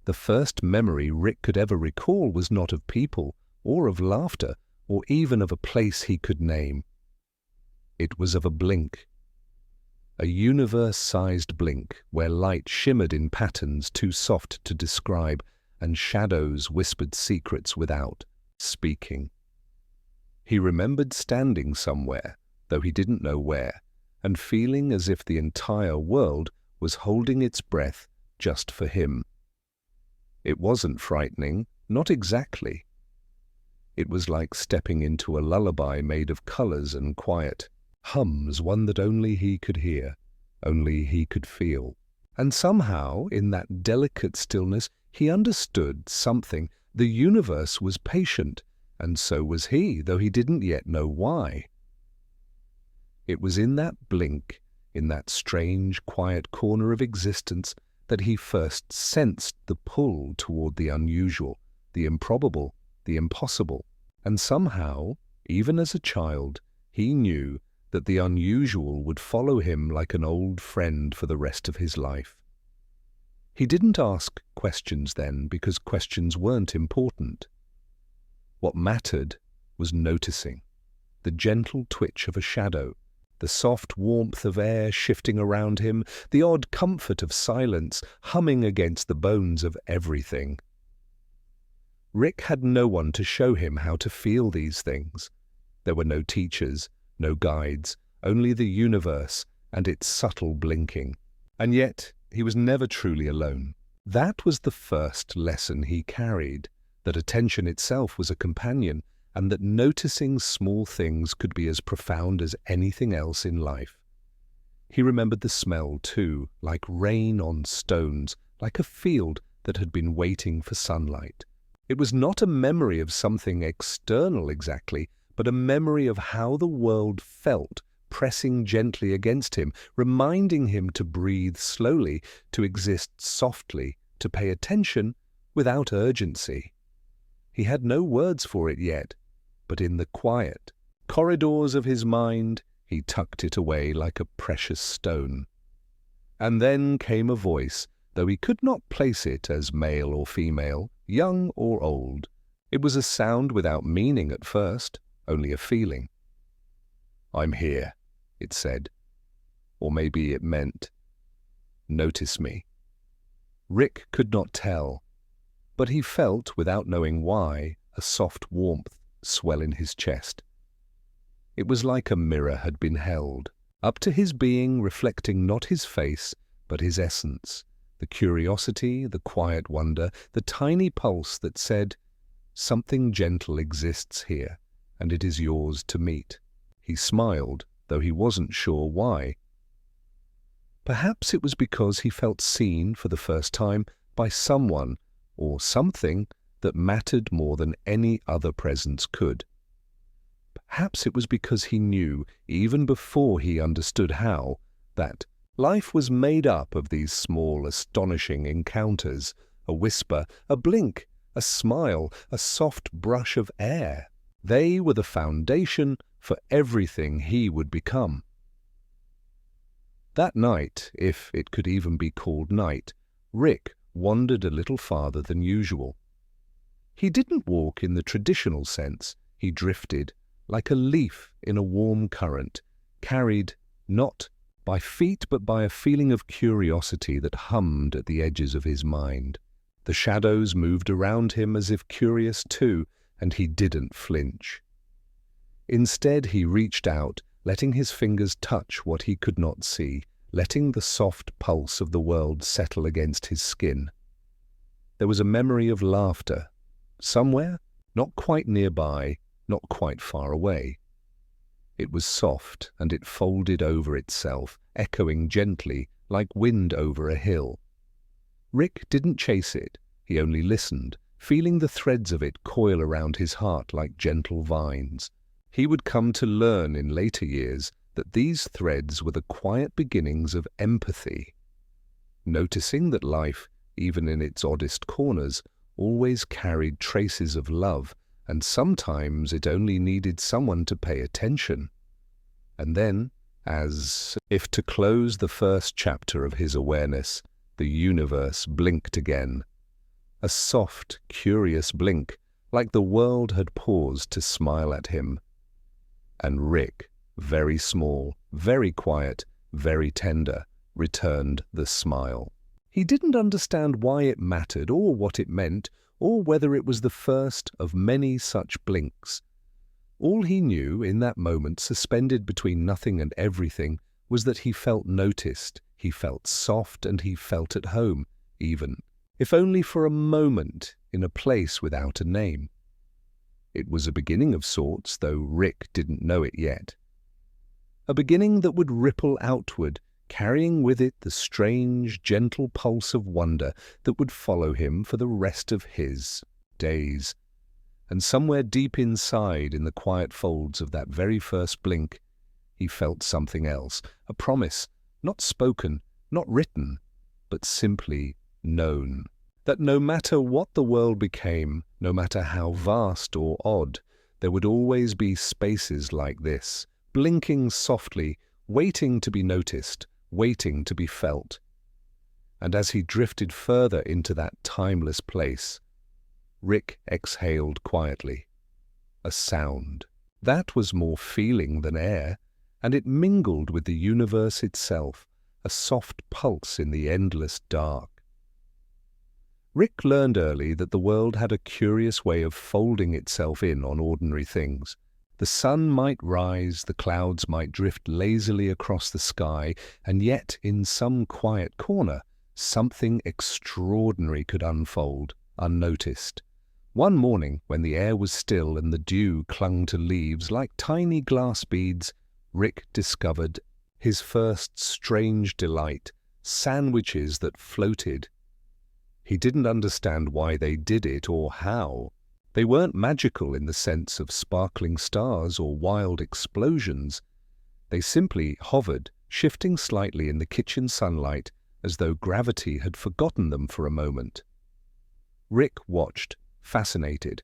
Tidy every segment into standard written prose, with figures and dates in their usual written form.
The first memory Rick could ever recall was not of people, or of laughter, or even of a place he could name. It was of a blink. A universe-sized blink where light shimmered in patterns too soft to describe, and shadows whispered secrets without speaking. He remembered standing somewhere, though he didn't know where, and feeling as if the entire world was holding its breath just for him. It wasn't frightening, not exactly. It was like stepping into a lullaby made of colors and quiet hums, one that only he could hear, only he could feel. And somehow, in that delicate stillness, he understood something. The universe was patient, and so was he, though he didn't yet know why. It was in that blink, in that strange, quiet corner of existence, that he first sensed the pull toward the unusual, the improbable, the impossible. And somehow, even as a child, he knew that the unusual would follow him like an old friend for the rest of his life. He didn't ask questions then, because questions weren't important. What mattered was noticing, the gentle twitch of a shadow, the soft warmth of air shifting around him, the odd comfort of silence humming against the bones of everything. Rick had no one to show him how to feel these things. There were no teachers, no guides, only the universe and its subtle blinking. And yet, he was never truly alone. That was the first lesson he carried, that attention itself was a companion, and that noticing small things could be as profound as anything else in life. He remembered the smell, too, like rain on stones, like a field that had been waiting for sunlight. It was not a memory of something external exactly, but a memory of how the world felt, pressing gently against him, reminding him to breathe slowly, to exist softly, to pay attention without urgency. He had no words for it yet, but in the quiet corridors of his mind, he tucked it away like a precious stone. And then came a voice, though he could not place it as male or female, young or old. It was a sound without meaning at first, only a feeling. "I'm here," it said. Or maybe it meant, "Notice me." Rick could not tell, but he felt, without knowing why, a soft warmth swell in his chest. It was like a mirror had been held, up to his being, reflecting not his face, but his essence, the curiosity, the quiet wonder, the tiny pulse that said, "Something gentle exists here, and it is yours to meet." He smiled, though he wasn't sure why. Perhaps it was because he felt seen for the first time by someone or something that mattered more than any other presence could. Perhaps it was because he knew, even before he understood how, that life was made up of these small, astonishing encounters, a whisper, a blink, a smile, a soft brush of air. They were the foundation for everything he would become. That night, if it could even be called night, Rick wandered a little farther than usual. He didn't walk in the traditional sense. He drifted, like a leaf in a warm current, carried not by feet but by a feeling of curiosity that hummed at the edges of his mind. The shadows moved around him as if curious too, and he didn't flinch. Instead, he reached out, letting his fingers touch what he could not see, letting the soft pulse of the world settle against his skin. There was a memory of laughter, somewhere, not quite nearby, not quite far away. It was soft, and it folded over itself, echoing gently, like wind over a hill. Rick didn't chase it, he only listened, feeling the threads of it coil around his heart like gentle vines. He would come to learn in later years that these threads were the quiet beginnings of empathy, noticing that life, even in its oddest corners, always carried traces of love, and sometimes it only needed someone to pay attention. And then, as if to close the first chapter of his awareness, the universe blinked again. a soft, curious blink, like the world had paused to smile at him. And Rick, very small, very quiet, very tender, returned the smile. He didn't understand why it mattered or what it meant, or whether it was the first of many such blinks. All he knew in that moment, suspended between nothing and everything, was that he felt noticed, he felt soft, and he felt at home, even, if only for a moment, in a place without a name. It was a beginning of sorts, though Rick didn't know it yet. A beginning that would ripple outward, carrying with it the strange, gentle pulse of wonder that would follow him for the rest of his days. And somewhere deep inside, in the quiet folds of that very first blink, he felt something else, a promise, not spoken, not written, but simply known. That no matter what the world became, no matter how vast or odd, there would always be spaces like this, blinking softly, waiting to be noticed, waiting to be felt. And as he drifted further into that timeless place, Rick exhaled quietly. A sound. That was more feeling than air, and it mingled with the universe itself, a soft pulse in the endless dark. Rick learned early that the world had a curious way of folding itself in on ordinary things. The sun might rise, the clouds might drift lazily across the sky, and yet, in some quiet corner, something extraordinary could unfold, unnoticed. One morning, when the air was still and the dew clung to leaves like tiny glass beads, Rick discovered his first strange delight, sandwiches that floated. He didn't understand why they did it or how. They weren't magical in the sense of sparkling stars or wild explosions. They simply hovered, shifting slightly in the kitchen sunlight as though gravity had forgotten them for a moment. Rick watched, fascinated,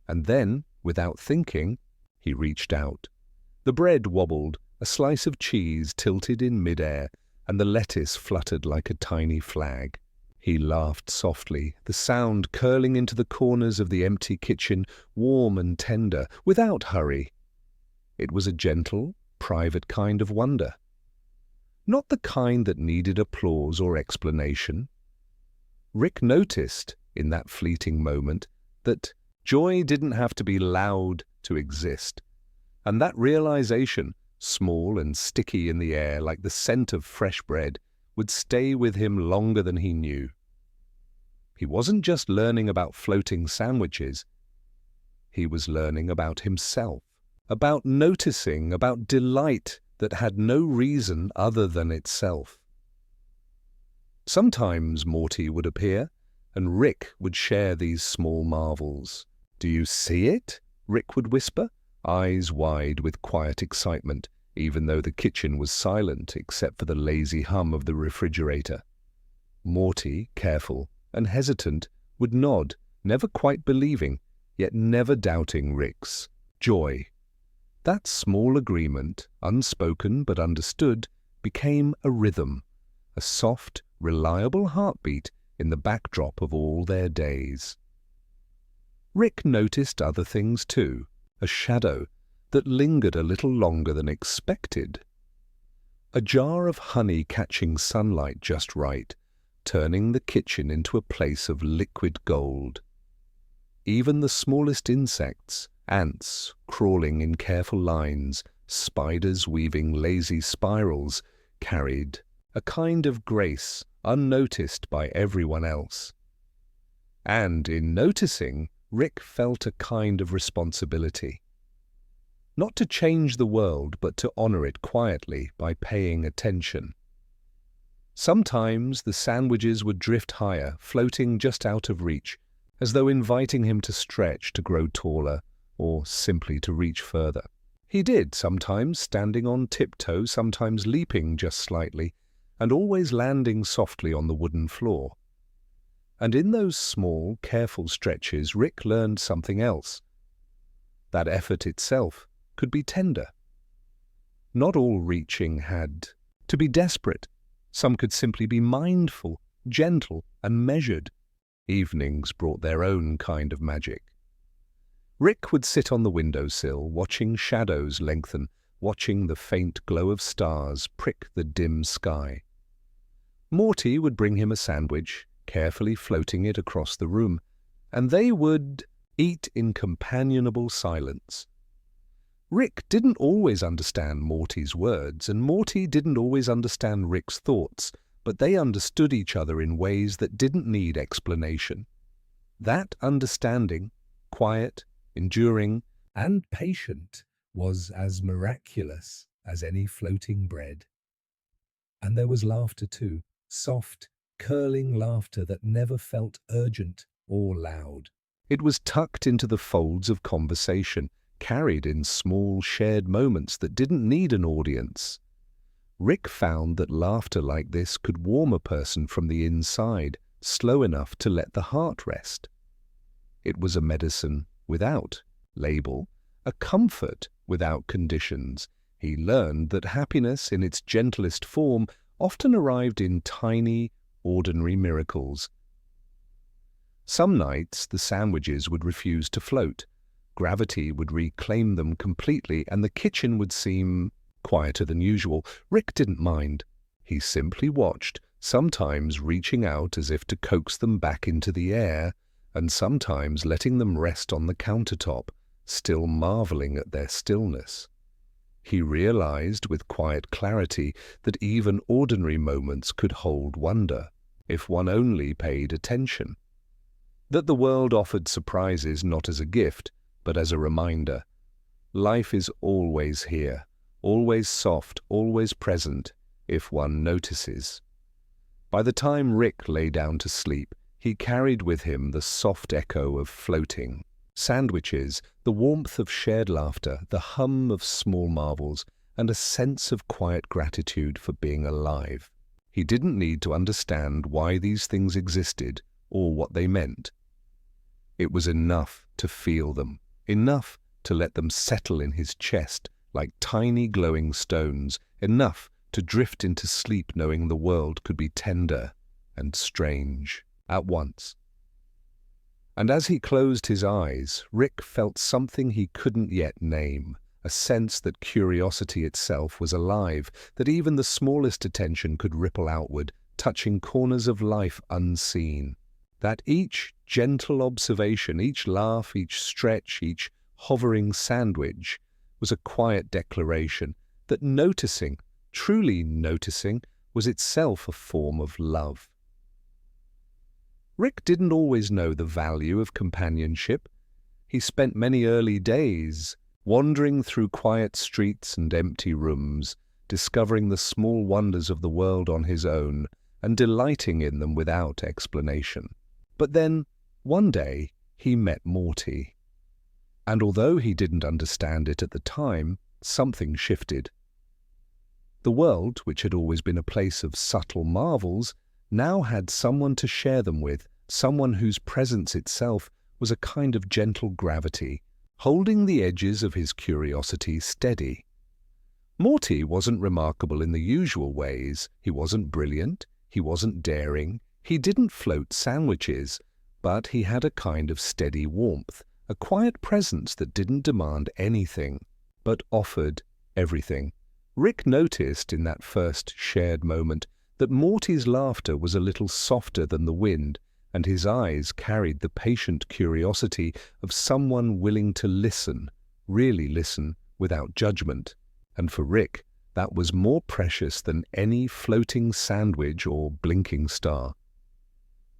and then, without thinking, he reached out. The bread wobbled, a slice of cheese tilted in midair, and the lettuce fluttered like a tiny flag. He laughed softly, the sound curling into the corners of the empty kitchen, warm and tender, without hurry. It was a gentle, private kind of wonder. Not the kind that needed applause or explanation. Rick noticed, in that fleeting moment, that joy didn't have to be loud to exist. And that realization, small and sticky in the air like the scent of fresh bread, would stay with him longer than he knew. He wasn't just learning about floating sandwiches. He was learning about himself, about noticing, about delight that had no reason other than itself. Sometimes Morty would appear, and Rick would share these small marvels. "Do you see it?" Rick would whisper, eyes wide with quiet excitement, even though the kitchen was silent except for the lazy hum of the refrigerator. Morty, careful and hesitant, would nod, never quite believing, yet never doubting Rick's joy. That small agreement, unspoken but understood, became a rhythm, a soft, reliable heartbeat in the backdrop of all their days. Rick noticed other things too, a shadow that lingered a little longer than expected. A jar of honey catching sunlight just right, turning the kitchen into a place of liquid gold. Even the smallest insects, ants crawling in careful lines, spiders weaving lazy spirals, carried a kind of grace unnoticed by everyone else. And in noticing, Rick felt a kind of responsibility. Not to change the world, but to honor it quietly by paying attention. Sometimes the sandwiches would drift higher, floating just out of reach, as though inviting him to stretch, to grow taller, or simply to reach further. He did, sometimes standing on tiptoe, sometimes leaping just slightly, and always landing softly on the wooden floor. And in those small, careful stretches, Rick learned something else. That effort itself could be tender. Not all reaching had to be desperate. Some could simply be mindful, gentle, and measured. Evenings brought their own kind of magic. Rick would sit on the windowsill, watching shadows lengthen, watching the faint glow of stars prick the dim sky. Morty would bring him a sandwich, carefully floating it across the room, and they would eat in companionable silence. Rick didn't always understand Morty's words, and Morty didn't always understand Rick's thoughts, but they understood each other in ways that didn't need explanation. That understanding, quiet, enduring, and patient, was as miraculous as any floating bread. And there was laughter too, soft, curling laughter that never felt urgent or loud. It was tucked into the folds of conversation, carried in small shared moments that didn't need an audience. Rick found that laughter like this could warm a person from the inside, slow enough to let the heart rest. It was a medicine without label, a comfort without conditions. He learned that happiness in its gentlest form often arrived in tiny, ordinary miracles. Some nights the sandwiches would refuse to float. Gravity would reclaim them completely, and the kitchen would seem quieter than usual. Rick didn't mind. He simply watched, sometimes reaching out as if to coax them back into the air, and sometimes letting them rest on the countertop, still marveling at their stillness. He realized with quiet clarity that even ordinary moments could hold wonder, if one only paid attention. That the world offered surprises not as a gift, but as a reminder. Life is always here, always soft, always present, if one notices. By the time Rick lay down to sleep, he carried with him the soft echo of floating sandwiches, the warmth of shared laughter, the hum of small marvels, and a sense of quiet gratitude for being alive. He didn't need to understand why these things existed or what they meant. It was enough to feel them, enough to let them settle in his chest like tiny glowing stones, enough to drift into sleep knowing the world could be tender and strange at once. And as he closed his eyes, Rick felt something he couldn't yet name, a sense that curiosity itself was alive, that even the smallest attention could ripple outward, touching corners of life unseen. That each gentle observation, each laugh, each stretch, each hovering sandwich was a quiet declaration that noticing, truly noticing, was itself a form of love. Rick didn't always know the value of companionship. He spent many early days wandering through quiet streets and empty rooms, discovering the small wonders of the world on his own and delighting in them without explanation. But then, one day, he met Morty. And although he didn't understand it at the time, something shifted. The world, which had always been a place of subtle marvels, now had someone to share them with, someone whose presence itself was a kind of gentle gravity, holding the edges of his curiosity steady. Morty wasn't remarkable in the usual ways. He wasn't brilliant, he wasn't daring, he didn't float sandwiches, but he had a kind of steady warmth, a quiet presence that didn't demand anything, but offered everything. Rick noticed in that first shared moment that Morty's laughter was a little softer than the wind, and his eyes carried the patient curiosity of someone willing to listen, really listen, without judgment. And for Rick, that was more precious than any floating sandwich or blinking star.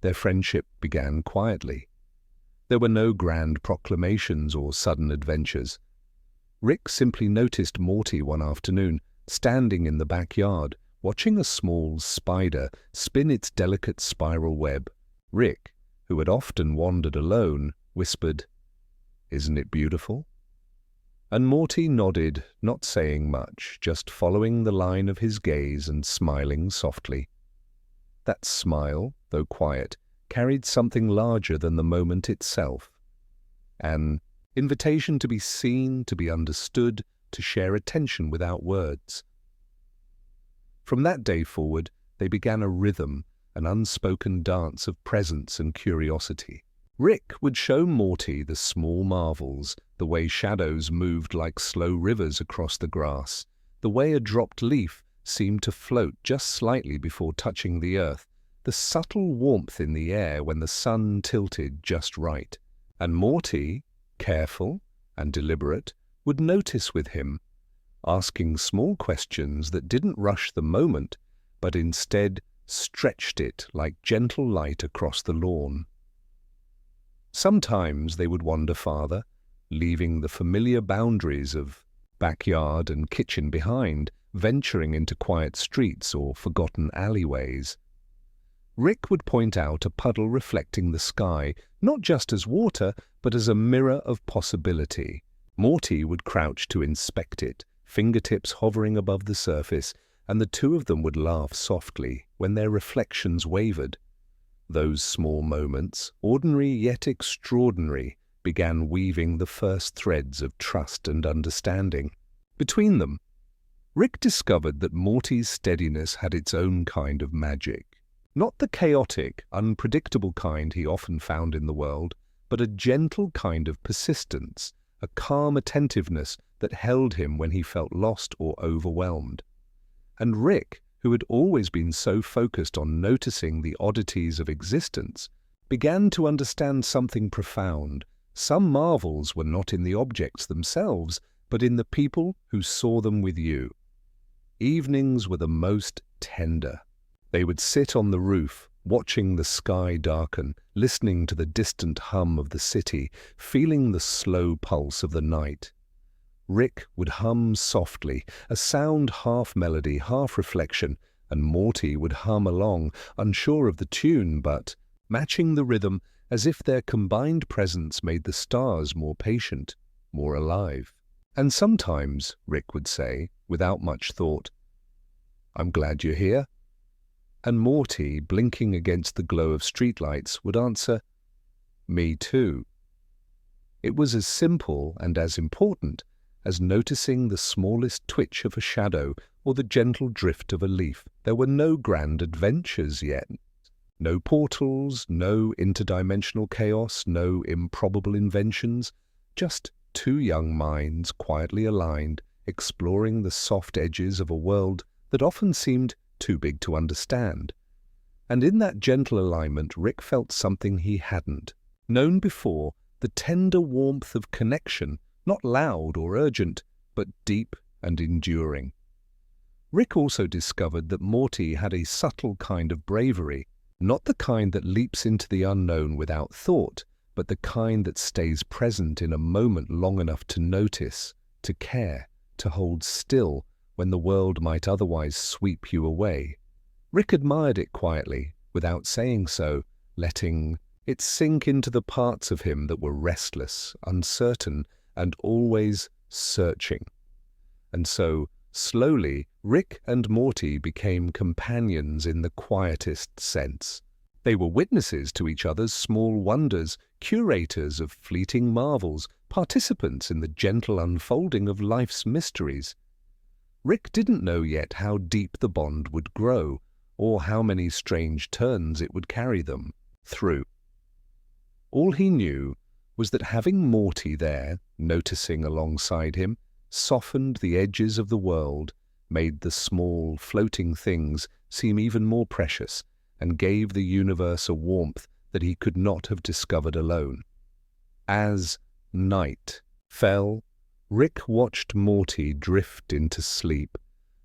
Their friendship began quietly. There were no grand proclamations or sudden adventures. Rick simply noticed Morty one afternoon, standing in the backyard, watching a small spider spin its delicate spiral web. Rick, who had often wandered alone, whispered, "Isn't it beautiful?" And Morty nodded, not saying much, just following the line of his gaze and smiling softly. That smile, though quiet, carried something larger than the moment itself. An invitation to be seen, to be understood, to share attention without words. From that day forward, they began a rhythm, an unspoken dance of presence and curiosity. Rick would show Morty the small marvels, the way shadows moved like slow rivers across the grass, the way a dropped leaf seemed to float just slightly before touching the earth, the subtle warmth in the air when the sun tilted just right. And Morty, careful and deliberate, would notice with him, asking small questions that didn't rush the moment, but instead stretched it like gentle light across the lawn. Sometimes they would wander farther, leaving the familiar boundaries of backyard and kitchen behind, venturing into quiet streets or forgotten alleyways. Rick would point out a puddle reflecting the sky, not just as water, but as a mirror of possibility. Morty would crouch to inspect it, fingertips hovering above the surface, and the two of them would laugh softly when their reflections wavered. Those small moments, ordinary yet extraordinary, began weaving the first threads of trust and understanding. Between them, Rick discovered that Morty's steadiness had its own kind of magic. Not the chaotic, unpredictable kind he often found in the world, but a gentle kind of persistence, a calm attentiveness that held him when he felt lost or overwhelmed. And Rick, who had always been so focused on noticing the oddities of existence, began to understand something profound. Some marvels were not in the objects themselves, but in the people who saw them with you. Evenings were the most tender. They would sit on the roof, watching the sky darken, listening to the distant hum of the city, feeling the slow pulse of the night. Rick would hum softly, a sound half melody, half reflection, and Morty would hum along, unsure of the tune, but matching the rhythm as if their combined presence made the stars more patient, more alive. And sometimes, Rick would say, without much thought, "I'm glad you're here." And Morty, blinking against the glow of streetlights, would answer, "Me too." It was as simple and as important as noticing the smallest twitch of a shadow or the gentle drift of a leaf. There were no grand adventures yet. No portals, no interdimensional chaos, no improbable inventions, just two young minds quietly aligned, exploring the soft edges of a world that often seemed too big to understand. And in that gentle alignment, Rick felt something he hadn't known before, the tender warmth of connection, not loud or urgent, but deep and enduring. Rick also discovered that Morty had a subtle kind of bravery, not the kind that leaps into the unknown without thought, but the kind that stays present in a moment long enough to notice, to care, to hold still when the world might otherwise sweep you away. Rick admired it quietly, without saying so, letting it sink into the parts of him that were restless, uncertain, and always searching. And so, slowly, Rick and Morty became companions in the quietest sense. They were witnesses to each other's small wonders, curators of fleeting marvels, participants in the gentle unfolding of life's mysteries. Rick didn't know yet how deep the bond would grow, or how many strange turns it would carry them through. All he knew was that having Morty there, noticing alongside him, softened the edges of the world, made the small, floating things seem even more precious, and gave the universe a warmth that he could not have discovered alone. As night fell, Rick watched Morty drift into sleep,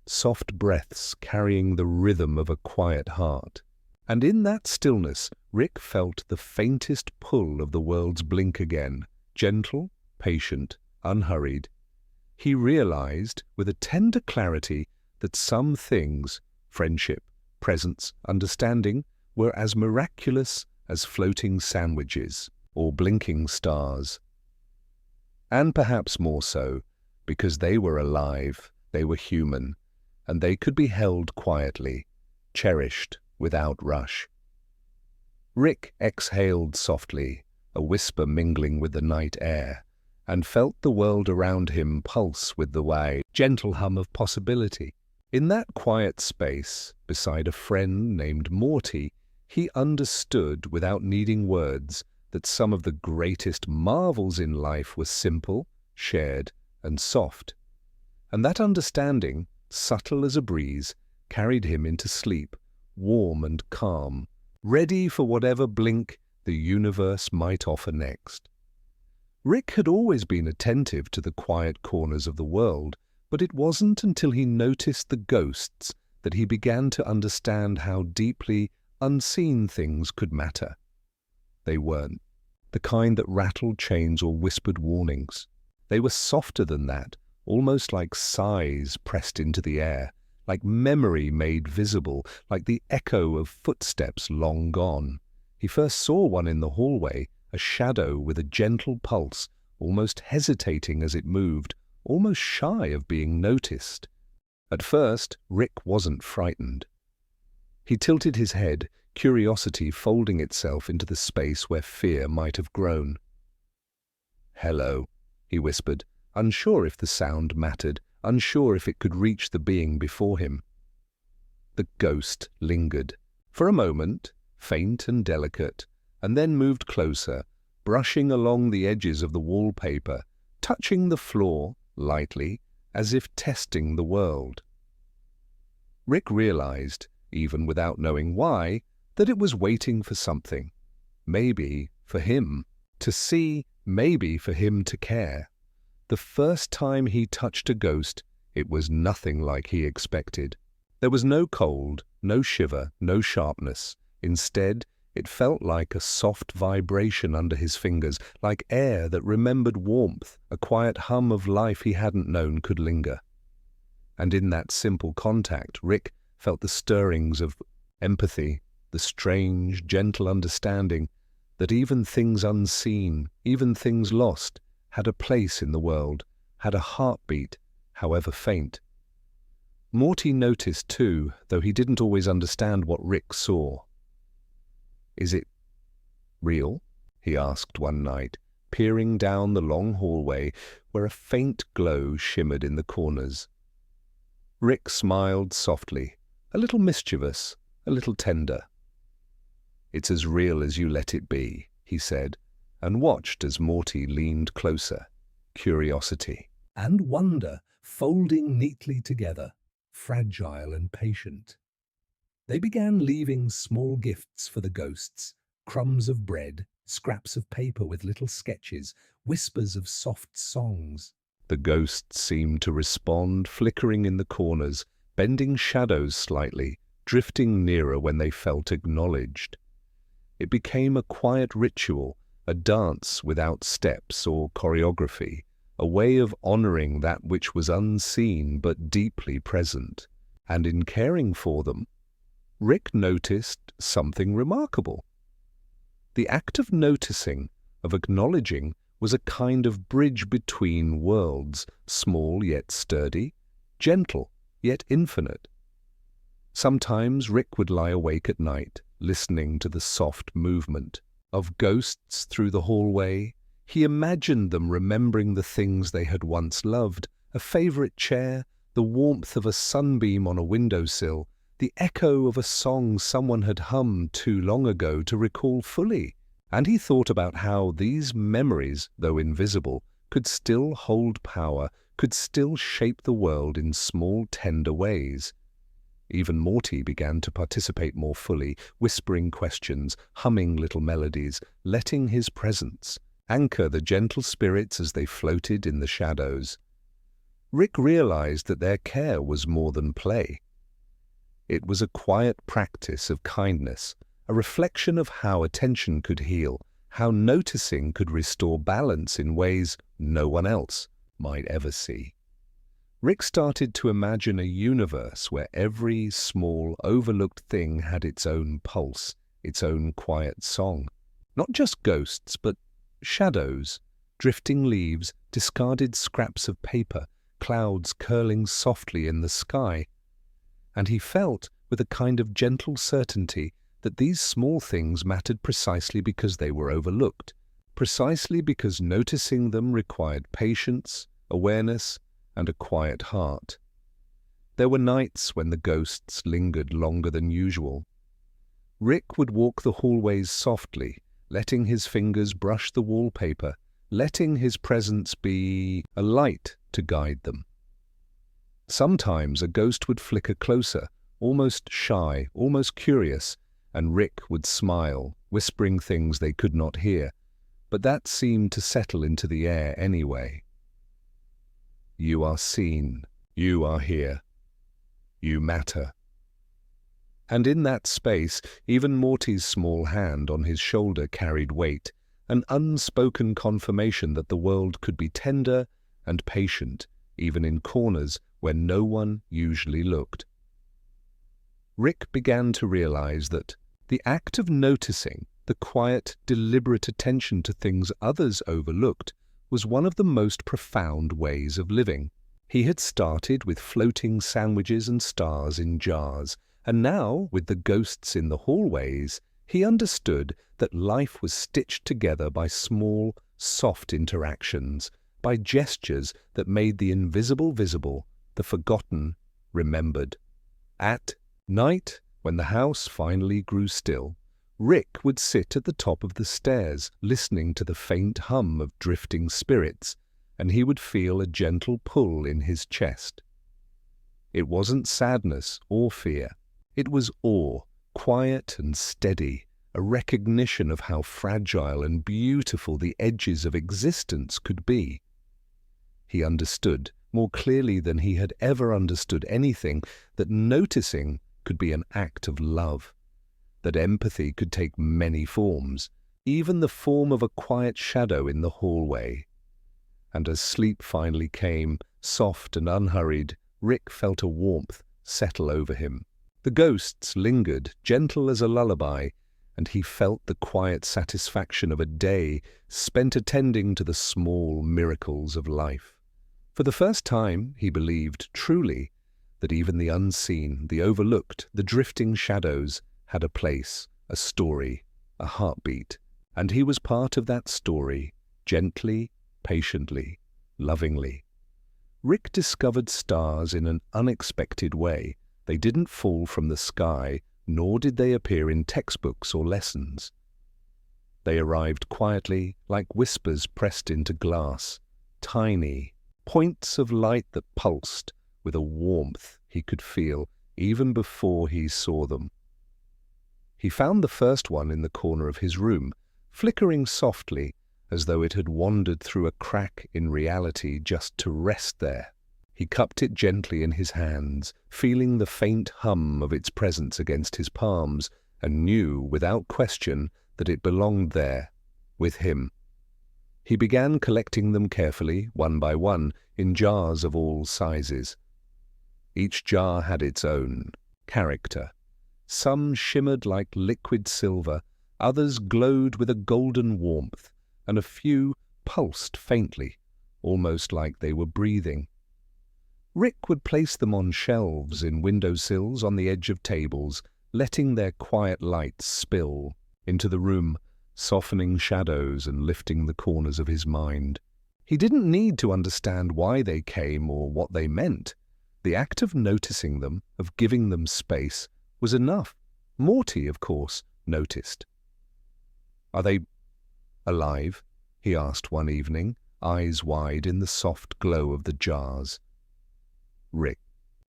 soft breaths carrying the rhythm of a quiet heart. And in that stillness, Rick felt the faintest pull of the world's blink again, gentle, patient, unhurried. He realized, with a tender clarity, that some things, friendship, presence, understanding, were as miraculous as floating sandwiches or blinking stars. And perhaps more so, because they were alive, they were human, and they could be held quietly, cherished without rush. Rick exhaled softly, a whisper mingling with the night air, and felt the world around him pulse with the wide, gentle hum of possibility. In that quiet space, beside a friend named Morty, He understood, without needing words, that some of the greatest marvels in life were simple, shared, and soft. And that understanding, subtle as a breeze, carried him into sleep, warm and calm, ready for whatever blink the universe might offer next. Rick had always been attentive to the quiet corners of the world, but it wasn't until he noticed the ghosts that he began to understand how deeply unseen things could matter. They weren't the kind that rattled chains or whispered warnings. They were softer than that, almost like sighs pressed into the air, like memory made visible, like the echo of footsteps long gone. He first saw one in the hallway, a shadow with a gentle pulse, almost hesitating as it moved, almost shy of being noticed. At first, Rick wasn't frightened. He tilted his head, curiosity folding itself into the space where fear might have grown. "Hello," he whispered, unsure if the sound mattered, unsure if it could reach the being before him. The ghost lingered, for a moment, faint and delicate, and then moved closer, brushing along the edges of the wallpaper, touching the floor lightly, as if testing the world. Rick realized, even without knowing why, that it was waiting for something. Maybe for him to see, maybe for him to care. The first time he touched a ghost, it was nothing like he expected. There was no cold, no shiver, no sharpness. Instead, it felt like a soft vibration under his fingers, like air that remembered warmth, a quiet hum of life he hadn't known could linger. And in that simple contact, Rick felt the stirrings of empathy, the strange, gentle understanding that even things unseen, even things lost, had a place in the world, had a heartbeat, however faint. Morty noticed too, though he didn't always understand what Rick saw. "Is it real?" he asked one night, peering down the long hallway where a faint glow shimmered in the corners. Rick smiled softly, a little mischievous, a little tender. "It's as real as you let it be," he said, and watched as Morty leaned closer, curiosity and wonder folding neatly together, fragile and patient. They began leaving small gifts for the ghosts, crumbs of bread, scraps of paper with little sketches, whispers of soft songs. The ghosts seemed to respond, flickering in the corners, bending shadows slightly, drifting nearer when they felt acknowledged. It became a quiet ritual, a dance without steps or choreography, a way of honoring that which was unseen but deeply present. And in caring for them, Rick noticed something remarkable. The act of noticing, of acknowledging, was a kind of bridge between worlds, small yet sturdy, gentle yet infinite. Sometimes Rick would lie awake at night, listening to the soft movement of ghosts through the hallway. He imagined them remembering the things they had once loved, a favorite chair, the warmth of a sunbeam on a windowsill, the echo of a song someone had hummed too long ago to recall fully. And he thought about how these memories, though invisible, could still hold power, could still shape the world in small, tender ways. Even Morty began to participate more fully, whispering questions, humming little melodies, letting his presence anchor the gentle spirits as they floated in the shadows. Rick realized that their care was more than play. It was a quiet practice of kindness, a reflection of how attention could heal, how noticing could restore balance in ways no one else might ever see. Rick started to imagine a universe where every small, overlooked thing had its own pulse, its own quiet song. Not just ghosts, but shadows, drifting leaves, discarded scraps of paper, clouds curling softly in the sky. And he felt, with a kind of gentle certainty, that these small things mattered precisely because they were overlooked, precisely because noticing them required patience, awareness, and a quiet heart. There were nights when the ghosts lingered longer than usual. Rick would walk the hallways softly, letting his fingers brush the wallpaper, letting his presence be a light to guide them. Sometimes a ghost would flicker closer, almost shy, almost curious, and Rick would smile, whispering things they could not hear, but that seemed to settle into the air anyway. You are seen. You are here. You matter. And in that space, even Morty's small hand on his shoulder carried weight, an unspoken confirmation that the world could be tender and patient, even in corners where no one usually looked. Rick began to realize that the act of noticing, the quiet, deliberate attention to things others overlooked, was one of the most profound ways of living. He had started with floating sandwiches and stars in jars, and now, with the ghosts in the hallways, he understood that life was stitched together by small, soft interactions, by gestures that made the invisible visible, the forgotten remembered. At night, when the house finally grew still, Rick would sit at the top of the stairs, listening to the faint hum of drifting spirits, and he would feel a gentle pull in his chest. It wasn't sadness or fear. It was awe, quiet and steady, a recognition of how fragile and beautiful the edges of existence could be. He understood, more clearly than he had ever understood anything, that noticing could be an act of love, that empathy could take many forms, even the form of a quiet shadow in the hallway. And as sleep finally came, soft and unhurried, Rick felt a warmth settle over him. The ghosts lingered, gentle as a lullaby, and he felt the quiet satisfaction of a day spent attending to the small miracles of life. For the first time, he believed truly that even the unseen, the overlooked, the drifting shadows had a place, a story, a heartbeat, and he was part of that story, gently, patiently, lovingly. Rick discovered stars in an unexpected way. They didn't fall from the sky, nor did they appear in textbooks or lessons. They arrived quietly, like whispers pressed into glass, tiny, points of light that pulsed with a warmth he could feel even before he saw them. He found the first one in the corner of his room, flickering softly, as though it had wandered through a crack in reality just to rest there. He cupped it gently in his hands, feeling the faint hum of its presence against his palms, and knew, without question, that it belonged there, with him. He began collecting them carefully, one by one, in jars of all sizes. Each jar had its own character. Some shimmered like liquid silver, others glowed with a golden warmth, and a few pulsed faintly, almost like they were breathing. Rick would place them on shelves, in windowsills, on the edge of tables, letting their quiet light spill into the room, softening shadows and lifting the corners of his mind. He didn't need to understand why they came or what they meant. The act of noticing them, of giving them space, was enough. Morty, of course, noticed. "Are they alive?" he asked one evening, eyes wide in the soft glow of the jars. Rick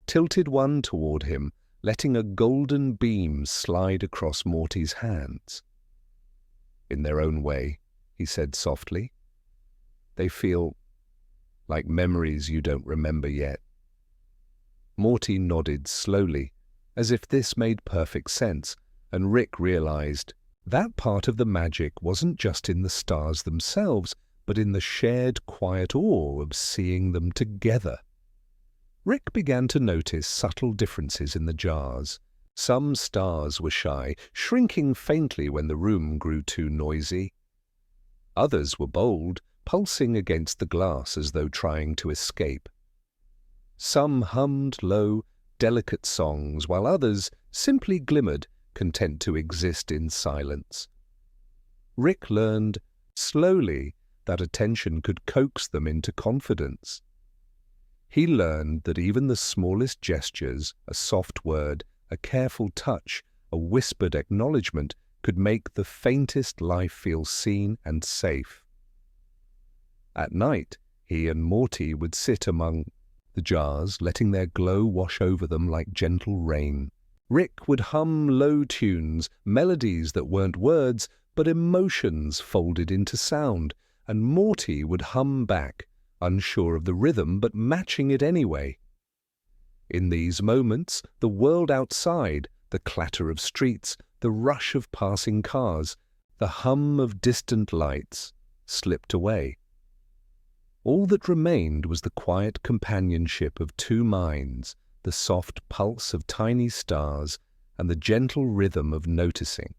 tilted one toward him, letting a golden beam slide across Morty's hands. "In their own way," he said softly. "They feel like memories you don't remember yet." Morty nodded slowly, as if this made perfect sense, and Rick realized that part of the magic wasn't just in the stars themselves, but in the shared quiet awe of seeing them together. Rick began to notice subtle differences in the jars. Some stars were shy, shrinking faintly when the room grew too noisy. Others were bold, pulsing against the glass as though trying to escape. Some hummed low, delicate songs, while others simply glimmered, content to exist in silence. Rick learned, slowly, that attention could coax them into confidence. He learned that even the smallest gestures, a soft word, a careful touch, a whispered acknowledgement, could make the faintest life feel seen and safe. At night, he and Morty would sit among the jars, letting their glow wash over them like gentle rain. Rick would hum low tunes, melodies that weren't words, but emotions folded into sound, and Morty would hum back, unsure of the rhythm but matching it anyway. In these moments, the world outside, the clatter of streets, the rush of passing cars, the hum of distant lights, slipped away. All that remained was the quiet companionship of two minds, the soft pulse of tiny stars, and the gentle rhythm of noticing.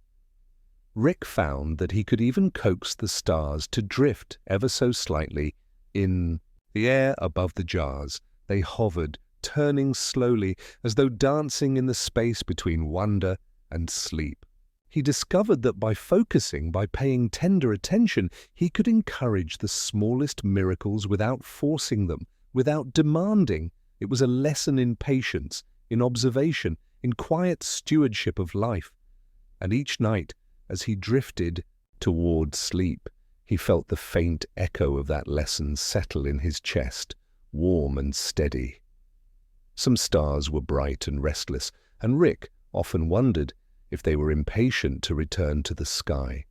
Rick found that he could even coax the stars to drift ever so slightly in the air above the jars. They hovered, turning slowly, as though dancing in the space between wonder and sleep. He discovered that by focusing, by paying tender attention, he could encourage the smallest miracles without forcing them, without demanding. It was a lesson in patience, in observation, in quiet stewardship of life. And each night, as he drifted toward sleep, he felt the faint echo of that lesson settle in his chest, warm and steady. Some stars were bright and restless, and Rick often wondered if they were impatient to return to the sky.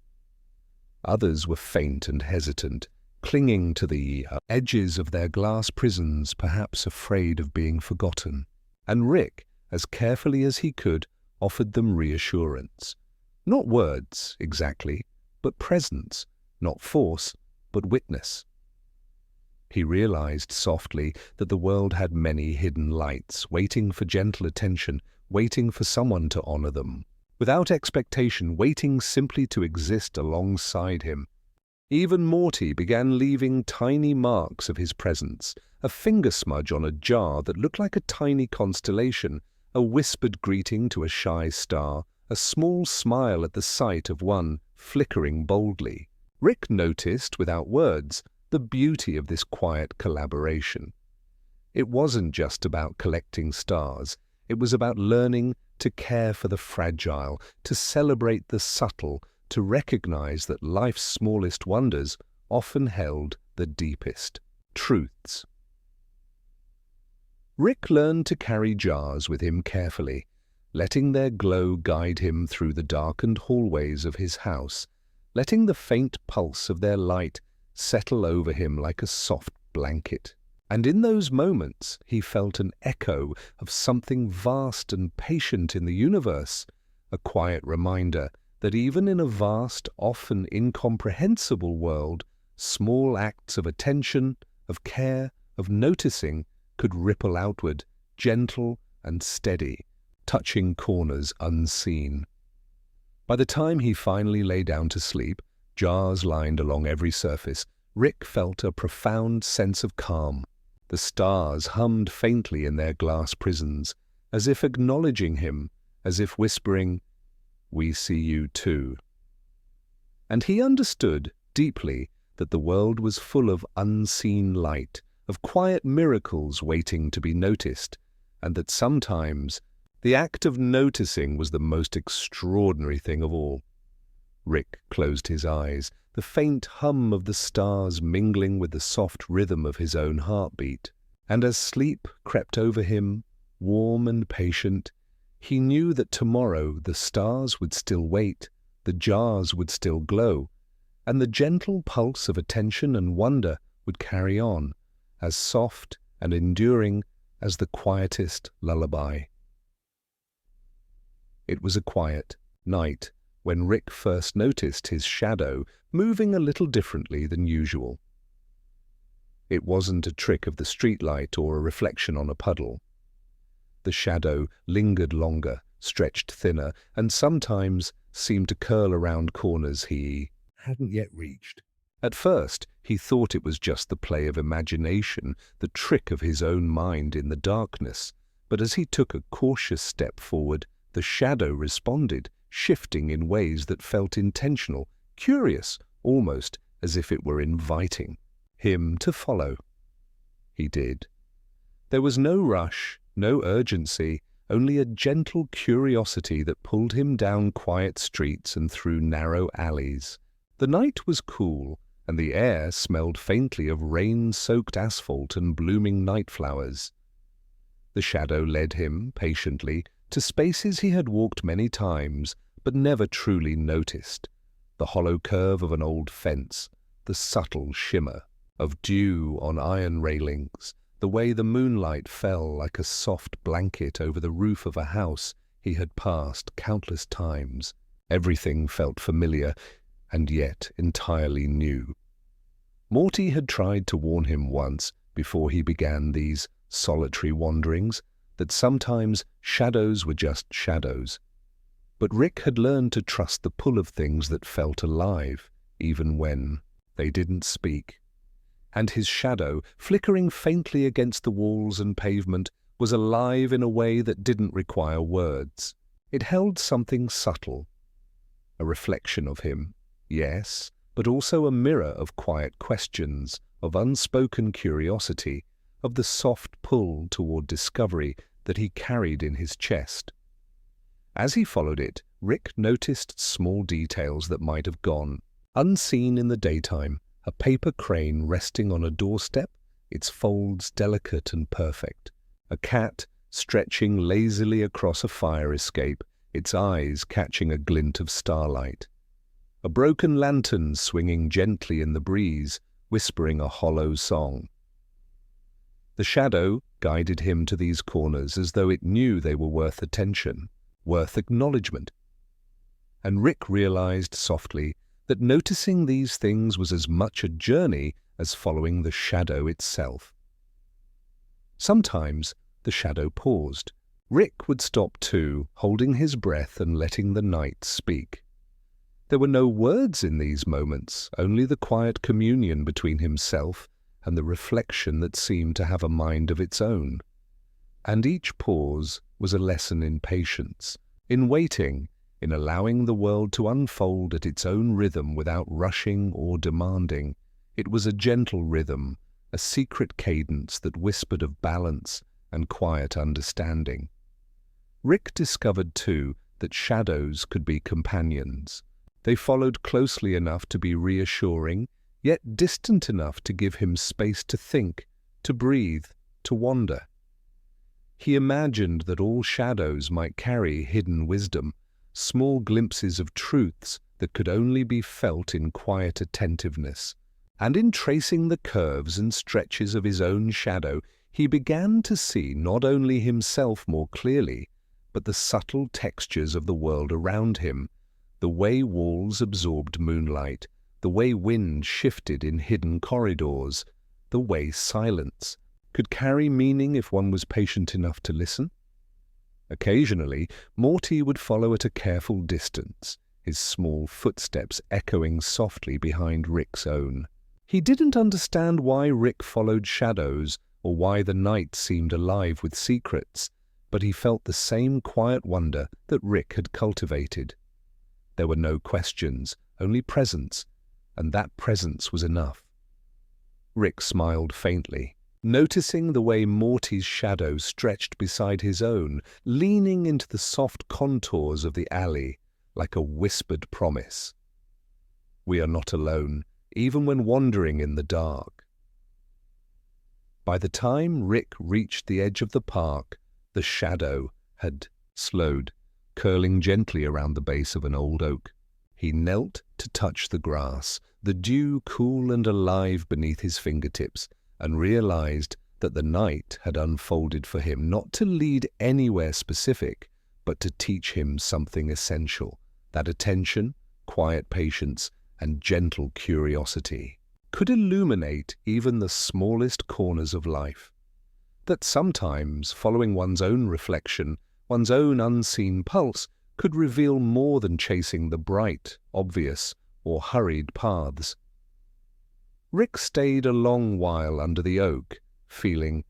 Others were faint and hesitant, clinging to the edges of their glass prisons, perhaps afraid of being forgotten. And Rick, as carefully as he could, offered them reassurance. Not words, exactly, but presence, not force, but witness. He realized softly that the world had many hidden lights, waiting for gentle attention, waiting for someone to honor them. Without expectation, waiting simply to exist alongside him. Even Morty began leaving tiny marks of his presence, a finger smudge on a jar that looked like a tiny constellation, a whispered greeting to a shy star, a small smile at the sight of one flickering boldly. Rick noticed, without words, the beauty of this quiet collaboration. It wasn't just about collecting stars. It was about learning to care for the fragile, to celebrate the subtle, to recognize that life's smallest wonders often held the deepest truths. Rick learned to carry jars with him carefully, letting their glow guide him through the darkened hallways of his house, letting the faint pulse of their light settle over him like a soft blanket. And in those moments, he felt an echo of something vast and patient in the universe, a quiet reminder that even in a vast, often incomprehensible world, small acts of attention, of care, of noticing could ripple outward, gentle and steady, touching corners unseen. By the time he finally lay down to sleep, jars lined along every surface, Rick felt a profound sense of calm. The stars hummed faintly in their glass prisons, as if acknowledging him, as if whispering, "We see you too." And he understood deeply that the world was full of unseen light, of quiet miracles waiting to be noticed, and that sometimes the act of noticing was the most extraordinary thing of all. Rick closed his eyes, the faint hum of the stars mingling with the soft rhythm of his own heartbeat. And as sleep crept over him, warm and patient, he knew that tomorrow the stars would still wait, the jars would still glow, and the gentle pulse of attention and wonder would carry on, as soft and enduring as the quietest lullaby. It was a quiet night when Rick first noticed his shadow moving a little differently than usual. It wasn't a trick of the streetlight or a reflection on a puddle. The shadow lingered longer, stretched thinner, and sometimes seemed to curl around corners he hadn't yet reached. At first, he thought it was just the play of imagination, the trick of his own mind in the darkness. But as he took a cautious step forward, the shadow responded, shifting in ways that felt intentional, curious, almost as if it were inviting him to follow. He did. There was no rush, no urgency, only a gentle curiosity that pulled him down quiet streets and through narrow alleys. The night was cool, and the air smelled faintly of rain-soaked asphalt and blooming night flowers. The shadow led him, patiently, to spaces he had walked many times, but never truly noticed. The hollow curve of an old fence, the subtle shimmer of dew on iron railings, the way the moonlight fell like a soft blanket over the roof of a house he had passed countless times. Everything felt familiar, and yet entirely new. Morty had tried to warn him once, before he began these solitary wanderings, that sometimes shadows were just shadows. But Rick had learned to trust the pull of things that felt alive, even when they didn't speak. And his shadow, flickering faintly against the walls and pavement, was alive in a way that didn't require words. It held something subtle, a reflection of him, yes, but also a mirror of quiet questions, of unspoken curiosity, of the soft pull toward discovery that he carried in his chest. As he followed it, Rick noticed small details that might have gone unseen in the daytime. A paper crane resting on a doorstep, its folds delicate and perfect. A cat stretching lazily across a fire escape, its eyes catching a glint of starlight. A broken lantern swinging gently in the breeze, whispering a hollow song. The shadow guided him to these corners as though it knew they were worth attention, worth acknowledgement. And Rick realized softly that noticing these things was as much a journey as following the shadow itself. Sometimes the shadow paused. Rick would stop too, holding his breath and letting the night speak. There were no words in these moments, only the quiet communion between himself and the reflection that seemed to have a mind of its own. And each pause was a lesson in patience, in waiting, in allowing the world to unfold at its own rhythm without rushing or demanding. It was a gentle rhythm, a secret cadence that whispered of balance and quiet understanding. Rick discovered, too, that shadows could be companions. They followed closely enough to be reassuring, yet distant enough to give him space to think, to breathe, to wander. He imagined that all shadows might carry hidden wisdom, small glimpses of truths that could only be felt in quiet attentiveness. And in tracing the curves and stretches of his own shadow, he began to see not only himself more clearly, but the subtle textures of the world around him, the way walls absorbed moonlight, the way wind shifted in hidden corridors, the way silence could carry meaning if one was patient enough to listen. Occasionally, Morty would follow at a careful distance, his small footsteps echoing softly behind Rick's own. He didn't understand why Rick followed shadows or why the night seemed alive with secrets, but he felt the same quiet wonder that Rick had cultivated. There were no questions, only presence, and that presence was enough. Rick smiled faintly, noticing the way Morty's shadow stretched beside his own, leaning into the soft contours of the alley like a whispered promise. We are not alone, even when wandering in the dark. By the time Rick reached the edge of the park, the shadow had slowed, curling gently around the base of an old oak. He knelt to touch the grass, the dew cool and alive beneath his fingertips, and realized that the night had unfolded for him not to lead anywhere specific, but to teach him something essential. That attention, quiet patience, and gentle curiosity could illuminate even the smallest corners of life. That sometimes, following one's own reflection, one's own unseen pulse, could reveal more than chasing the bright, obvious, or hurried paths. Rick stayed a long while under the oak, feeling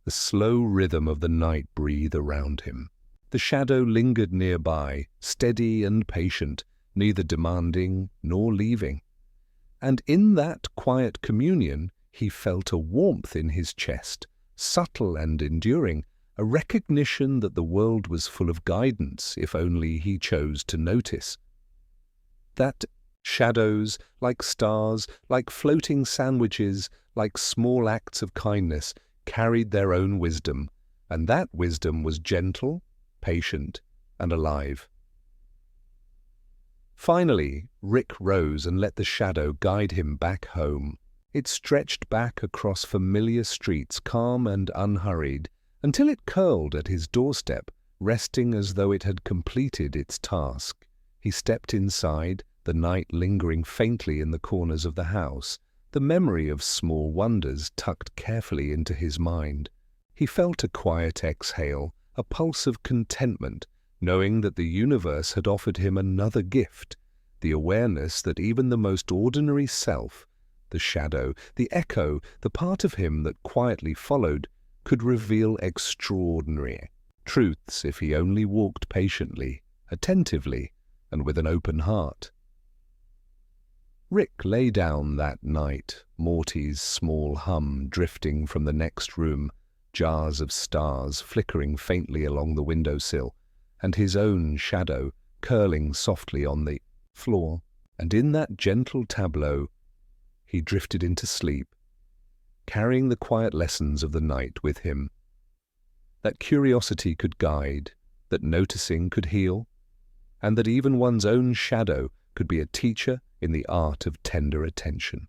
the slow rhythm of the night breathe around him. The shadow lingered nearby, steady and patient, neither demanding nor leaving. And in that quiet communion, he felt a warmth in his chest, subtle and enduring, a recognition that the world was full of guidance if only he chose to notice. That shadows, like stars, like floating sandwiches, like small acts of kindness, carried their own wisdom, and that wisdom was gentle, patient, and alive. Finally, Rick rose and let the shadow guide him back home. It stretched back across familiar streets, calm and unhurried, until it curled at his doorstep, resting as though it had completed its task. He stepped inside, the night lingering faintly in the corners of the house, the memory of small wonders tucked carefully into his mind. He felt a quiet exhale, a pulse of contentment, knowing that the universe had offered him another gift, the awareness that even the most ordinary self, the shadow, the echo, the part of him that quietly followed, could reveal extraordinary truths if he only walked patiently, attentively, and with an open heart. Rick lay down that night, Morty's small hum drifting from the next room, jars of stars flickering faintly along the windowsill, and his own shadow curling softly on the floor. And in that gentle tableau, he drifted into sleep, carrying the quiet lessons of the night with him. That curiosity could guide, that noticing could heal, and that even one's own shadow could be a teacher in the art of tender attention.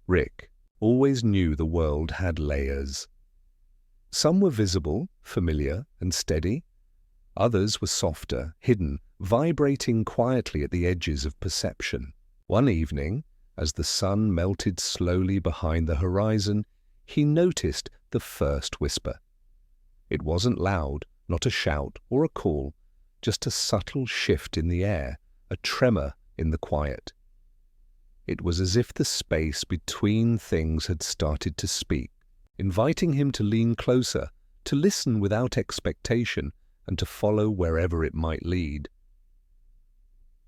Rick always knew the world had layers. Some were visible, familiar, and steady. Others were softer, hidden, vibrating quietly at the edges of perception. One evening, as the sun melted slowly behind the horizon, he noticed the first whisper. It wasn't loud, not a shout or a call, just a subtle shift in the air, a tremor in the quiet. It was as if the space between things had started to speak, inviting him to lean closer, to listen without expectation, and to follow wherever it might lead.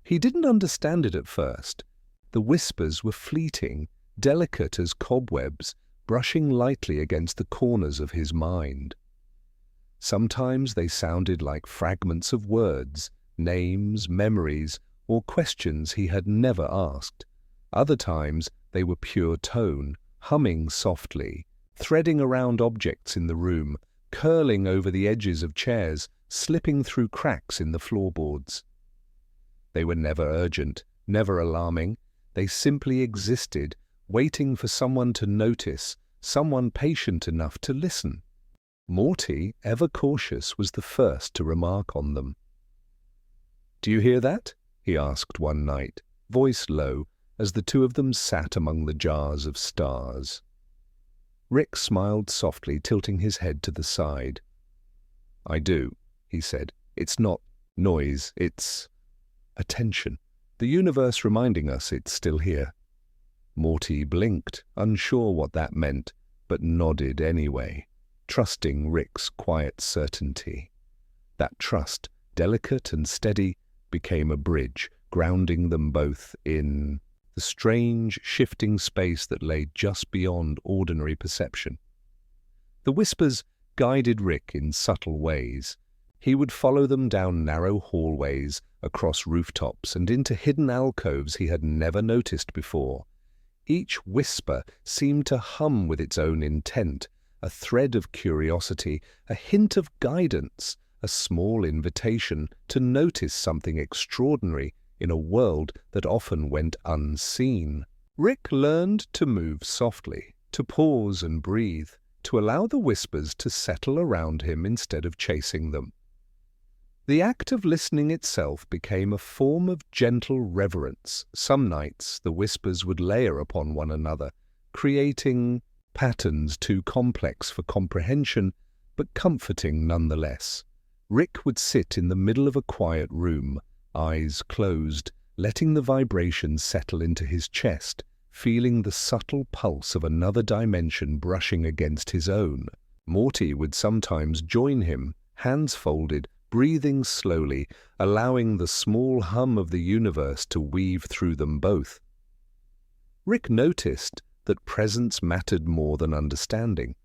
He didn't understand it at first. The whispers were fleeting, delicate as cobwebs, brushing lightly against the corners of his mind. Sometimes they sounded like fragments of words, names, memories, or questions he had never asked. Other times they were pure tone, humming softly, threading around objects in the room, curling over the edges of chairs, slipping through cracks in the floorboards. They were never urgent, never alarming. They simply existed, waiting for someone to notice, someone patient enough to listen. Morty, ever cautious, was the first to remark on them. "Do you hear that?" he asked one night, voice low, as the two of them sat among the jars of stars. Rick smiled softly, tilting his head to the side. "I do," he said. "It's not noise, it's attention. The universe reminding us it's still here." Morty blinked, unsure what that meant, but nodded anyway, trusting Rick's quiet certainty. That trust, delicate and steady, became a bridge, grounding them both in the strange, shifting space that lay just beyond ordinary perception. The whispers guided Rick in subtle ways. He would follow them down narrow hallways, across rooftops, and into hidden alcoves he had never noticed before. Each whisper seemed to hum with its own intent, a thread of curiosity, a hint of guidance, a small invitation to notice something extraordinary in a world that often went unseen. Rick learned to move softly, to pause and breathe, to allow the whispers to settle around him instead of chasing them. The act of listening itself became a form of gentle reverence. Some nights the whispers would layer upon one another, creating patterns too complex for comprehension, but comforting nonetheless. Rick would sit in the middle of a quiet room, eyes closed, letting the vibrations settle into his chest, feeling the subtle pulse of another dimension brushing against his own. Morty would sometimes join him, hands folded, breathing slowly, allowing the small hum of the universe to weave through them both. Rick noticed that presence mattered more than understanding.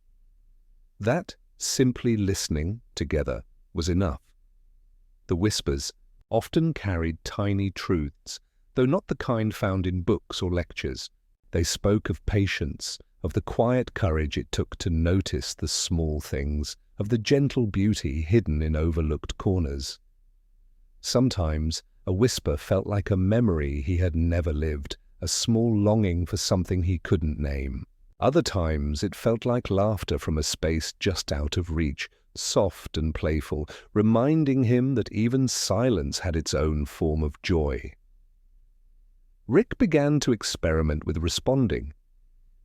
That simply listening together was enough. The whispers often carried tiny truths, though not the kind found in books or lectures. They spoke of patience, of the quiet courage it took to notice the small things, of the gentle beauty hidden in overlooked corners. Sometimes a whisper felt like a memory he had never lived, a small longing for something he couldn't name. Other times it felt like laughter from a space just out of reach, soft and playful, reminding him that even silence had its own form of joy. Rick began to experiment with responding.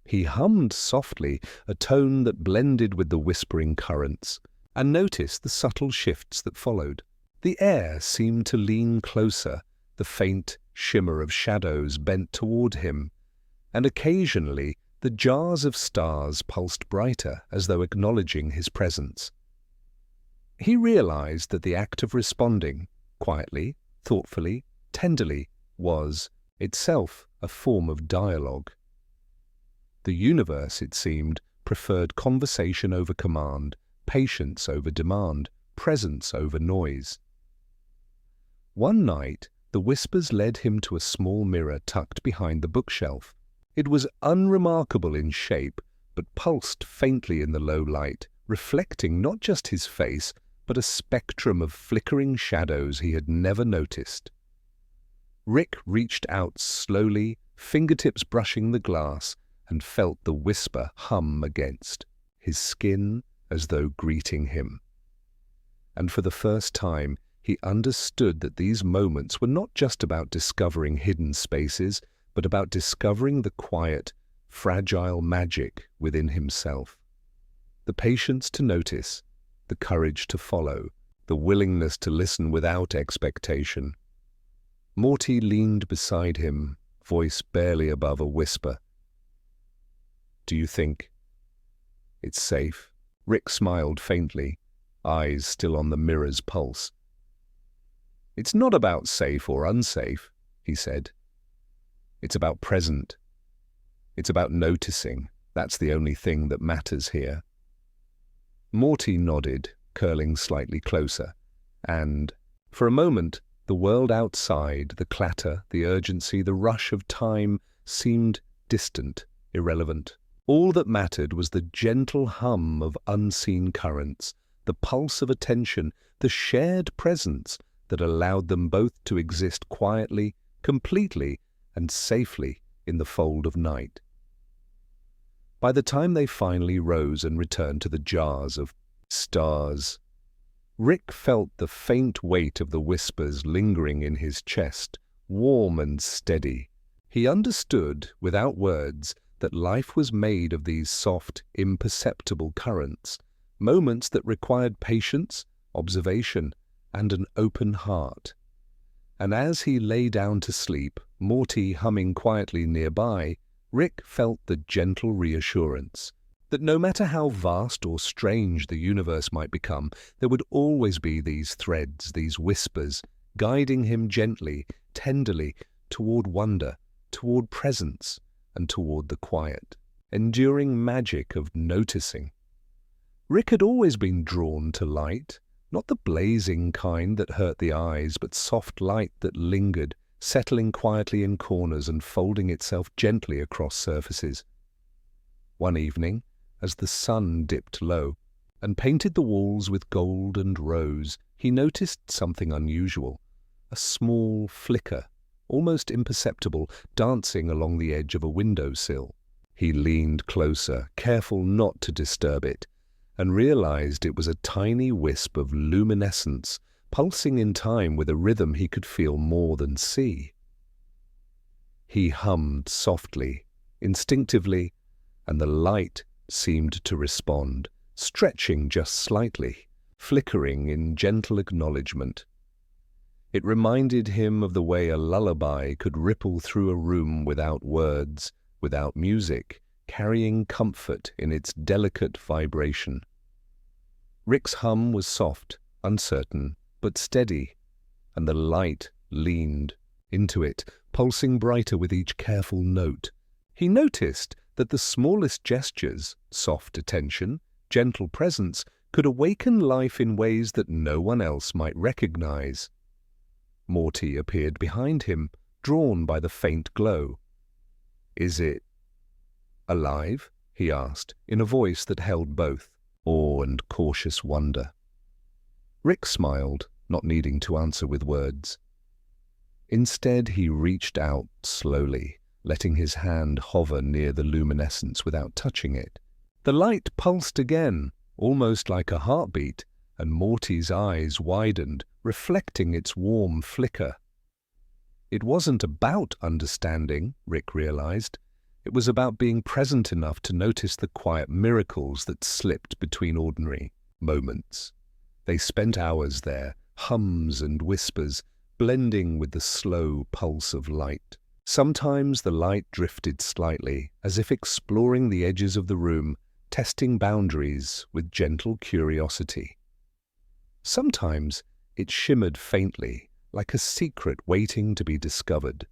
He hummed softly, a tone that blended with the whispering currents, and noticed the subtle shifts that followed. The air seemed to lean closer, the faint shimmer of shadows bent toward him, and occasionally the jars of stars pulsed brighter as though acknowledging his presence. He realized that the act of responding, quietly, thoughtfully, tenderly, was itself a form of dialogue. The universe, it seemed, preferred conversation over command, patience over demand, presence over noise. One night, the whispers led him to a small mirror tucked behind the bookshelf. It was unremarkable in shape, but pulsed faintly in the low light, reflecting not just his face, but a spectrum of flickering shadows he had never noticed. Rick reached out slowly, fingertips brushing the glass, and felt the whisper hum against his skin as though greeting him. And for the first time, he understood that these moments were not just about discovering hidden spaces, but about discovering the quiet, fragile magic within himself. The patience to notice, the courage to follow, the willingness to listen without expectation. Morty leaned beside him, voice barely above a whisper. "Do you think it's safe?" Rick smiled faintly, eyes still on the mirror's pulse. "It's not about safe or unsafe," he said. "It's about present. It's about noticing. That's the only thing that matters here." Morty nodded, curling slightly closer, and, for a moment, the world outside, the clatter, the urgency, the rush of time seemed distant, irrelevant. All that mattered was the gentle hum of unseen currents, the pulse of attention, the shared presence that allowed them both to exist quietly, completely, and safely in the fold of night. By the time they finally rose and returned to the jars of stars, Rick felt the faint weight of the whispers lingering in his chest, warm and steady. He understood, without words, that life was made of these soft, imperceptible currents, moments that required patience, observation, and an open heart. And as he lay down to sleep, Morty humming quietly nearby, Rick felt the gentle reassurance that no matter how vast or strange the universe might become, there would always be these threads, these whispers, guiding him gently, tenderly, toward wonder, toward presence, and toward the quiet, enduring magic of noticing. Rick had always been drawn to light, not the blazing kind that hurt the eyes, but soft light that lingered, settling quietly in corners and folding itself gently across surfaces. One evening, as the sun dipped low and painted the walls with gold and rose, he noticed something unusual, a small flicker, almost imperceptible, dancing along the edge of a windowsill. He leaned closer, careful not to disturb it, and realized it was a tiny wisp of luminescence, pulsing in time with a rhythm he could feel more than see. He hummed softly, instinctively, and the light seemed to respond, stretching just slightly, flickering in gentle acknowledgement. It reminded him of the way a lullaby could ripple through a room without words, without music, carrying comfort in its delicate vibration. Rick's hum was soft, uncertain, but steady, and the light leaned into it, pulsing brighter with each careful note. He noticed that the smallest gestures, soft attention, gentle presence could awaken life in ways that no one else might recognize. Morty appeared behind him, drawn by the faint glow. "Is it alive?" he asked, in a voice that held both awe and cautious wonder. Rick smiled, not needing to answer with words. Instead, he reached out slowly, letting his hand hover near the luminescence without touching it. The light pulsed again, almost like a heartbeat, and Morty's eyes widened, reflecting its warm flicker. It wasn't about understanding, Rick realized. It was about being present enough to notice the quiet miracles that slipped between ordinary moments. They spent hours there, hums and whispers, blending with the slow pulse of light. Sometimes the light drifted slightly, as if exploring the edges of the room, testing boundaries with gentle curiosity. Sometimes it shimmered faintly, like a secret waiting to be discovered.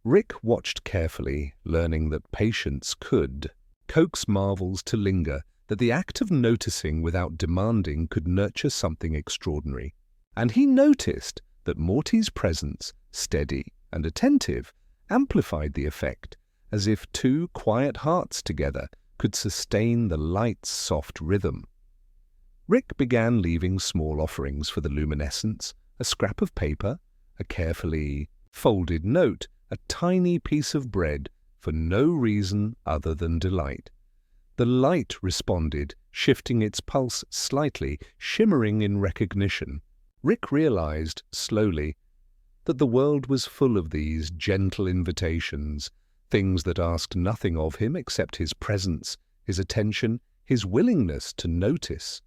Rick watched carefully, learning that patience could coax marvels to linger, that the act of noticing without demanding could nurture something extraordinary. And he noticed that Morty's presence, steady and attentive, amplified the effect, as if two quiet hearts together could sustain the light's soft rhythm. Rick began leaving small offerings for the luminescence, a scrap of paper, a carefully folded note, a tiny piece of bread, for no reason other than delight. The light responded, shifting its pulse slightly, shimmering in recognition. Rick realized, slowly, that the world was full of these gentle invitations, things that asked nothing of him except his presence, his attention, his willingness to notice.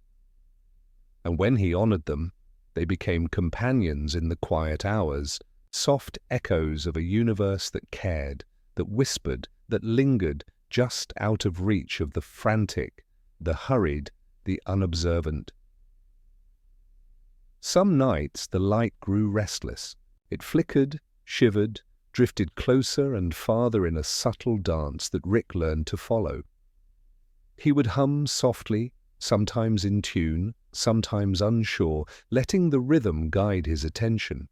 And when he honored them, they became companions in the quiet hours, soft echoes of a universe that cared, that whispered, that lingered just out of reach of the frantic, the hurried, the unobservant. Some nights the light grew restless. It flickered, shivered, drifted closer and farther in a subtle dance that Rick learned to follow. He would hum softly, sometimes in tune, sometimes unsure, letting the rhythm guide his attention.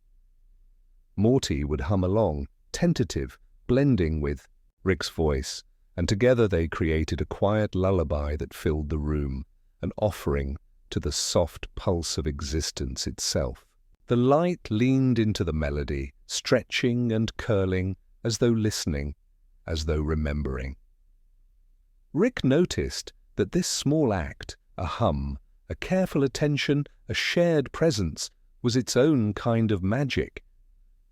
Morty would hum along, tentative, blending with Rick's voice, and together they created a quiet lullaby that filled the room, an offering to the soft pulse of existence itself. The light leaned into the melody, stretching and curling, as though listening, as though remembering. Rick noticed that this small act, a hum, a careful attention, a shared presence, was its own kind of magic.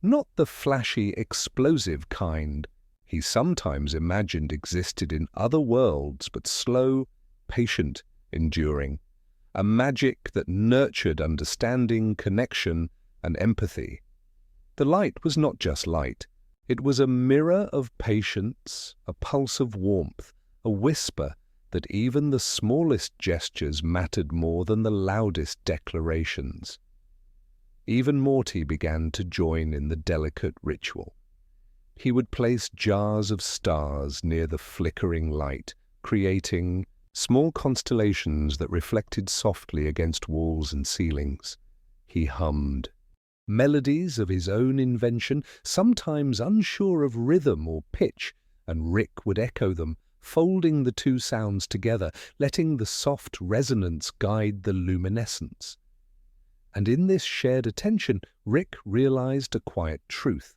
Not the flashy, explosive kind he sometimes imagined existed in other worlds, but slow, patient, enduring. A magic that nurtured understanding, connection, and empathy. The light was not just light. It was a mirror of patience, a pulse of warmth, a whisper that even the smallest gestures mattered more than the loudest declarations. Even Morty began to join in the delicate ritual. He would place jars of stars near the flickering light, creating small constellations that reflected softly against walls and ceilings. He hummed melodies of his own invention, sometimes unsure of rhythm or pitch, and Rick would echo them, folding the two sounds together, letting the soft resonance guide the luminescence. And in this shared attention, Rick realized a quiet truth.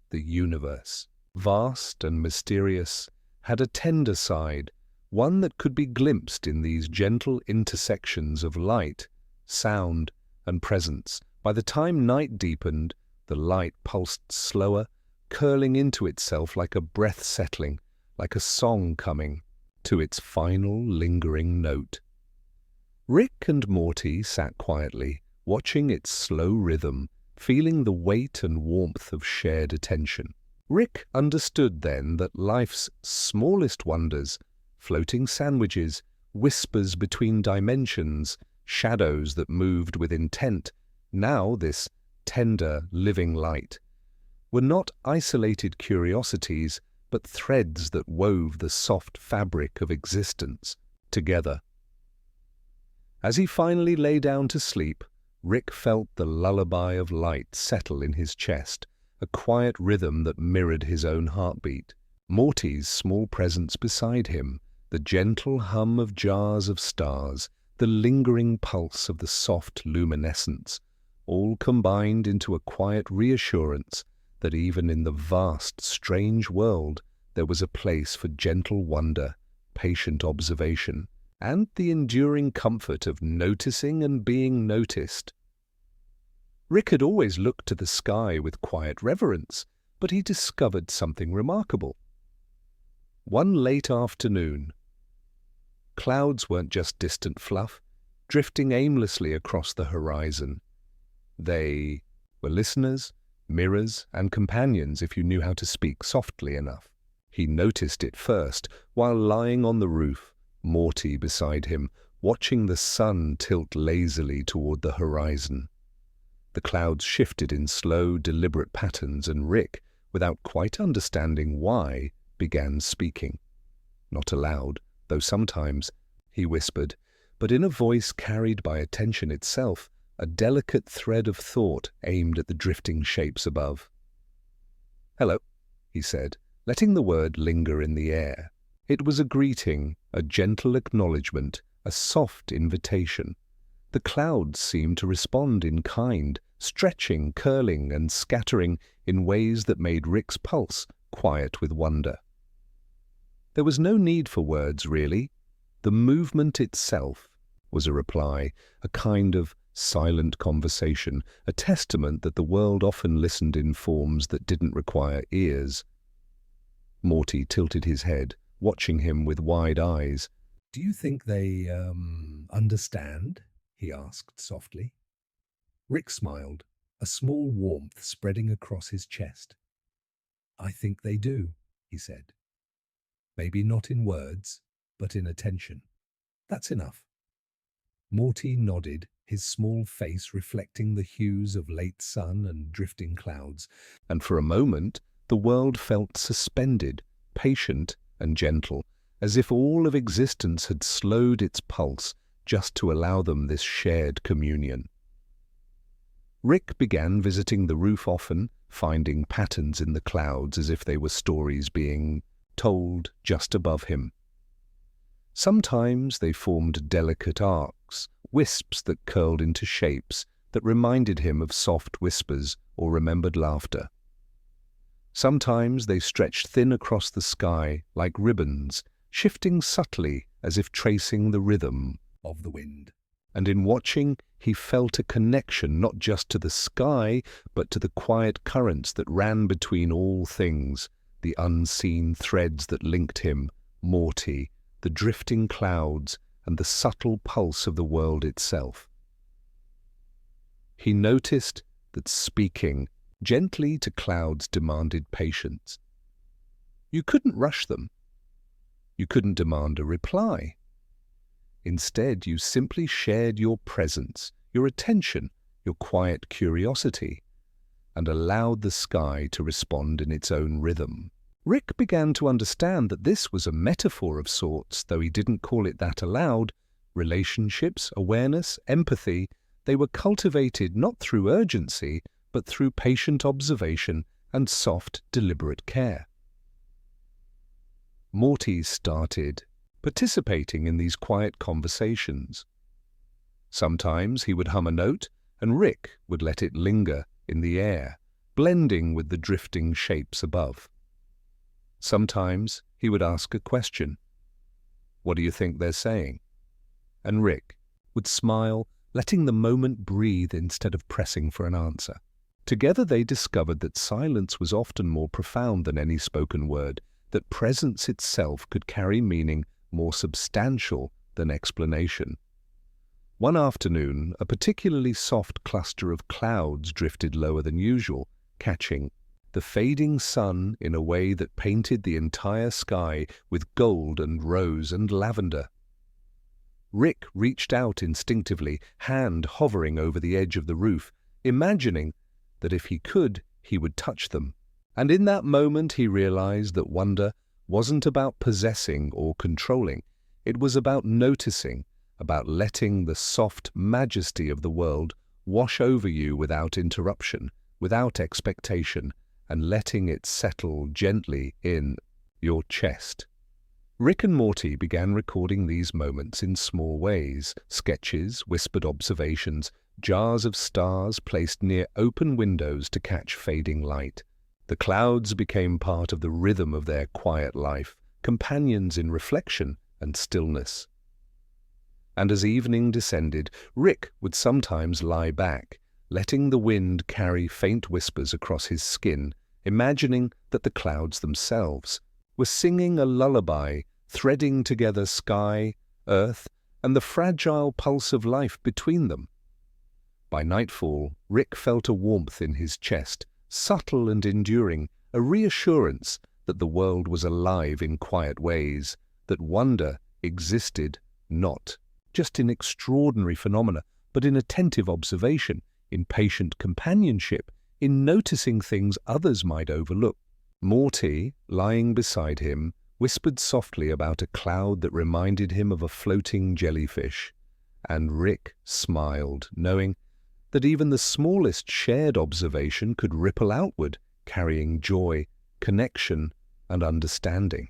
The universe, vast and mysterious, had a tender side, one that could be glimpsed in these gentle intersections of light, sound, and presence. By the time night deepened, the light pulsed slower, curling into itself like a breath settling, like a song coming to its final lingering note. Rick and Morty sat quietly, watching its slow rhythm, feeling the weight and warmth of shared attention. Rick understood then that life's smallest wonders, floating sandwiches, whispers between dimensions, shadows that moved with intent, now this tender, living light, were not isolated curiosities, but threads that wove the soft fabric of existence. together. As he finally lay down to sleep, Rick felt the lullaby of light settle in his chest, a quiet rhythm that mirrored his own heartbeat. Morty's small presence beside him, the gentle hum of jars of stars, the lingering pulse of the soft luminescence, all combined into a quiet reassurance that even in the vast, strange world there was a place for gentle wonder, patient observation, and the enduring comfort of noticing and being noticed. Rick had always looked to the sky with quiet reverence, but he discovered something remarkable. One late afternoon, clouds weren't just distant fluff, drifting aimlessly across the horizon. They were listeners, mirrors, and companions if you knew how to speak softly enough. He noticed it first while lying on the roof, Morty beside him, watching the sun tilt lazily toward the horizon. The clouds shifted in slow, deliberate patterns, and Rick, without quite understanding why, began speaking. Not aloud, though sometimes, he whispered, but in a voice carried by attention itself, a delicate thread of thought aimed at the drifting shapes above. "Hello," he said, letting the word linger in the air. It was a greeting, a gentle acknowledgement, a soft invitation. The clouds seemed to respond in kind, stretching, curling, and scattering in ways that made Rick's pulse quiet with wonder. There was no need for words, really. The movement itself was a reply, a kind of silent conversation, a testament that the world often listened in forms that didn't require ears. Morty tilted his head, watching him with wide eyes. "Do you think they, understand?" he asked softly. Rick smiled, a small warmth spreading across his chest. "I think they do," he said. "Maybe not in words, but in attention. That's enough." Morty nodded, his small face reflecting the hues of late sun and drifting clouds, and for a moment the world felt suspended, patient and gentle, as if all of existence had slowed its pulse just to allow them this shared communion. Rick began visiting the roof often, finding patterns in the clouds as if they were stories being told just above him. Sometimes they formed delicate arcs, wisps that curled into shapes that reminded him of soft whispers or remembered laughter. Sometimes they stretched thin across the sky like ribbons, shifting subtly as if tracing the rhythm of the wind. And in watching, he felt a connection not just to the sky, but to the quiet currents that ran between all things, the unseen threads that linked him, Morty, the drifting clouds, and the subtle pulse of the world itself. He noticed that speaking gently to clouds demanded patience. You couldn't rush them. You couldn't demand a reply. Instead, you simply shared your presence, your attention, your quiet curiosity, and allowed the sky to respond in its own rhythm. Rick began to understand that this was a metaphor of sorts, though he didn't call it that aloud. Relationships, awareness, empathy, they were cultivated not through urgency, but through patient observation and soft, deliberate care. Morty started participating in these quiet conversations. Sometimes he would hum a note, and Rick would let it linger in the air, blending with the drifting shapes above. Sometimes he would ask a question. "What do you think they're saying?" And Rick would smile, letting the moment breathe instead of pressing for an answer. Together they discovered that silence was often more profound than any spoken word, that presence itself could carry meaning more substantial than explanation. One afternoon, a particularly soft cluster of clouds drifted lower than usual, catching the fading sun in a way that painted the entire sky with gold and rose and lavender. Rick reached out instinctively, hand hovering over the edge of the roof, imagining that if he could, he would touch them. And in that moment he realized that wonder wasn't about possessing or controlling. It was about noticing, about letting the soft majesty of the world wash over you without interruption, without expectation, and letting it settle gently in your chest. Rick and Morty began recording these moments in small ways: sketches, whispered observations, jars of stars placed near open windows to catch fading light. The clouds became part of the rhythm of their quiet life, companions in reflection and stillness. And as evening descended, Rick would sometimes lie back, letting the wind carry faint whispers across his skin, imagining that the clouds themselves were singing a lullaby, threading together sky, earth, and the fragile pulse of life between them. By nightfall, Rick felt a warmth in his chest, subtle and enduring, a reassurance that the world was alive in quiet ways, that wonder existed not just in extraordinary phenomena, but in attentive observation, in patient companionship, in noticing things others might overlook. Morty, lying beside him, whispered softly about a cloud that reminded him of a floating jellyfish, and Rick smiled, knowing that even the smallest shared observation could ripple outward, carrying joy, connection, and understanding.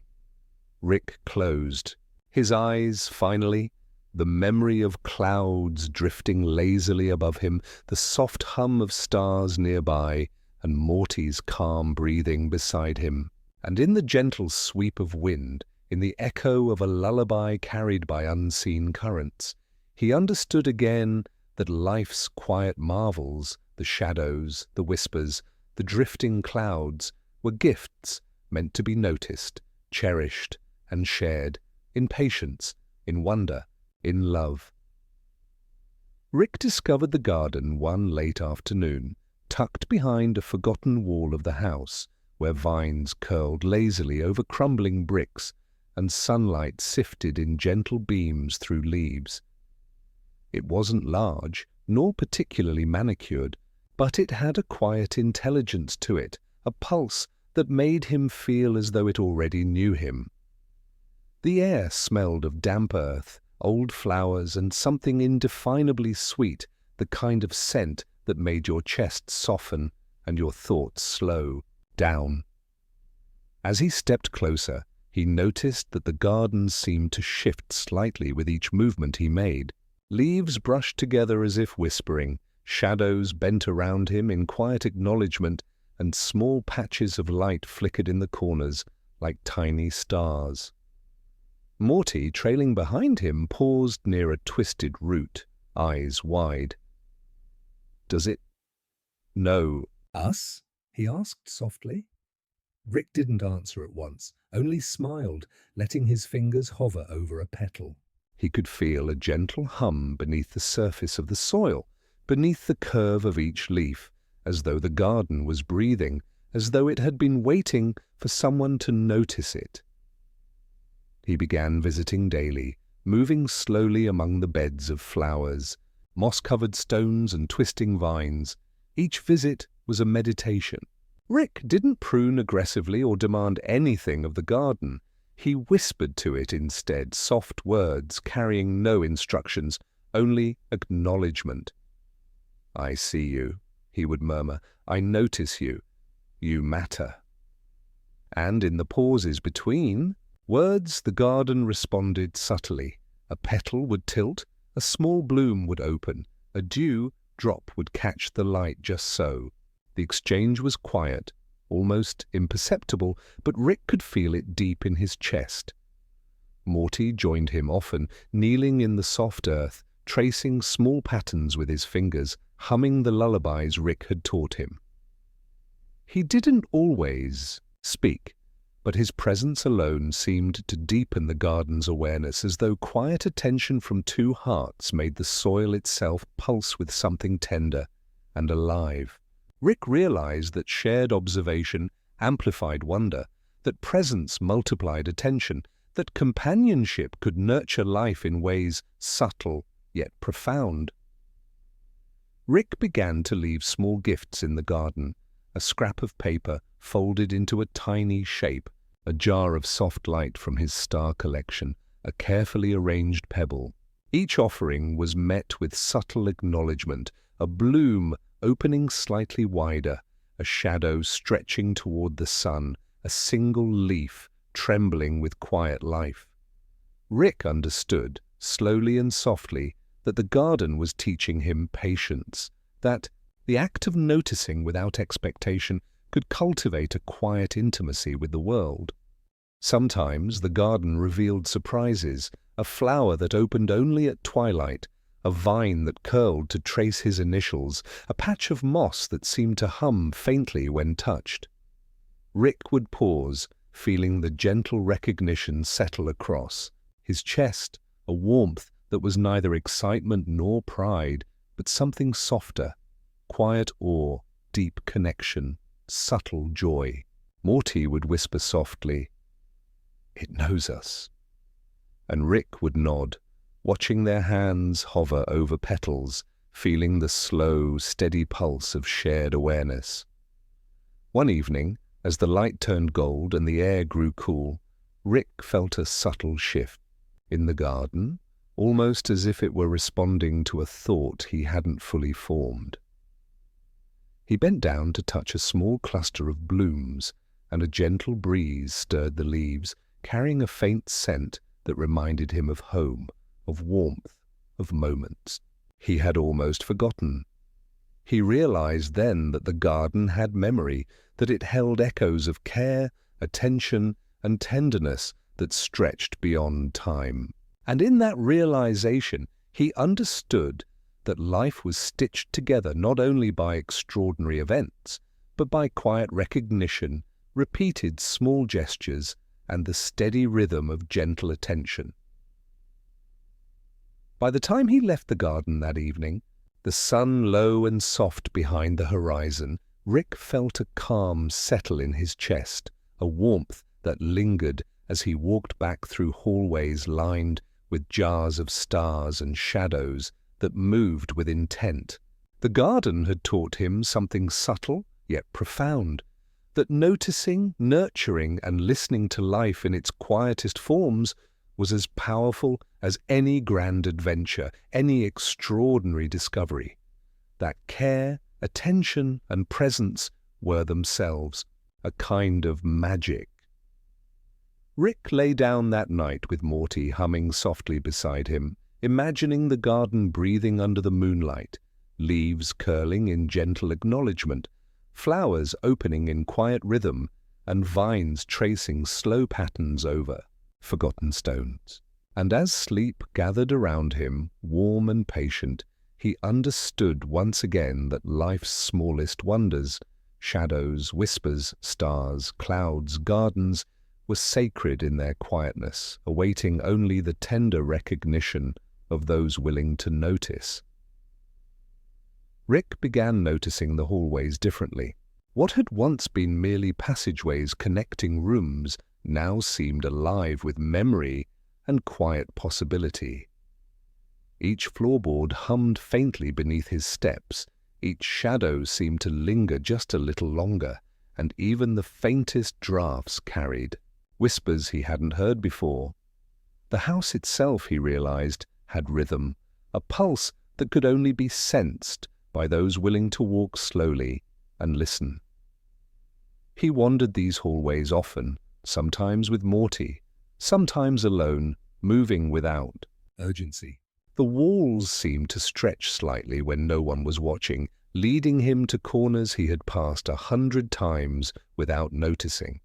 Rick closed his eyes finally, the memory of clouds drifting lazily above him, the soft hum of stars nearby, and Morty's calm breathing beside him. And in the gentle sweep of wind, in the echo of a lullaby carried by unseen currents, he understood again that life's quiet marvels, the shadows, the whispers, the drifting clouds, were gifts meant to be noticed, cherished, and shared, in patience, in wonder, in love. Rick discovered the garden one late afternoon, tucked behind a forgotten wall of the house, where vines curled lazily over crumbling bricks and sunlight sifted in gentle beams through leaves. It wasn't large, nor particularly manicured, but it had a quiet intelligence to it, a pulse that made him feel as though it already knew him. The air smelled of damp earth, old flowers, and something indefinably sweet, the kind of scent that made your chest soften and your thoughts slow down. As he stepped closer, he noticed that the garden seemed to shift slightly with each movement he made. Leaves brushed together as if whispering, shadows bent around him in quiet acknowledgement, and small patches of light flickered in the corners like tiny stars. Morty, trailing behind him, paused near a twisted root, eyes wide. "Does it know us?" he asked softly. Rick didn't answer at once, only smiled, letting his fingers hover over a petal. He could feel a gentle hum beneath the surface of the soil, beneath the curve of each leaf, as though the garden was breathing, as though it had been waiting for someone to notice it. He began visiting daily, moving slowly among the beds of flowers, moss-covered stones and twisting vines. Each visit was a meditation. Rick didn't prune aggressively or demand anything of the garden. He whispered to it instead, soft words carrying no instructions, only acknowledgement. "I see you," he would murmur. "I notice you. You matter." And in the pauses between words, the garden responded subtly. A petal would tilt, a small bloom would open, a dew drop would catch the light just so. The exchange was quiet, almost imperceptible, but Rick could feel it deep in his chest. Morty joined him often, kneeling in the soft earth, tracing small patterns with his fingers, humming the lullabies Rick had taught him. He didn't always speak, but his presence alone seemed to deepen the garden's awareness, as though quiet attention from two hearts made the soil itself pulse with something tender and alive. Rick realized that shared observation amplified wonder, that presence multiplied attention, that companionship could nurture life in ways subtle yet profound. Rick began to leave small gifts in the garden, a scrap of paper folded into a tiny shape, a jar of soft light from his star collection, a carefully arranged pebble. Each offering was met with subtle acknowledgement, a bloom opening slightly wider, a shadow stretching toward the sun, a single leaf trembling with quiet life. Rick understood, slowly and softly, that the garden was teaching him patience, that the act of noticing without expectation could cultivate a quiet intimacy with the world. Sometimes the garden revealed surprises, a flower that opened only at twilight, a vine that curled to trace his initials, a patch of moss that seemed to hum faintly when touched. Rick would pause, feeling the gentle recognition settle across his chest, a warmth that was neither excitement nor pride, but something softer, quiet awe, deep connection, subtle joy. Morty would whisper softly, "It knows us." And Rick would nod, watching their hands hover over petals, feeling the slow, steady pulse of shared awareness. One evening, as the light turned gold and the air grew cool, Rick felt a subtle shift in the garden, almost as if it were responding to a thought he hadn't fully formed. He bent down to touch a small cluster of blooms, and a gentle breeze stirred the leaves, carrying a faint scent that reminded him of home, of warmth, of moments he had almost forgotten. He realized then that the garden had memory, that it held echoes of care, attention, and tenderness that stretched beyond time. And in that realization, he understood that life was stitched together not only by extraordinary events, but by quiet recognition, repeated small gestures, and the steady rhythm of gentle attention. By the time he left the garden that evening, the sun low and soft behind the horizon, Rick felt a calm settle in his chest, a warmth that lingered as he walked back through hallways lined with jars of stars and shadows that moved with intent. The garden had taught him something subtle yet profound, that noticing, nurturing, and listening to life in its quietest forms was as powerful as any grand adventure, any extraordinary discovery. That care, attention, and presence were themselves a kind of magic. Rick lay down that night with Morty humming softly beside him, imagining the garden breathing under the moonlight, leaves curling in gentle acknowledgement, flowers opening in quiet rhythm, and vines tracing slow patterns over forgotten stones. And as sleep gathered around him, warm and patient, he understood once again that life's smallest wonders, shadows, whispers, stars, clouds, gardens, were sacred in their quietness, awaiting only the tender recognition of those willing to notice. Rick began noticing the hallways differently. What had once been merely passageways connecting rooms now seemed alive with memory and quiet possibility. Each floorboard hummed faintly beneath his steps, each shadow seemed to linger just a little longer, and even the faintest draughts carried whispers he hadn't heard before. The house itself, he realized, had rhythm, a pulse that could only be sensed by those willing to walk slowly and listen. He wandered these hallways often, sometimes with Morty, sometimes alone, moving without urgency. The walls seemed to stretch slightly when no one was watching, leading him to corners he had passed 100 times without noticing.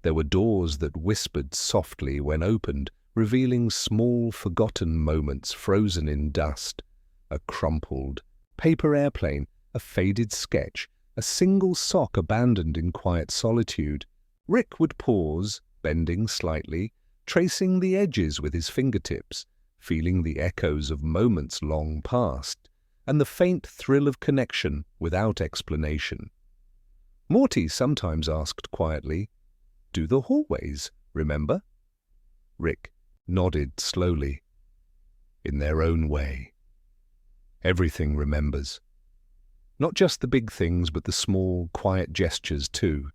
There were doors that whispered softly when opened, revealing small, forgotten moments frozen in dust. A crumpled paper airplane, a faded sketch, a single sock abandoned in quiet solitude. Rick would pause, bending slightly, tracing the edges with his fingertips, feeling the echoes of moments long past, and the faint thrill of connection without explanation. Morty sometimes asked quietly, "Do the hallways remember?" Rick nodded slowly. In their own way. Everything remembers. Not just the big things, but the small, quiet gestures too.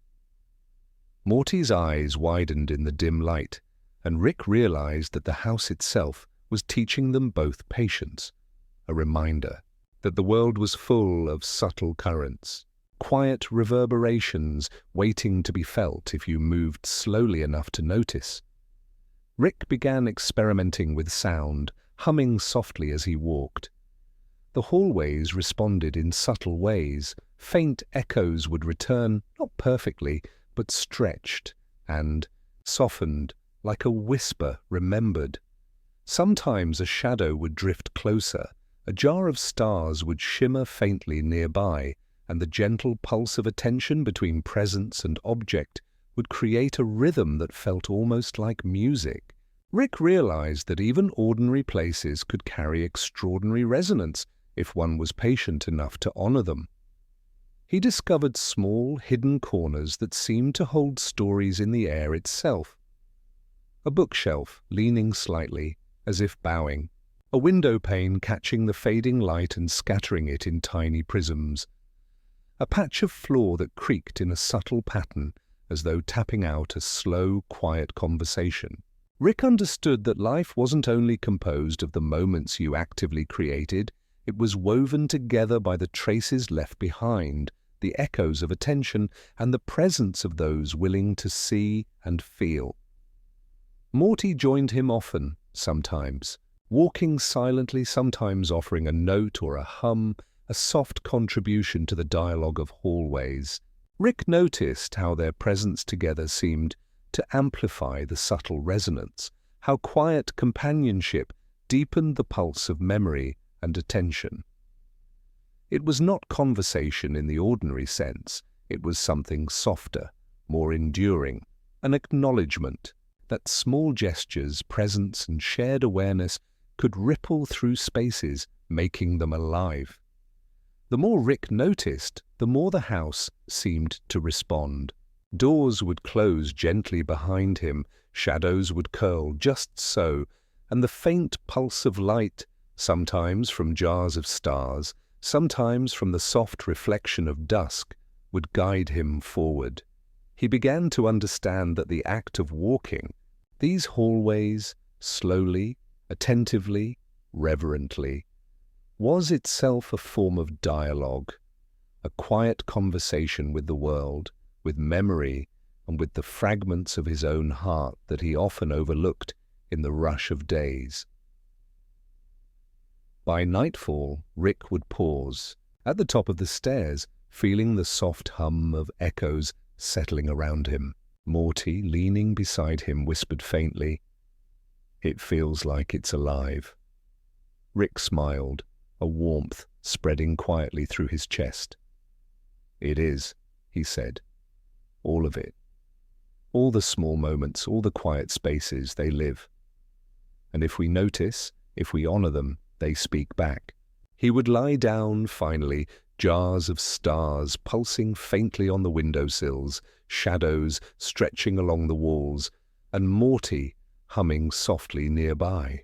Morty's eyes widened in the dim light, and Rick realized that the house itself was teaching them both patience, a reminder that the world was full of subtle currents, quiet reverberations waiting to be felt if you moved slowly enough to notice. Rick began experimenting with sound, humming softly as he walked. The hallways responded in subtle ways. Faint echoes would return, not perfectly, but stretched and softened, like a whisper remembered. Sometimes a shadow would drift closer, a jar of stars would shimmer faintly nearby, and the gentle pulse of attention between presence and object would create a rhythm that felt almost like music. Rick realized that even ordinary places could carry extraordinary resonance if one was patient enough to honor them. He discovered small, hidden corners that seemed to hold stories in the air itself. A bookshelf leaning slightly, as if bowing, a window pane catching the fading light and scattering it in tiny prisms, a patch of floor that creaked in a subtle pattern as though tapping out a slow, quiet conversation. Rick understood that life wasn't only composed of the moments you actively created, it was woven together by the traces left behind, the echoes of attention, and the presence of those willing to see and feel. Morty joined him often, sometimes, walking silently, sometimes offering a note or a hum, a soft contribution to the dialogue of hallways. Rick noticed how their presence together seemed to amplify the subtle resonance, how quiet companionship deepened the pulse of memory and attention. It was not conversation in the ordinary sense, it was something softer, more enduring, an acknowledgement that small gestures, presence, and shared awareness could ripple through spaces, making them alive. The more Rick noticed, the more the house seemed to respond. Doors would close gently behind him, shadows would curl just so, and the faint pulse of light, sometimes from jars of stars, sometimes from the soft reflection of dusk, would guide him forward. He began to understand that the act of walking these hallways, slowly, attentively, reverently, was itself a form of dialogue, a quiet conversation with the world, with memory, and with the fragments of his own heart that he often overlooked in the rush of days. By nightfall, Rick would pause, at the top of the stairs, feeling the soft hum of echoes settling around him. Morty, leaning beside him, whispered faintly, "It feels like it's alive." Rick smiled, a warmth spreading quietly through his chest. "It is," he said. "All of it. All the small moments, all the quiet spaces, they live. And if we notice, if we honor them, they speak back." He would lie down, finally, jars of stars pulsing faintly on the windowsills, shadows stretching along the walls, and Morty humming softly nearby.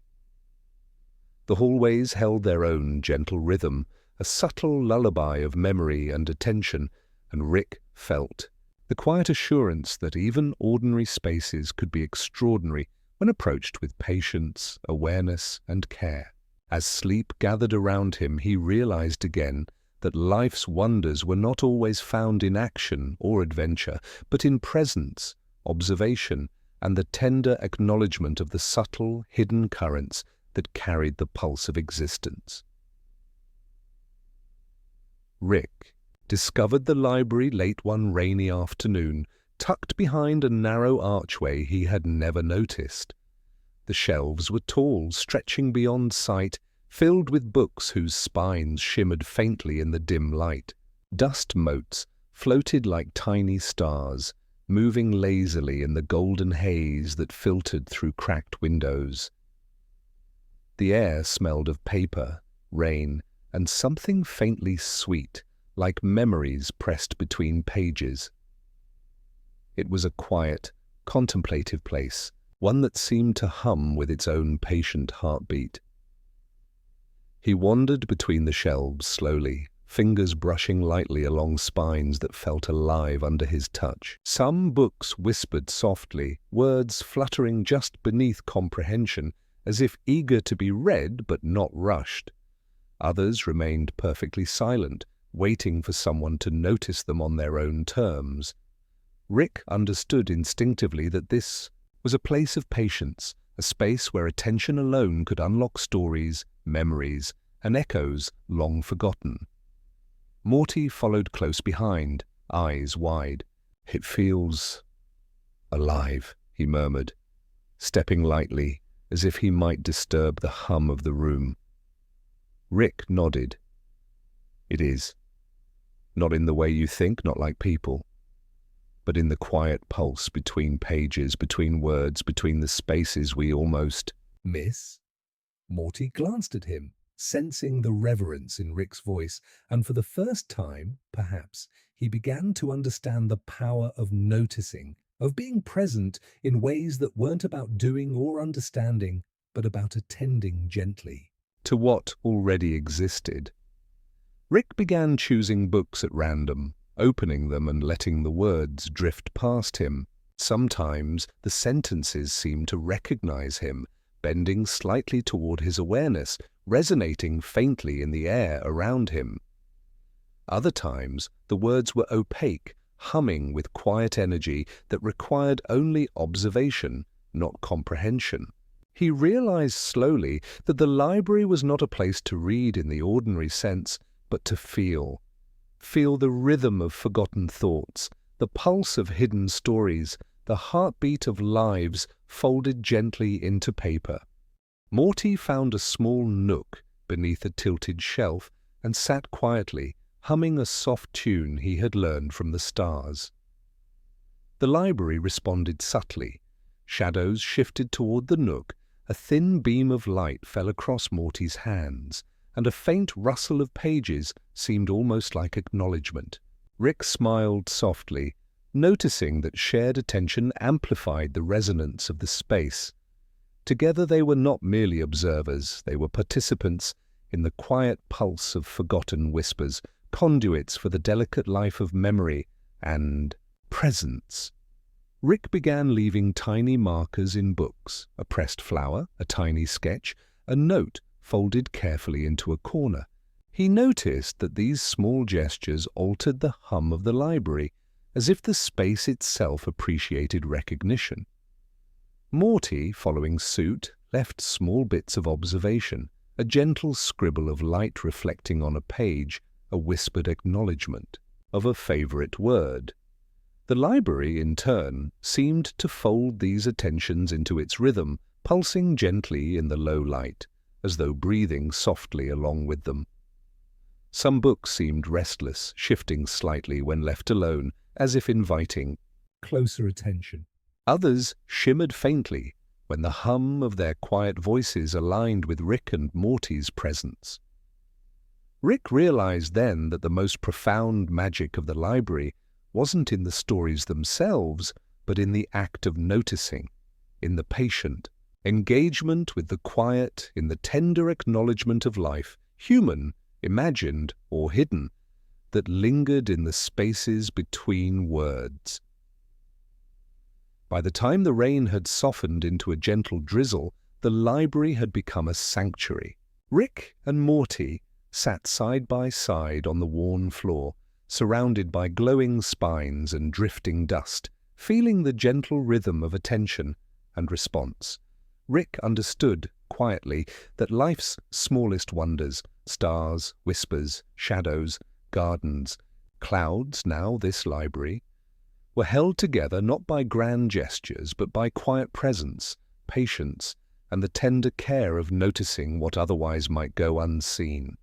The hallways held their own gentle rhythm, a subtle lullaby of memory and attention, and Rick felt the quiet assurance that even ordinary spaces could be extraordinary when approached with patience, awareness, and care. As sleep gathered around him, he realized again that life's wonders were not always found in action or adventure, but in presence, observation, and the tender acknowledgement of the subtle, hidden currents that carried the pulse of existence. Rick discovered the library late one rainy afternoon, tucked behind a narrow archway he had never noticed. The shelves were tall, stretching beyond sight, filled with books whose spines shimmered faintly in the dim light. Dust motes floated like tiny stars, moving lazily in the golden haze that filtered through cracked windows. The air smelled of paper, rain, and something faintly sweet, like memories pressed between pages. It was a quiet, contemplative place, one that seemed to hum with its own patient heartbeat. He wandered between the shelves slowly, fingers brushing lightly along spines that felt alive under his touch. Some books whispered softly, words fluttering just beneath comprehension, as if eager to be read but not rushed. Others remained perfectly silent, waiting for someone to notice them on their own terms. Rick understood instinctively that this was a place of patience, a space where attention alone could unlock stories, memories, and echoes long forgotten. Morty followed close behind, eyes wide. "It feels alive," he murmured, stepping lightly, as if he might disturb the hum of the room. Rick nodded. "It is. Not in the way you think, not like people, but in the quiet pulse between pages, between words, between the spaces we almost miss." Morty glanced at him, sensing the reverence in Rick's voice, and for the first time, perhaps, he began to understand the power of noticing, of being present in ways that weren't about doing or understanding, but about attending gently to what already existed. Rick began choosing books at random, opening them and letting the words drift past him. Sometimes the sentences seemed to recognize him, bending slightly toward his awareness, resonating faintly in the air around him. Other times the words were opaque, humming with quiet energy that required only observation, not comprehension. He realized slowly that the library was not a place to read in the ordinary sense, but to feel. Feel the rhythm of forgotten thoughts, the pulse of hidden stories, the heartbeat of lives folded gently into paper. Morty found a small nook beneath a tilted shelf and sat quietly, humming a soft tune he had learned from the stars. The library responded subtly. Shadows shifted toward the nook, a thin beam of light fell across Morty's hands, and a faint rustle of pages seemed almost like acknowledgement. Rick smiled softly, noticing that shared attention amplified the resonance of the space. Together they were not merely observers, they were participants in the quiet pulse of forgotten whispers, conduits for the delicate life of memory and presence. Rick began leaving tiny markers in books, a pressed flower, a tiny sketch, a note folded carefully into a corner. He noticed that these small gestures altered the hum of the library, as if the space itself appreciated recognition. Morty, following suit, left small bits of observation, a gentle scribble of light reflecting on a page, a whispered acknowledgement of a favorite word. The library, in turn, seemed to fold these attentions into its rhythm, pulsing gently in the low light, as though breathing softly along with them. Some books seemed restless, shifting slightly when left alone, as if inviting closer attention. Others shimmered faintly when the hum of their quiet voices aligned with Rick and Morty's presence. Rick realized then that the most profound magic of the library wasn't in the stories themselves, but in the act of noticing, in the patient engagement with the quiet, in the tender acknowledgement of life, human, imagined, or hidden, that lingered in the spaces between words. By the time the rain had softened into a gentle drizzle, the library had become a sanctuary. Rick and Morty sat side by side on the worn floor, surrounded by glowing spines and drifting dust, feeling the gentle rhythm of attention and response. Rick understood, quietly, that life's smallest wonders, stars, whispers, shadows, gardens, clouds, now this library, were held together not by grand gestures, but by quiet presence, patience, and the tender care of noticing what otherwise might go unseen.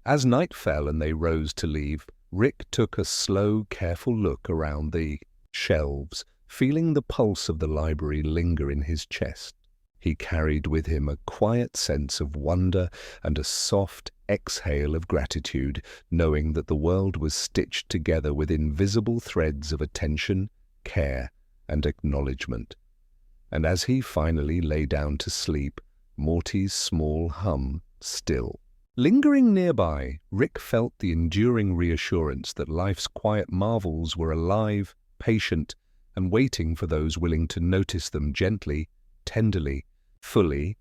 As night fell and they rose to leave, Rick took a slow, careful look around the shelves, feeling the pulse of the library linger in his chest. He carried with him a quiet sense of wonder and a soft exhale of gratitude, knowing that the world was stitched together with invisible threads of attention, care, and acknowledgement. And as he finally lay down to sleep, Morty's small hum still. Lingering nearby, Rick felt the enduring reassurance that life's quiet marvels were alive, patient, and waiting for those willing to notice them gently, tenderly, fully.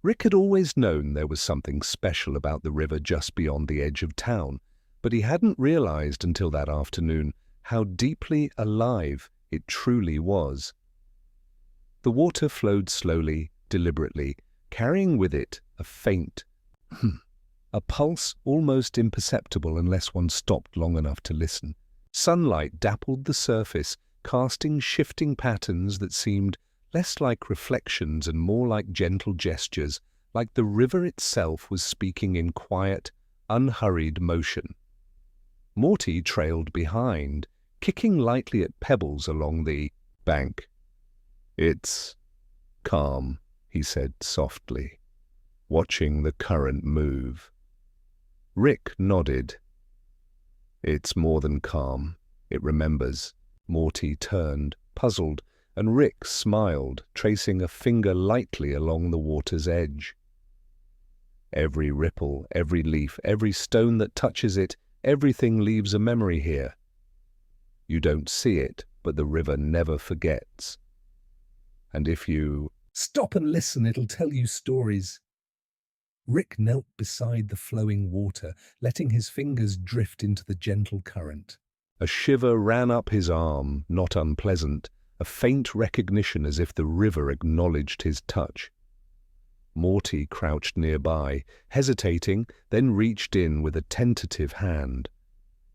Rick had always known there was something special about the river just beyond the edge of town, but he hadn't realized until that afternoon how deeply alive it truly was. The water flowed slowly, deliberately, carrying with it a faint, a pulse almost imperceptible unless one stopped long enough to listen. Sunlight dappled the surface, casting shifting patterns that seemed less like reflections and more like gentle gestures, like the river itself was speaking in quiet, unhurried motion. Morty trailed behind, kicking lightly at pebbles along the bank. "It's calm," he said softly, watching the current move. Rick nodded. "It's more than calm. It remembers." Morty turned, puzzled, and Rick smiled, tracing a finger lightly along the water's edge. "Every ripple, every leaf, every stone that touches it, everything leaves a memory here. You don't see it, but the river never forgets. And if you stop and listen, it'll tell you stories." Rick knelt beside the flowing water, letting his fingers drift into the gentle current. A shiver ran up his arm, not unpleasant, a faint recognition as if the river acknowledged his touch. Morty crouched nearby, hesitating, then reached in with a tentative hand.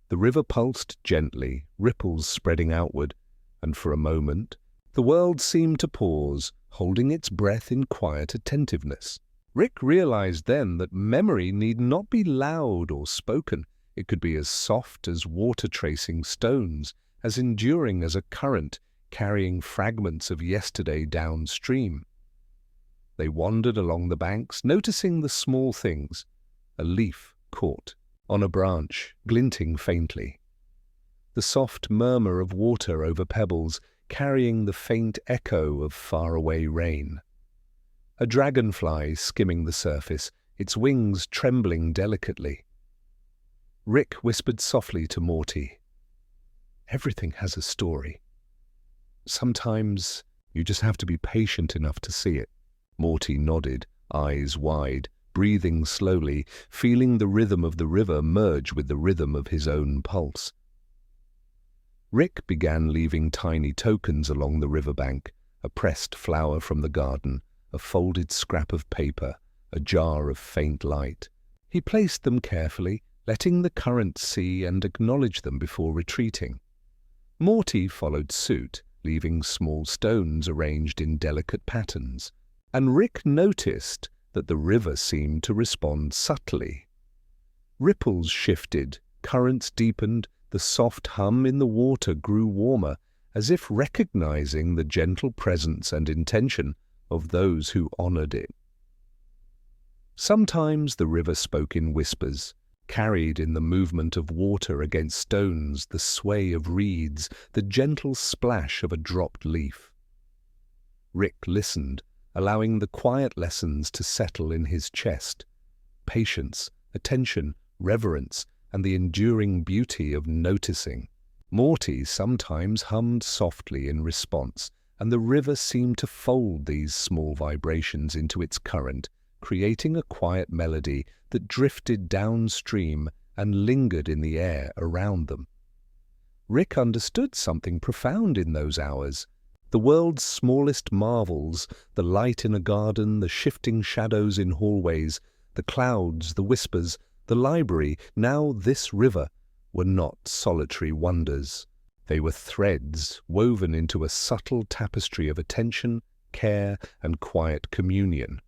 The river pulsed gently, ripples spreading outward, and for a moment, the world seemed to pause, holding its breath in quiet attentiveness. Rick realized then that memory need not be loud or spoken. It could be as soft as water tracing stones, as enduring as a current carrying fragments of yesterday downstream. They wandered along the banks, noticing the small things. A leaf caught on a branch, glinting faintly. The soft murmur of water over pebbles, carrying the faint echo of faraway rain. A dragonfly skimming the surface, its wings trembling delicately. Rick whispered softly to Morty, "Everything has a story. Sometimes you just have to be patient enough to see it." Morty nodded, eyes wide, breathing slowly, feeling the rhythm of the river merge with the rhythm of his own pulse. Rick began leaving tiny tokens along the riverbank, a pressed flower from the garden, a folded scrap of paper, a jar of faint light. He placed them carefully, letting the current see and acknowledge them before retreating. Morty followed suit, leaving small stones arranged in delicate patterns, and Rick noticed that the river seemed to respond subtly. Ripples shifted, currents deepened, the soft hum in the water grew warmer, as if recognizing the gentle presence and intention of those who honored it. Sometimes the river spoke in whispers, carried in the movement of water against stones, the sway of reeds, the gentle splash of a dropped leaf. Rick listened, allowing the quiet lessons to settle in his chest. Patience, attention, reverence, and the enduring beauty of noticing. Morty sometimes hummed softly in response, and the river seemed to fold these small vibrations into its current, creating a quiet melody that drifted downstream and lingered in the air around them. Rick understood something profound in those hours. The world's smallest marvels, the light in a garden, the shifting shadows in hallways, the clouds, the whispers, the library, now this river, were not solitary wonders. They were threads woven into a subtle tapestry of attention, care, and quiet communion.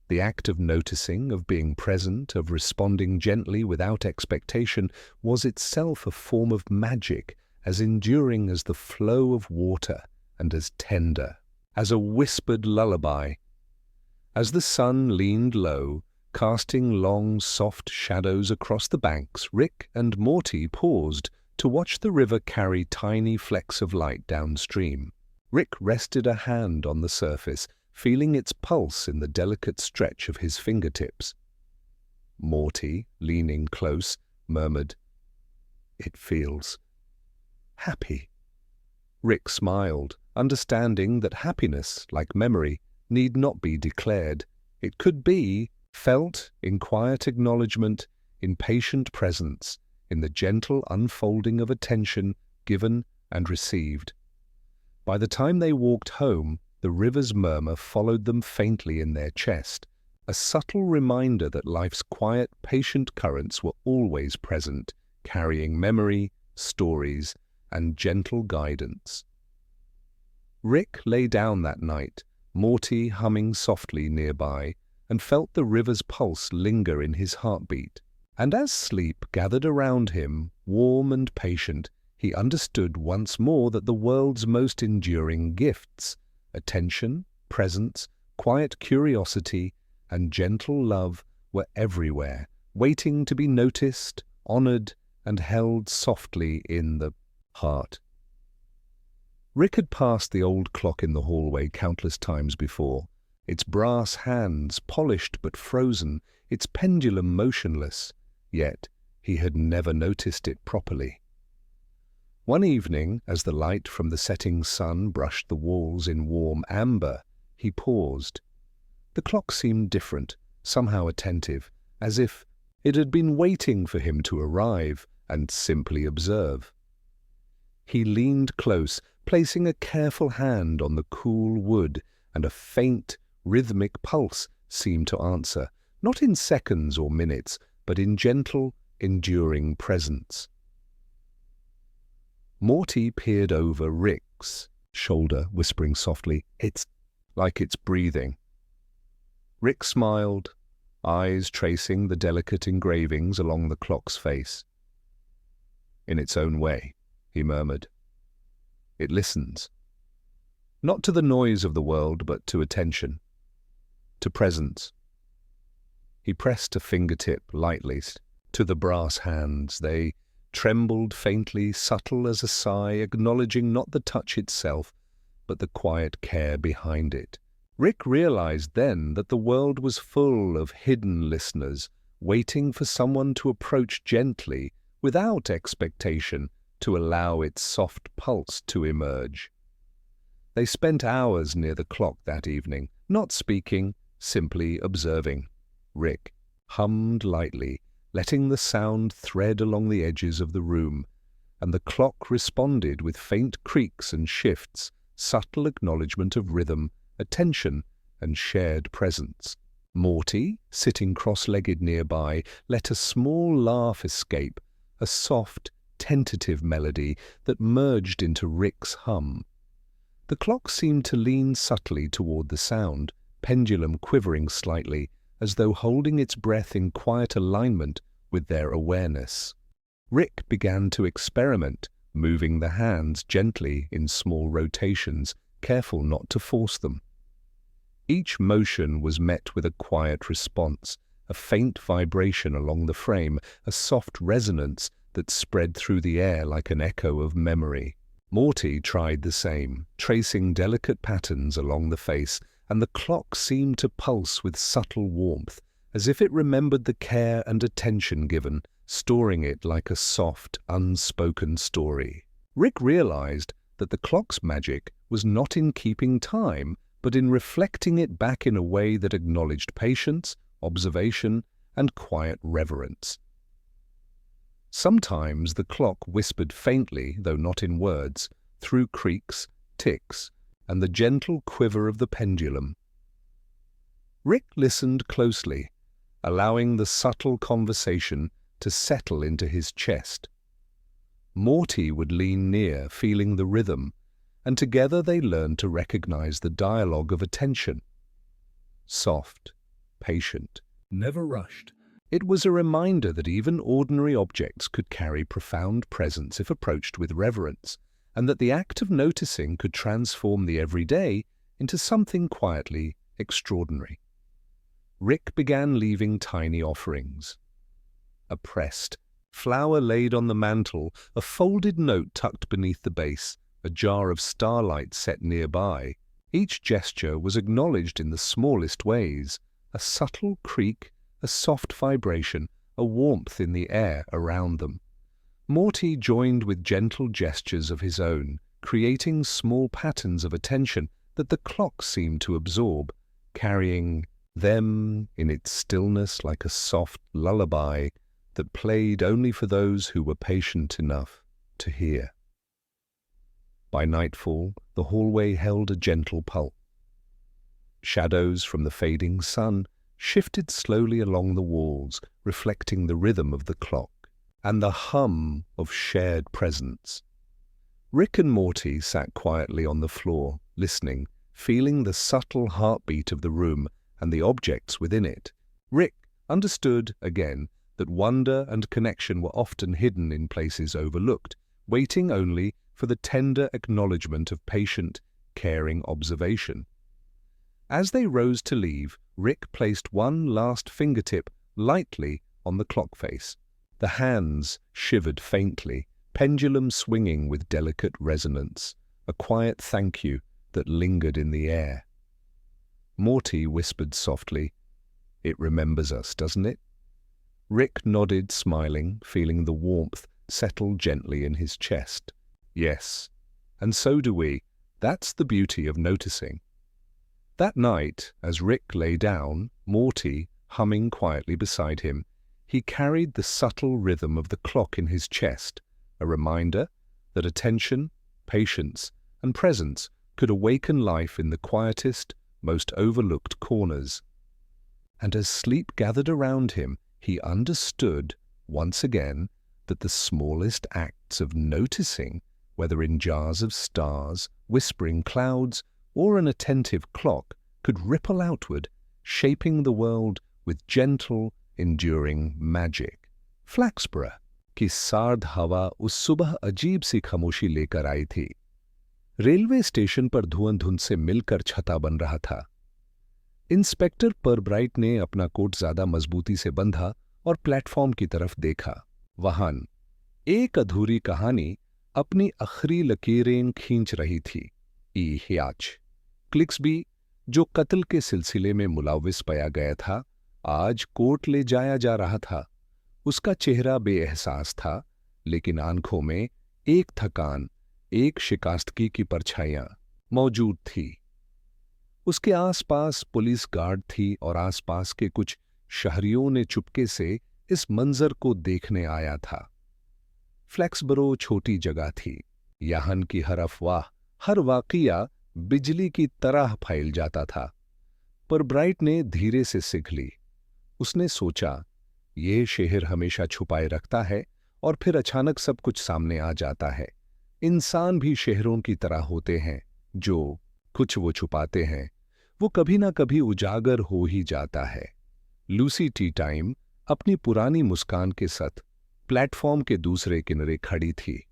The act of noticing, of being present, of responding gently without expectation, was itself a form of magic, as enduring as the flow of water and as tender as a whispered lullaby. As the sun leaned low, casting long, soft shadows across the banks, Rick and Morty paused to watch the river carry tiny flecks of light downstream. Rick rested a hand on the surface, feeling its pulse in the delicate stretch of his fingertips. Morty, leaning close, murmured, "It feels happy." Rick smiled, understanding that happiness, like memory, need not be declared. It could be felt in quiet acknowledgement, in patient presence, in the gentle unfolding of attention given and received. By the time they walked home, the river's murmur followed them faintly in their chest, a subtle reminder that life's quiet, patient currents were always present, carrying memory, stories, and gentle guidance. Rick lay down that night, Morty humming softly nearby, and felt the river's pulse linger in his heartbeat. And as sleep gathered around him, warm and patient, he understood once more that the world's most enduring gifts, attention, presence, quiet curiosity, and gentle love, were everywhere, waiting to be noticed, honored, and held softly in the heart. Rick had passed the old clock in the hallway countless times before, its brass hands polished but frozen, its pendulum motionless, yet he had never noticed it properly. One evening, as the light from the setting sun brushed the walls in warm amber, he paused. The clock seemed different, somehow attentive, as if it had been waiting for him to arrive and simply observe. He leaned close, placing a careful hand on the cool wood, and a faint, rhythmic pulse seemed to answer, not in seconds or minutes, but in gentle, enduring presence. Morty peered over Rick's shoulder, whispering softly, "It's like it's breathing." Rick smiled, eyes tracing the delicate engravings along the clock's face. "In its own way," he murmured. "It listens. Not to the noise of the world, but to attention, to presence." He pressed a fingertip lightly to the brass hands. They trembled faintly, subtle as a sigh, acknowledging not the touch itself, but the quiet care behind it. Rick realized then that the world was full of hidden listeners, waiting for someone to approach gently, without expectation, to allow its soft pulse to emerge. They spent hours near the clock that evening, not speaking, simply observing. Rick hummed lightly, letting the sound thread along the edges of the room, and the clock responded with faint creaks and shifts, subtle acknowledgement of rhythm, attention, and shared presence. Morty, sitting cross-legged nearby, let a small laugh escape, a soft, tentative melody that merged into Rick's hum. The clock seemed to lean subtly toward the sound, pendulum quivering slightly, as though holding its breath in quiet alignment with their awareness. Rick began to experiment, moving the hands gently in small rotations, careful not to force them. Each motion was met with a quiet response, a faint vibration along the frame, a soft resonance that spread through the air like an echo of memory. Morty tried the same, tracing delicate patterns along the face, and the clock seemed to pulse with subtle warmth, as if it remembered the care and attention given, storing it like a soft, unspoken story. Rick realized that the clock's magic was not in keeping time, but in reflecting it back in a way that acknowledged patience, observation, and quiet reverence. Sometimes the clock whispered faintly, though not in words, through creaks, ticks, and the gentle quiver of the pendulum. Rick listened closely, allowing the subtle conversation to settle into his chest. Morty would lean near, feeling the rhythm, and together they learned to recognize the dialogue of attention. Soft, patient, never rushed. It was a reminder that even ordinary objects could carry profound presence if approached with reverence, and that the act of noticing could transform the everyday into something quietly extraordinary. Rick began leaving tiny offerings. A pressed flower laid on the mantel, a folded note tucked beneath the base, a jar of starlight set nearby. Each gesture was acknowledged in the smallest ways, a subtle creak, a a soft vibration, a warmth in the air around them. Morty joined with gentle gestures of his own, creating small patterns of attention that the clock seemed to absorb, carrying them in its stillness like a soft lullaby that played only for those who were patient enough to hear. By nightfall, the hallway held a gentle pulse. Shadows from the fading sun shifted slowly along the walls, reflecting the rhythm of the clock and the hum of shared presence. Rick and Morty sat quietly on the floor, listening, feeling the subtle heartbeat of the room and the objects within it. Rick understood, again, that wonder and connection were often hidden in places overlooked, waiting only for the tender acknowledgement of patient, caring observation. As they rose to leave, Rick placed one last fingertip lightly on the clock face. The hands shivered faintly, pendulum swinging with delicate resonance, a quiet thank you that lingered in the air. Morty whispered softly, "It remembers us, doesn't it?" Rick nodded, smiling, feeling the warmth settle gently in his chest. "Yes, and so do we. That's the beauty of noticing." That night, as Rick lay down, Morty, humming quietly beside him, he carried the subtle rhythm of the clock in his chest, a reminder that attention, patience, and presence could awaken life in the quietest, most overlooked corners. And as sleep gathered around him, he understood, once again, that the smallest acts of noticing, whether in jars of stars, whispering clouds, or an attentive clock, could ripple outward, shaping the world with gentle, enduring magic. फ्लैक्सबरो की सार्द हवा उस सुबह अजीब सी खामोशी लेकर आई थी। Railway station पर धुआं-धुंध से मिलकर छता बन रहा था। इंस्पेक्टर परब्राइट ने अपना कोट ज्यादा मजबूती से बंधा और प्लेटफॉर्म की तरफ देखा। वहां एक अधूरी कहानी अपनी आखिरी लकीरें खींच रही थी। क्लिक्सबी, जो कत्ल के सिलसिले में मुलविस पाया गया था, आज कोर्ट ले जाया जा रहा था। उसका चेहरा बेएहसास था, लेकिन आंखों में एक थकान, एक शिकस्तगी की परछाइयां मौजूद थी। उसके आसपास पुलिस गार्ड थी और आसपास के कुछ शहरियों ने चुपके से इस मंजर को देखने आया था। फ्लैक्सबरो छोटी जगह थी। यहां की हर अफवाह, हर वाकया बिजली की तरह फैल जाता था। पर ब्राइट ने धीरे से सिख ली। उसने सोचा, ये शहर हमेशा छुपाए रखता है और फिर अचानक सब कुछ सामने आ जाता है। इंसान भी शहरों की तरह होते हैं, जो कुछ वो छुपाते हैं, वो कभी ना कभी उजागर हो ही जाता है। लूसी टी टाइम अपनी पुरानी मुस्कान के साथ प्लेटफॉर्म के दूसरे किनारे खड़ी थी।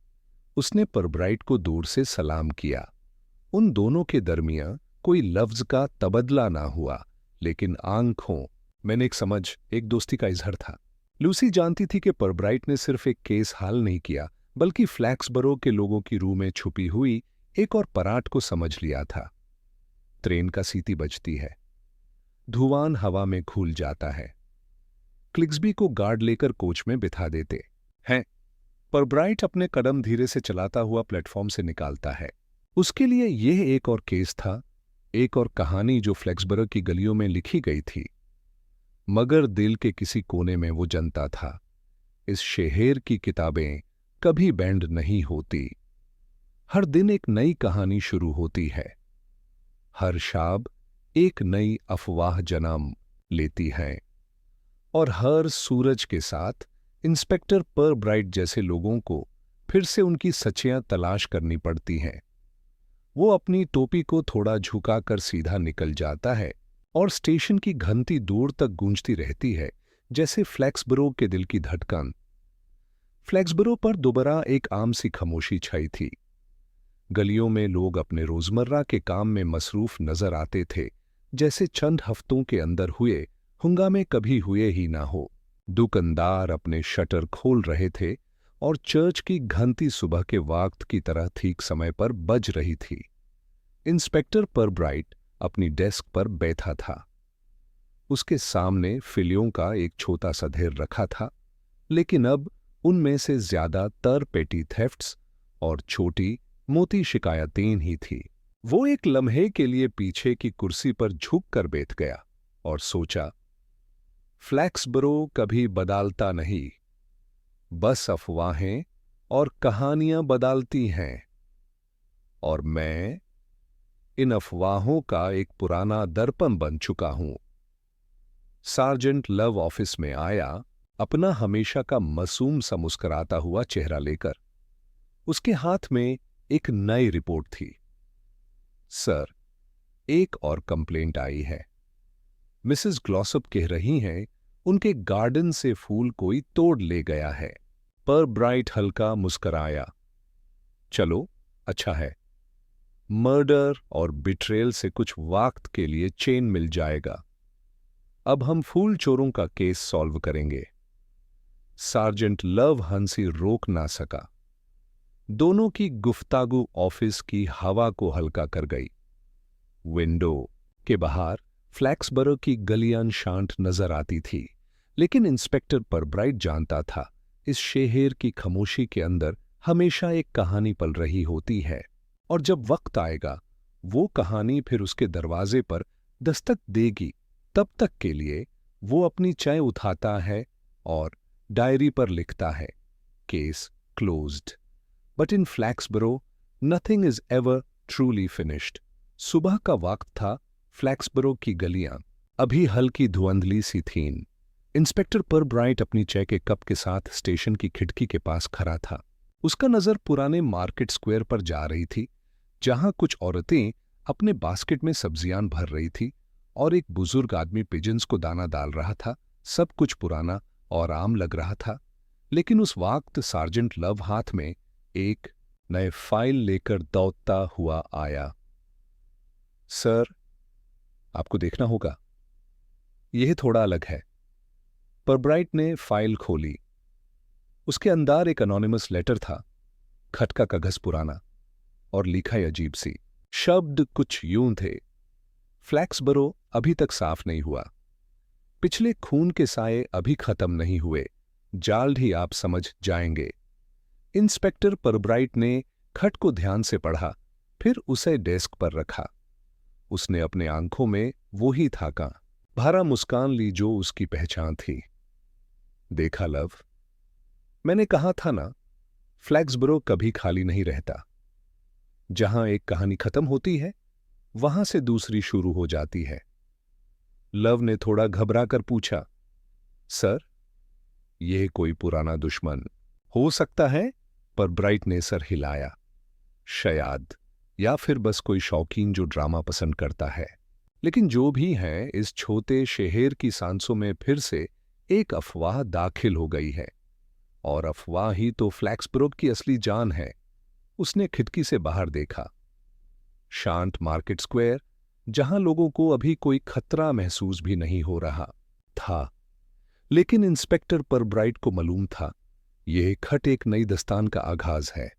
उसने परब्राइट को दूर से सलाम किया। उन दोनों के दरमियान कोई लफ्ज का तबदला ना हुआ, लेकिन आंखों में एक समझ, एक दोस्ती का इजहार था। लूसी जानती थी कि परब्राइट ने सिर्फ एक केस हल नहीं किया, बल्कि फ्लैक्सबरो के लोगों की रूह में छुपी हुई एक और पराठ को समझ लिया था। ट्रेन का सीटी बजती है, धुआं हवा में घुल जाता है। क्लिक्सबी को गार्ड लेकर कोच में बिठा देते हैं। परब्राइट अपने कदम धीरे से चलाता हुआ प्लेटफॉर्म से निकालता है। उसके लिए यह एक और केस था, एक और कहानी जो फ्लैक्सबरो की गलियों में लिखी गई थी। मगर दिल के किसी कोने में वो जानता था, इस शहर की किताबें कभी बैंड नहीं होती। हर दिन एक नई कहानी शुरू होती है। हर शाब एक नई अफवाह जन्म लेती है, और हर सूरज के साथ इंस्पेक्टर परब्राइट जैसे लोगों को फिर से उनकी सच्चियां तलाश करनी पड़ती हैं। वो अपनी टोपी को थोड़ा झुकाकर सीधा निकल जाता है और स्टेशन की घंटी दूर तक गूंजती रहती है, जैसे फ्लैक्सबरो के दिल की धड़कन। फ्लैक्सबरो पर दोबारा एक आम सी खामोशी छाई थी। गलियों में लोग अपने रोजमर्रा के काम में मसरूफ नजर आते थे, जैसे चंद हफ्तों के अंदर हुए हंगामे कभी हुए ही ना हो। दुकानदार अपने शटर खोल रहे थे और चर्च की घंटी सुबह के वक्त की तरह ठीक समय पर बज रही थी। इंस्पेक्टर परब्राइट अपनी डेस्क पर बैठा था। उसके सामने फिलियों का एक छोटा सा ढेर रखा था, लेकिन अब उनमें से ज्यादातर पेटी थेफ्ट्स और छोटी मोटी शिकायतें ही थी। वो एक लम्हे के लिए पीछे की कुर्सी पर झुक कर बैठ गया और सोचा, फ्लैक्सबरो कभी बदलता नहीं, बस अफवाहें और कहानियां बदलती हैं, और मैं इन अफवाहों का एक पुराना दर्पण बन चुका हूं। सार्जेंट लव ऑफिस में आया, अपना हमेशा का मासूम सा मुस्कुराता हुआ चेहरा लेकर। उसके हाथ में एक नई रिपोर्ट थी। सर, एक और कंप्लेंट आई है। मिसेस ग्लॉसप कह रही हैं उनके गार्डन से फूल कोई तोड़ ले गया है। पर ब्राइट हल्का मुस्कराया। चलो, अच्छा है। मर्डर और बिट्रेल से कुछ वक्त के लिए चैन मिल जाएगा। अब हम फूल चोरों का केस सॉल्व करेंगे। सार्जेंट लव हंसी रोक ना सका। दोनों की गुफ्तागू ऑफिस की हवा को हल्का कर गई। विंडो के बाहर फ्लैक्सबरो की गलियां शांत नजर आती थी, लेकिन इंस्पेक्टर परब्राइट जानता था इस शहर की खामोशी के अंदर हमेशा एक कहानी पल रही होती है, और जब वक्त आएगा वो कहानी फिर उसके दरवाजे पर दस्तक देगी। तब तक के लिए वो अपनी चाय उठाता है और डायरी पर लिखता है, case closed. But in Flaxborough nothing is ever truly finished. सुबह का वक्त था। फ्लैक्सबरो की गलियां अभी हल्की धुंधली सी थीं। इंस्पेक्टर परब्राइट अपनी चाय के कप के साथ स्टेशन की खिड़की के पास खड़ा था। उसका नजर पुराने मार्केट स्क्वायर पर जा रही थी, जहां कुछ औरतें अपने बास्केट में सब्जियां भर रही थी और एक बुजुर्ग आदमी पिजन्स को दाना डाल रहा था। सब कुछ पुराना और आम लग रहा था, लेकिन उस वक्त सार्जेंट लव हाथ में एक नए फाइल लेकर दौड़ता हुआ आया। सर, आपको देखना होगा, यह थोड़ा अलग है। परब्राइट ने फाइल खोली। उसके अंदर एक अनोनिमस लेटर था, खत का कागज पुराना और लिखा अजीब सी। शब्द कुछ यूं थे, फ्लैक्सबरो अभी तक साफ नहीं हुआ, पिछले खून के साए अभी खत्म नहीं हुए, जल्द ही आप समझ जाएंगे। इंस्पेक्टर परब्राइट ने खत को ध्यान से पढ़ा, फिर उसे डेस्क पर रखा। उसने अपने आंखों में वो ही था भरा मुस्कान ली जो उसकी पहचान थी। देखा लव, मैंने कहा था ना, फ्लैक्सबरो कभी खाली नहीं रहता। जहां एक कहानी खत्म होती है, वहां से दूसरी शुरू हो जाती है। लव ने थोड़ा घबरा कर पूछा, सर, यह कोई पुराना दुश्मन हो सकता है? पर ब्राइट ने सर हिलाया। शायद, या फिर बस कोई शौकीन जो ड्रामा पसंद करता है। लेकिन जो भी है, इस छोटे शहर की सांसों में फिर से एक अफवाह दाखिल हो गई है, और अफवाह ही तो फ्लैक्सबरो की असली जान है। उसने खिड़की से बाहर देखा। शांत मार्केट स्क्वायर, जहां लोगों को अभी कोई खतरा महसूस भी नहीं हो रहा था। लेकिन इंस्पेक्टर परब्राइट को मालूम था, यह खत एक नई दस्तान का आगाज है।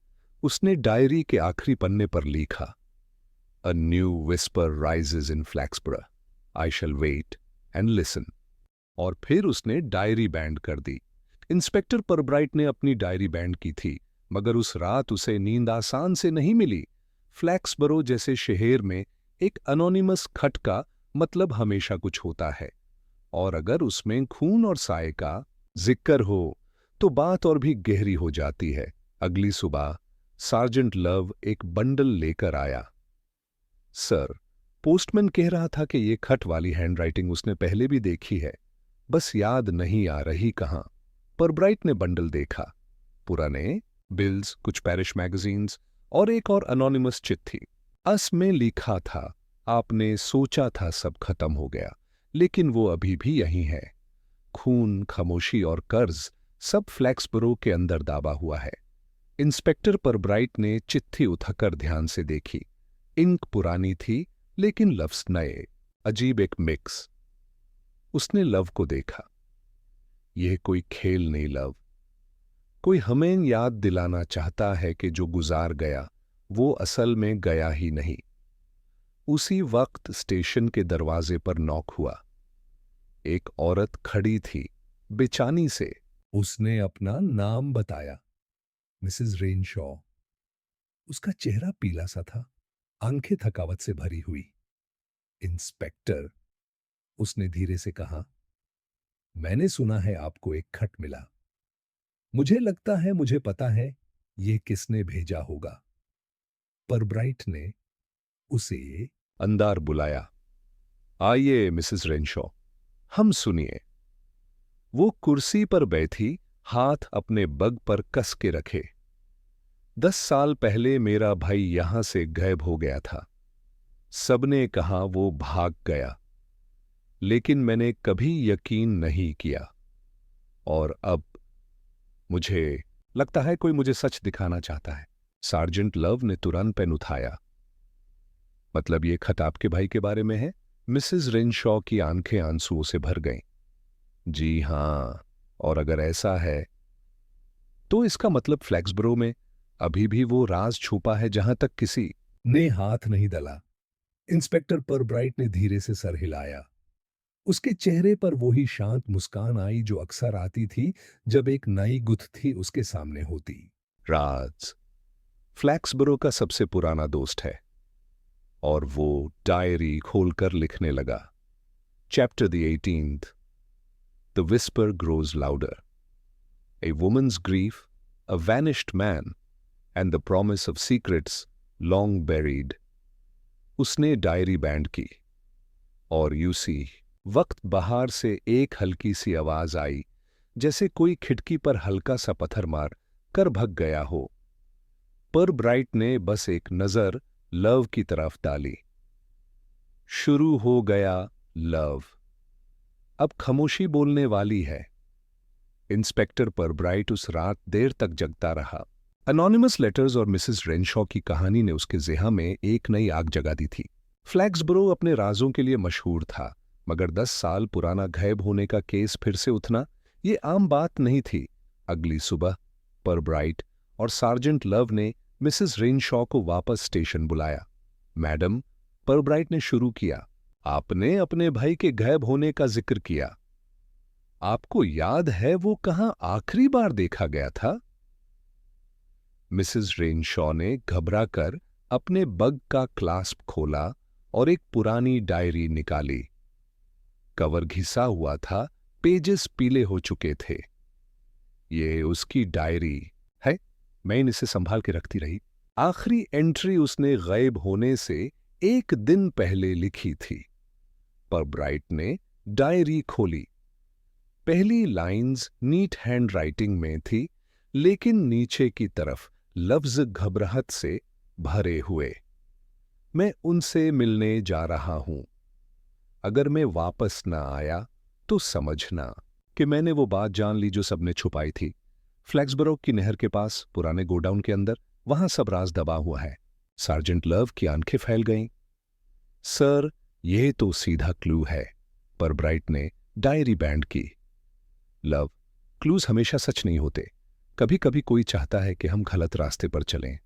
उसने डायरी के आखिरी पन्ने पर लिखा, A new whisper rises in Flaxborough. I shall wait and listen. और फिर उसने डायरी बैंड कर दी। इंस्पेक्टर परब्राइट ने अपनी डायरी बैंड की थी, मगर उस रात उसे नींद आसान से नहीं मिली। फ्लैक्सबरो जैसे शहर में एक अनोनिमस खत का मतलब हमेशा कुछ होता है, और अगर उसमें खून और साए का जिक्र हो तो बात और भी गहरी हो जाती है। अगली सुबह सार्जेंट लव एक बंडल लेकर आया। सर, पोस्टमैन कह रहा था कि ये खत वाली हैंडराइटिंग उसने पहले भी देखी है, बस याद नहीं आ रही कहां। परब्राइट ने बंडल देखा। पुराने बिल्स, कुछ पैरिश मैगजीन्स और एक और अनोनिमस चिट्ठी। अस में लिखा था, आपने सोचा था सब खत्म हो गया, लेकिन वो अभी भी यहीं है। खून, खामोशी और कर्ज सब फ्लैक्सबरो के अंदर दाबा हुआ है। इंस्पेक्टर परब्राइट ने चिट्ठी उठाकर ध्यान से देखी। इंक पुरानी थी, लेकिन लफ्ज नए, अजीब एक मिक्स। उसने लव को देखा। यह कोई खेल नहीं लव, कोई हमें याद दिलाना चाहता है कि जो गुजार गया वो असल में गया ही नहीं। उसी वक्त स्टेशन के दरवाजे पर नॉक हुआ। एक औरत खड़ी थी, बेचैनी से। उसने अपना नाम बताया, मिसेस रेनशॉ। उसका चेहरा पीला सा था, आंखें थकावट से भरी हुई। इंस्पेक्टर, उसने धीरे से कहा, मैंने सुना है आपको एक खत मिला। मुझे लगता है मुझे पता है ये किसने भेजा होगा। पर ब्राइट ने उसे अंदर बुलाया। आइए मिसेस रेनशॉ, हम सुनिए। वो कुर्सी पर बैठी, हाथ अपने बग पर कस के रखे। 10 साल पहले मेरा भाई यहां से गायब हो गया था। सबने कहा वो भाग गया, लेकिन मैंने कभी यकीन नहीं किया। और अब मुझे लगता है कोई मुझे सच दिखाना चाहता है। सार्जेंट लव ने तुरंत पेन उठाया। मतलब ये खत आपके भाई के बारे में है? मिसेस रेनशॉ की आंखें आंसुओं से भर गईं। जी हां, और अगर ऐसा है तो इसका मतलब फ्लैक्सबरो में अभी भी वो राज छुपा है जहां तक किसी ने हाथ नहीं डाला। इंस्पेक्टर परब्राइट ने धीरे से सर हिलाया। उसके चेहरे पर वही शांत मुस्कान आई जो अक्सर आती थी जब एक नई गुत्थी उसके सामने होती। राज फ्लैक्सबरो का सबसे पुराना दोस्त है। और वो डायरी खोलकर लिखने लगा। Chapter the 18th। The whisper grows louder. A woman's grief, a vanished man, and the promise of secrets long buried. उसने डायरी बैंड की। और यूसी वक्त बाहर से एक हल्की सी आवाज आई, जैसे कोई खिड़की पर हल्का सा पत्थर मार कर भग गया हो। पर ब्राइट ने बस एक नजर लव की तरफ डाली। शुरू हो गया लव। अब खामोशी बोलने वाली है। इंस्पेक्टर पर ब्राइट उस रात देर तक जगता रहा। अनोनिमस लेटर्स और मिसेस रेनशॉ की कहानी ने उसके ज़ेहन में एक नई आग जगा दी थी। फ्लैक्सबरो अपने राजों के लिए मशहूर था, मगर 10 साल पुराना गायब होने का केस फिर से उठना ये आम बात नहीं थी। अगली सुबह पर ब्राइट और सार्जेंट लव ने मिसेस रेनशॉ को वापस स्टेशन बुलाया। मैडम, पर ब्राइट ने शुरू किया, आपने अपने भाई के गायब होने का जिक्र किया। आपको याद है वो कहां आखिरी बार देखा गया था? मिसेस रेनशॉ ने घबराकर अपने बग का क्लास्प खोला और एक पुरानी डायरी निकाली। कवर घिसा हुआ था, पेजेस पीले हो चुके थे। ये उसकी डायरी है। मैं इसे संभाल के रखती रही। आखिरी एंट्री उसने गायब होने से एक दिन पहले लिखी थी। पर ब्राइट ने डायरी खोली। पहली लाइंस नीट हैंडराइटिंग में थी, लेकिन नीचे की तरफ लफ्ज घबराहट से भरे हुए। मैं उनसे मिलने जा रहा हूं। अगर मैं वापस ना आया तो समझना कि मैंने वो बात जान ली जो सबने छुपाई थी। फ्लैक्सबरो की नहर के पास पुराने गोडाउन के अंदर, वहां सब राज दबा हुआ है। सार्जेंट लव की आंखें फैल गईं। सर, यह तो सीधा क्लू है। पर ब्राइट ने डायरी बैंड की। लव, क्लूज हमेशा सच नहीं होते। कभी कभी कोई चाहता है कि हम गलत रास्ते पर चलें,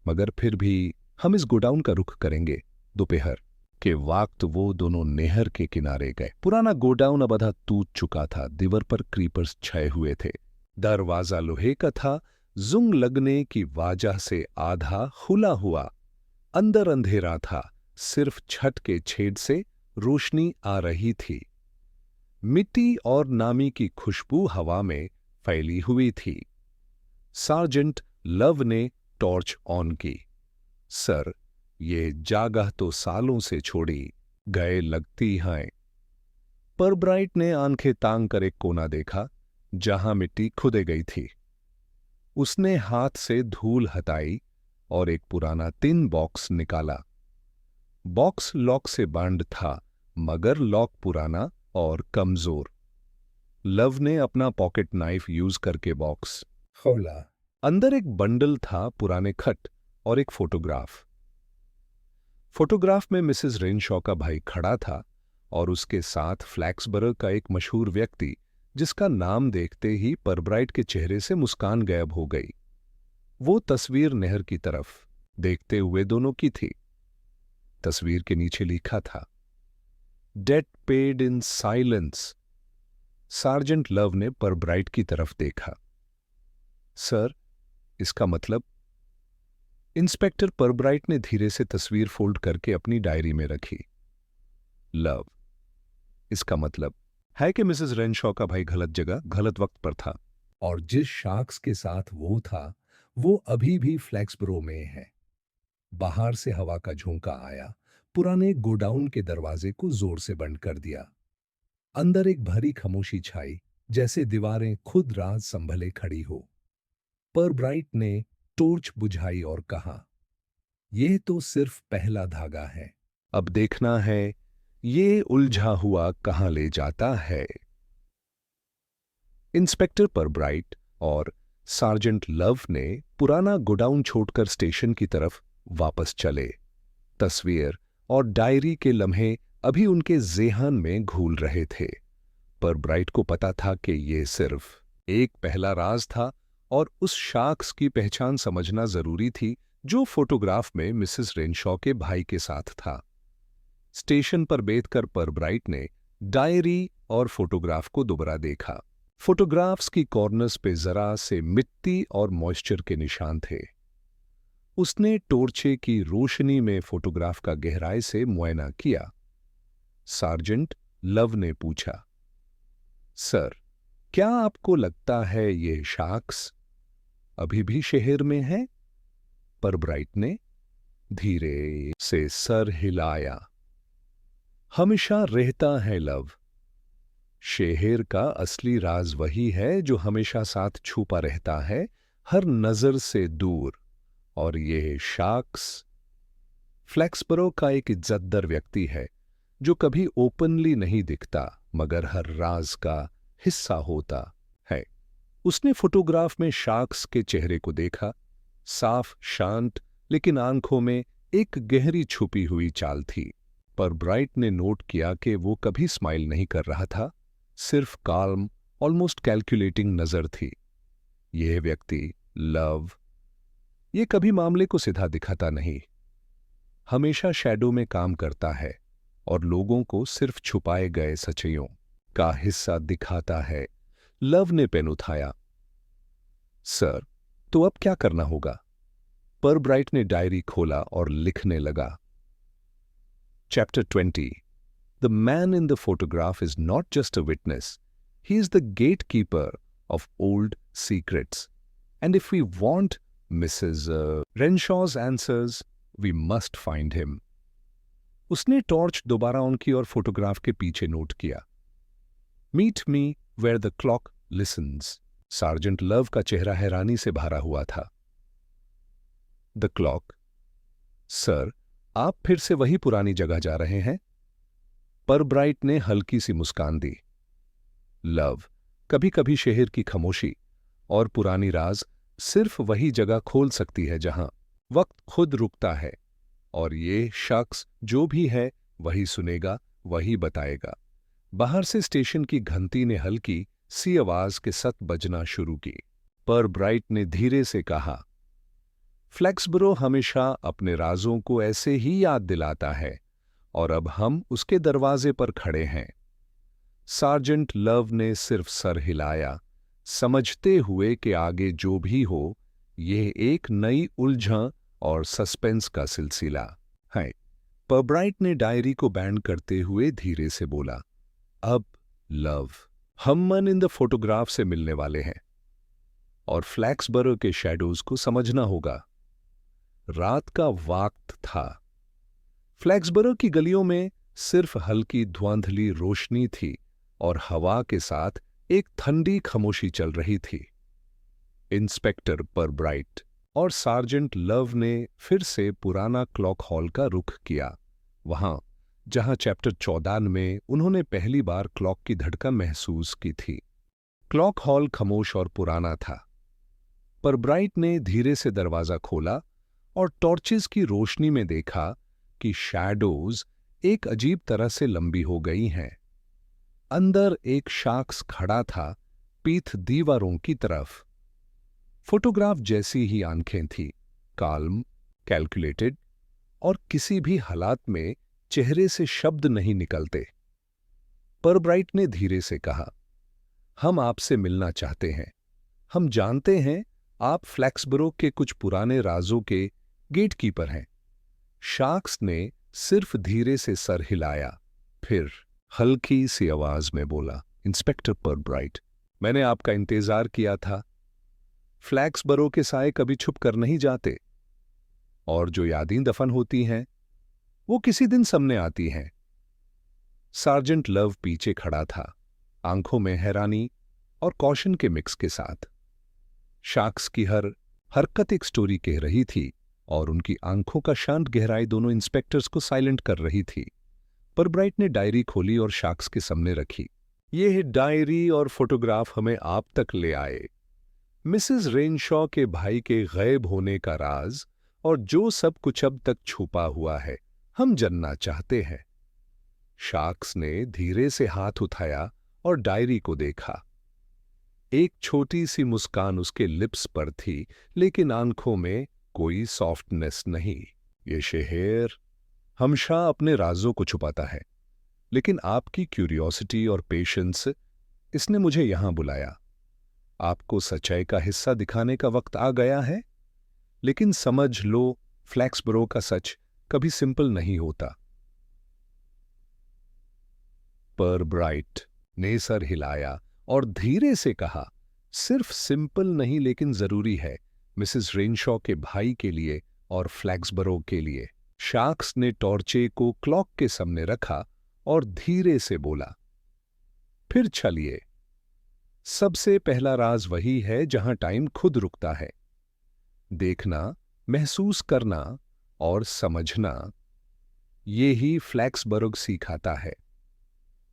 मगर फिर भी हम इस गोडाउन का रुख करेंगे। दोपहर के वक्त वो दोनों नहर के किनारे गए। पुराना गोडाउन अब आधा टूट चुका था। दीवार पर क्रीपर्स छाए हुए थे। दरवाजा लोहे का था, जुंग लगने की वजह से आधा खुला हुआ। अंदर अंधेरा था, सिर्फ छत के छेद से रोशनी आ रही थी। मिट्टी और नामी की खुशबू हवा में फैली हुई थी। सार्जेंट लव ने टॉर्च ऑन की। सर, ये जगह तो सालों से छोड़ी गए लगती है। पर ब्राइट ने आंखें तांग कर एक कोना देखा जहां मिट्टी खुदे गई थी। उसने हाथ से धूल हटाई और एक पुराना टिन बॉक्स निकाला। बॉक्स लॉक से बंद था, मगर लॉक पुराना और कमजोर। लव ने अपना पॉकेट नाइफ यूज करके बॉक्स खोला। अंदर एक बंडल था, पुराने खत और एक फोटोग्राफ। फोटोग्राफ में मिसेस रेनशॉ का भाई खड़ा था और उसके साथ फ्लैक्सबरो का एक मशहूर व्यक्ति, जिसका नाम देखते ही परब्राइट के चेहरे से मुस्कान गायब हो गई। वो तस्वीर नहर की तरफ देखते हुए दोनों की थी। तस्वीर के नीचे लिखा था, debt paid in silence sergeant love ने परब्राइट की तरफ देखा। सर, इसका मतलब? इंस्पेक्टर परब्राइट ने धीरे से तस्वीर फोल्ड करके अपनी डायरी में रखी। लव, इसका मतलब है कि मिसेस रेनशॉ का भाई गलत जगह गलत वक्त पर था, और जिस शख्स के साथ वो था वो अभी भी फ्लैक्सबरो में है। बाहर से हवा का झोंका आया, पुराने गोडाउन के दरवाजे को जोर से बंद कर दिया। अंदर एक भरी खामोशी छाई, जैसे दीवारें खुद राज संभले खड़ी हो। पर ब्राइट ने टॉर्च बुझाई और कहा, यह तो सिर्फ पहला धागा है, अब देखना है ये उलझा हुआ कहां ले जाता है। इंस्पेक्टर परब्राइट और सार्जेंट लव ने पुराना गोडाउन छोड़कर स्टेशन की तरफ वापस चले। तस्वीर और डायरी के लम्हे अभी उनके ज़ेहन में घूल रहे थे। परब्राइट को पता था कि ये सिर्फ एक पहला राज था और उस शख्स की पहचान समझना जरूरी थी जो फोटोग्राफ में मिसेस रेनशॉ के भाई के साथ था। स्टेशन पर बैठकर परब्राइट ने डायरी और फोटोग्राफ को दोबारा देखा। फोटोग्राफ्स की कॉर्नर्स पे जरा से मिट्टी और मॉइस्चर के निशान थे। उसने टॉर्चे की रोशनी में फोटोग्राफ का गहराई से मुआयना किया। सार्जेंट लव ने पूछा, सर, क्या आपको लगता है ये शख्स अभी भी शहर में है? परब्राइट ने धीरे से सर हिलाया। हमेशा रहता है लव। शहर का असली राज वही है जो हमेशा साथ छुपा रहता है, हर नजर से दूर। और यह शख्स फ्लैक्सबरो का एक इज्जतदार व्यक्ति है जो कभी ओपनली नहीं दिखता मगर हर राज का हिस्सा होता है। उसने फोटोग्राफ में शख्स के चेहरे को देखा, साफ, शांत, लेकिन आंखों में एक गहरी छुपी हुई चाल थी। पर ब्राइट ने नोट किया कि वो कभी स्माइल नहीं कर रहा था, सिर्फ काल्म, ऑलमोस्ट कैलकुलेटिंग नजर थी। यह व्यक्ति लव, ये कभी मामले को सीधा दिखाता नहीं, हमेशा शैडो में काम करता है और लोगों को सिर्फ छुपाए गए सच्चाइयों का हिस्सा दिखाता है। लव ने पेन उठाया। सर, तो अब क्या करना होगा? परब्राइट ने डायरी खोला और लिखने लगा। Chapter 20. The man in the photograph is not just a witness, he is the gatekeeper of old secrets. And if we want Mrs. Renshaw's answers, we must find him. उसने टॉर्च दोबारा on की और photograph के पीछे note किया। Meet me where the clock listens. Sergeant love का चेहरा हैरानी से भरा हुआ था। The clock? सर, आप फिर से वही पुरानी जगह जा रहे हैं? परब्राइट ने हल्की सी मुस्कान दी। लव, कभी कभी शहर की खामोशी और पुरानी राज सिर्फ वही जगह खोल सकती है जहां वक्त खुद रुकता है, और ये शख्स जो भी है वही सुनेगा, वही बताएगा। बाहर से स्टेशन की घंटी ने हल्की सी आवाज के साथ बजना शुरू की। परब्राइट ने धीरे से कहा, फ्लैक्सबरो हमेशा अपने राजों को ऐसे ही याद दिलाता है और अब हम उसके दरवाजे पर खड़े हैं। सार्जेंट लव ने सिर्फ सर हिलाया, समझते हुए कि आगे जो भी हो यह एक नई उलझन और सस्पेंस का सिलसिला है। परब्राइट ने डायरी को बैंड करते हुए धीरे से बोला, अब लव, हम मन इन द फोटोग्राफ से मिलने वाले हैं और फ्लैक्सबरो के शैडोज को समझना होगा। रात का वक्त था। फ्लैक्सबरो की गलियों में सिर्फ हल्की धुंधली रोशनी थी और हवा के साथ एक ठंडी खामोशी चल रही थी। इंस्पेक्टर परब्राइट और सार्जेंट लव ने फिर से पुराना क्लॉक हॉल का रुख किया, वहां जहां चैप्टर 14 में उन्होंने पहली बार क्लॉक की धड़कन महसूस की थी। क्लॉक हॉल खामोश और पुराना था। परब्राइट ने धीरे से दरवाजा खोला और टॉर्चेस की रोशनी में देखा कि शैडोज एक अजीब तरह से लंबी हो गई हैं। अंदर एक शख्स खड़ा था, पीठ दीवारों की तरफ। फोटोग्राफ जैसी ही आंखें थी, काल्म, कैलकुलेटेड, और किसी भी हालात में चेहरे से शब्द नहीं निकलते। परब्राइट ने धीरे से कहा, हम आपसे मिलना चाहते हैं। हम जानते हैं आप फ्लैक्सबरो के कुछ पुराने राजों के गेटकीपर हैं। शार्क्स ने सिर्फ धीरे से सर हिलाया, फिर हल्की सी आवाज में बोला, इंस्पेक्टर परब्राइट, मैंने आपका इंतजार किया था। फ्लैक्सबरो के साए कभी छुप कर नहीं जाते, और जो यादें दफन होती हैं वो किसी दिन सामने आती हैं। सार्जेंट लव पीछे खड़ा था, आंखों में हैरानी और कौशन के मिक्स के साथ। शार्क्स की हर हरकत एक स्टोरी कह रही थी, और उनकी आंखों का शांत गहराई दोनों इंस्पेक्टर्स को साइलेंट कर रही थी। परब्राइट ने डायरी खोली और शार्क्स के सामने रखी। यह डायरी और फोटोग्राफ हमें आप तक ले आए, मिसेस रेनशॉ के भाई के गायब होने का राज और जो सब कुछ अब तक छुपा हुआ है, हम जानना चाहते हैं। शार्क्स ने धीरे से हाथ उठाया और डायरी को देखा। एक छोटी सी मुस्कान उसके लिप्स पर थी, लेकिन आंखों में कोई सॉफ्टनेस नहीं। ये शहर हमेशा अपने राजों को छुपाता है, लेकिन आपकी क्यूरियोसिटी और पेशेंस, इसने मुझे यहां बुलाया। आपको सच्चाई का हिस्सा दिखाने का वक्त आ गया है। लेकिन समझ लो, फ्लैक्सबरो का सच कभी सिंपल नहीं होता। परब्राइट ने सर हिलाया और धीरे से कहा, सिर्फ सिंपल नहीं लेकिन जरूरी है, मिसेस रेनशॉ के भाई के लिए और फ्लैक्सबरो के लिए। शार्क्स ने टॉर्चे को क्लॉक के सामने रखा और धीरे से बोला, फिर चलिए। सबसे पहला राज वही है जहां टाइम खुद रुकता है। देखना, महसूस करना और समझना, ये ही फ्लैक्सबरो सिखाता है।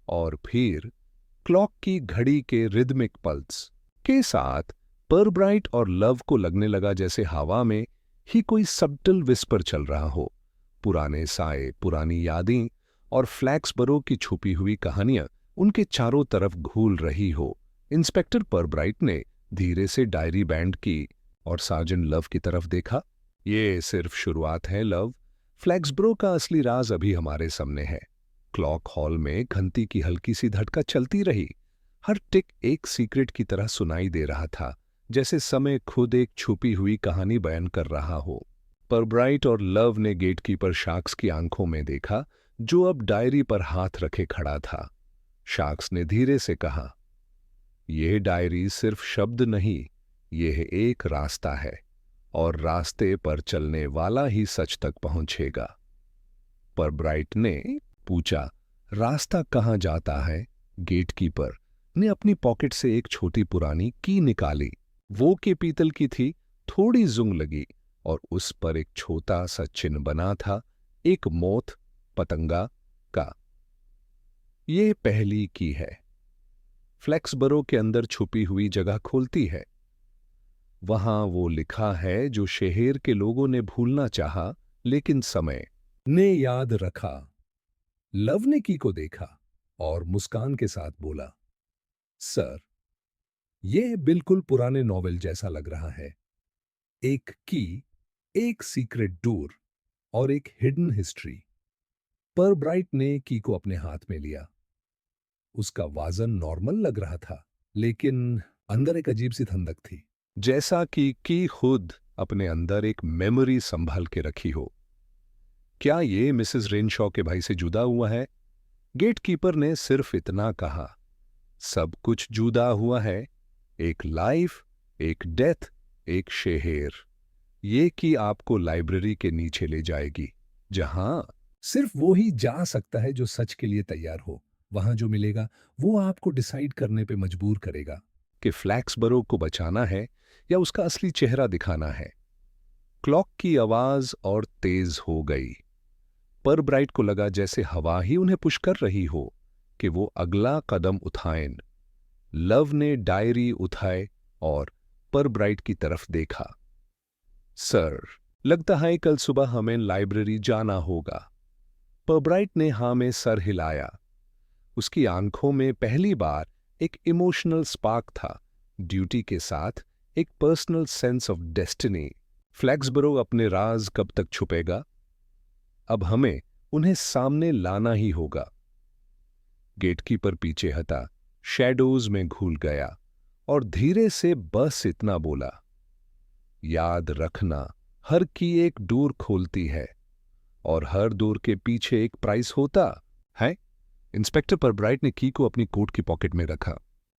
और फिर क्लॉक की घड़ी के रिदमिक पल्स के साथ परब्राइट और लव को लगने लगा जैसे हवा में ही कोई सब्टल विस्पर चल रहा हो। पुराने साए, पुरानी यादें और फ्लैक्सबरो की छुपी हुई कहानियां उनके चारों तरफ घूल रही हो। इंस्पेक्टर परब्राइट ने धीरे से डायरी बैंड की और सार्जेंट लव की तरफ देखा। ये सिर्फ शुरुआत है लव, फ्लैक्सबरो का असली राज अभी हमारे सामने है। क्लॉक हॉल में घंटी की हल्की सी धड़का चलती रही। हर टिक एक सीक्रेट की तरह सुनाई दे रहा था, जैसे समय खुद एक छुपी हुई कहानी बयान कर रहा हो। परब्राइट और लव ने गेटकीपर शार्क्स की आंखों में देखा, जो अब डायरी पर हाथ रखे खड़ा था। शार्क्स ने धीरे से कहा, यह डायरी सिर्फ शब्द नहीं, यह एक रास्ता है, और रास्ते पर चलने वाला ही सच तक पहुंचेगा। परब्राइट ने पूछा, रास्ता कहां जाता है? गेटकीपर ने अपनी पॉकेट से एक छोटी पुरानी की निकाली। वो की पीतल की थी, थोड़ी जुंग लगी, और उस पर एक छोटा सा चिन्ह बना था, एक मोथ पतंगा का। ये पहली की है। फ्लैक्सबरो के अंदर छुपी हुई जगह खोलती है। वहां वो लिखा है जो शहर के लोगों ने भूलना चाहा, लेकिन समय ने याद रखा। लव ने की को देखा और मुस्कान के साथ बोला, सर, यह बिल्कुल पुराने नॉवेल जैसा लग रहा है। एक की, एक सीक्रेट डोर और एक हिडन हिस्ट्री। परब्राइट ने की को अपने हाथ में लिया। उसका वजन नॉर्मल लग रहा था, लेकिन अंदर एक अजीब सी ठंडक थी, जैसा कि की खुद अपने अंदर एक मेमोरी संभाल के रखी हो। क्या ये मिसेस रेनशॉ के भाई से जुदा हुआ है? गेटकीपर ने सिर्फ इतना कहा, सब कुछ जुदा हुआ है, एक लाइफ, एक डेथ, एक शहर। ये कि आपको लाइब्रेरी के नीचे ले जाएगी, जहां सिर्फ वो ही जा सकता है जो सच के लिए तैयार हो। वहां जो मिलेगा वो आपको डिसाइड करने पे मजबूर करेगा कि फ्लैक्सबरो को बचाना है या उसका असली चेहरा दिखाना है। क्लॉक की आवाज और तेज हो गई। परब्राइट को लगा जैसे हवा ही उन्हें पुश कर रही हो कि वो अगला कदम उठाएं। लव ने डायरी उठाए और परब्राइट की तरफ देखा। सर, लगता है कल सुबह हमें लाइब्रेरी जाना होगा। परब्राइट ने हाँ में सर हिलाया। उसकी आंखों में पहली बार एक इमोशनल स्पार्क था, ड्यूटी के साथ एक पर्सनल सेंस ऑफ डेस्टिनी। फ्लैक्सबरो अपने राज कब तक छुपेगा? अब हमें उन्हें सामने लाना ही होगा। गेटकीपर पीछे हटा। शैडोज में घुल गया और धीरे से बस इतना बोला, याद रखना, हर की एक डोर खोलती है और हर डोर के पीछे एक प्राइस होता है। इंस्पेक्टर परब्राइट ने की को अपनी कोट की पॉकेट में रखा।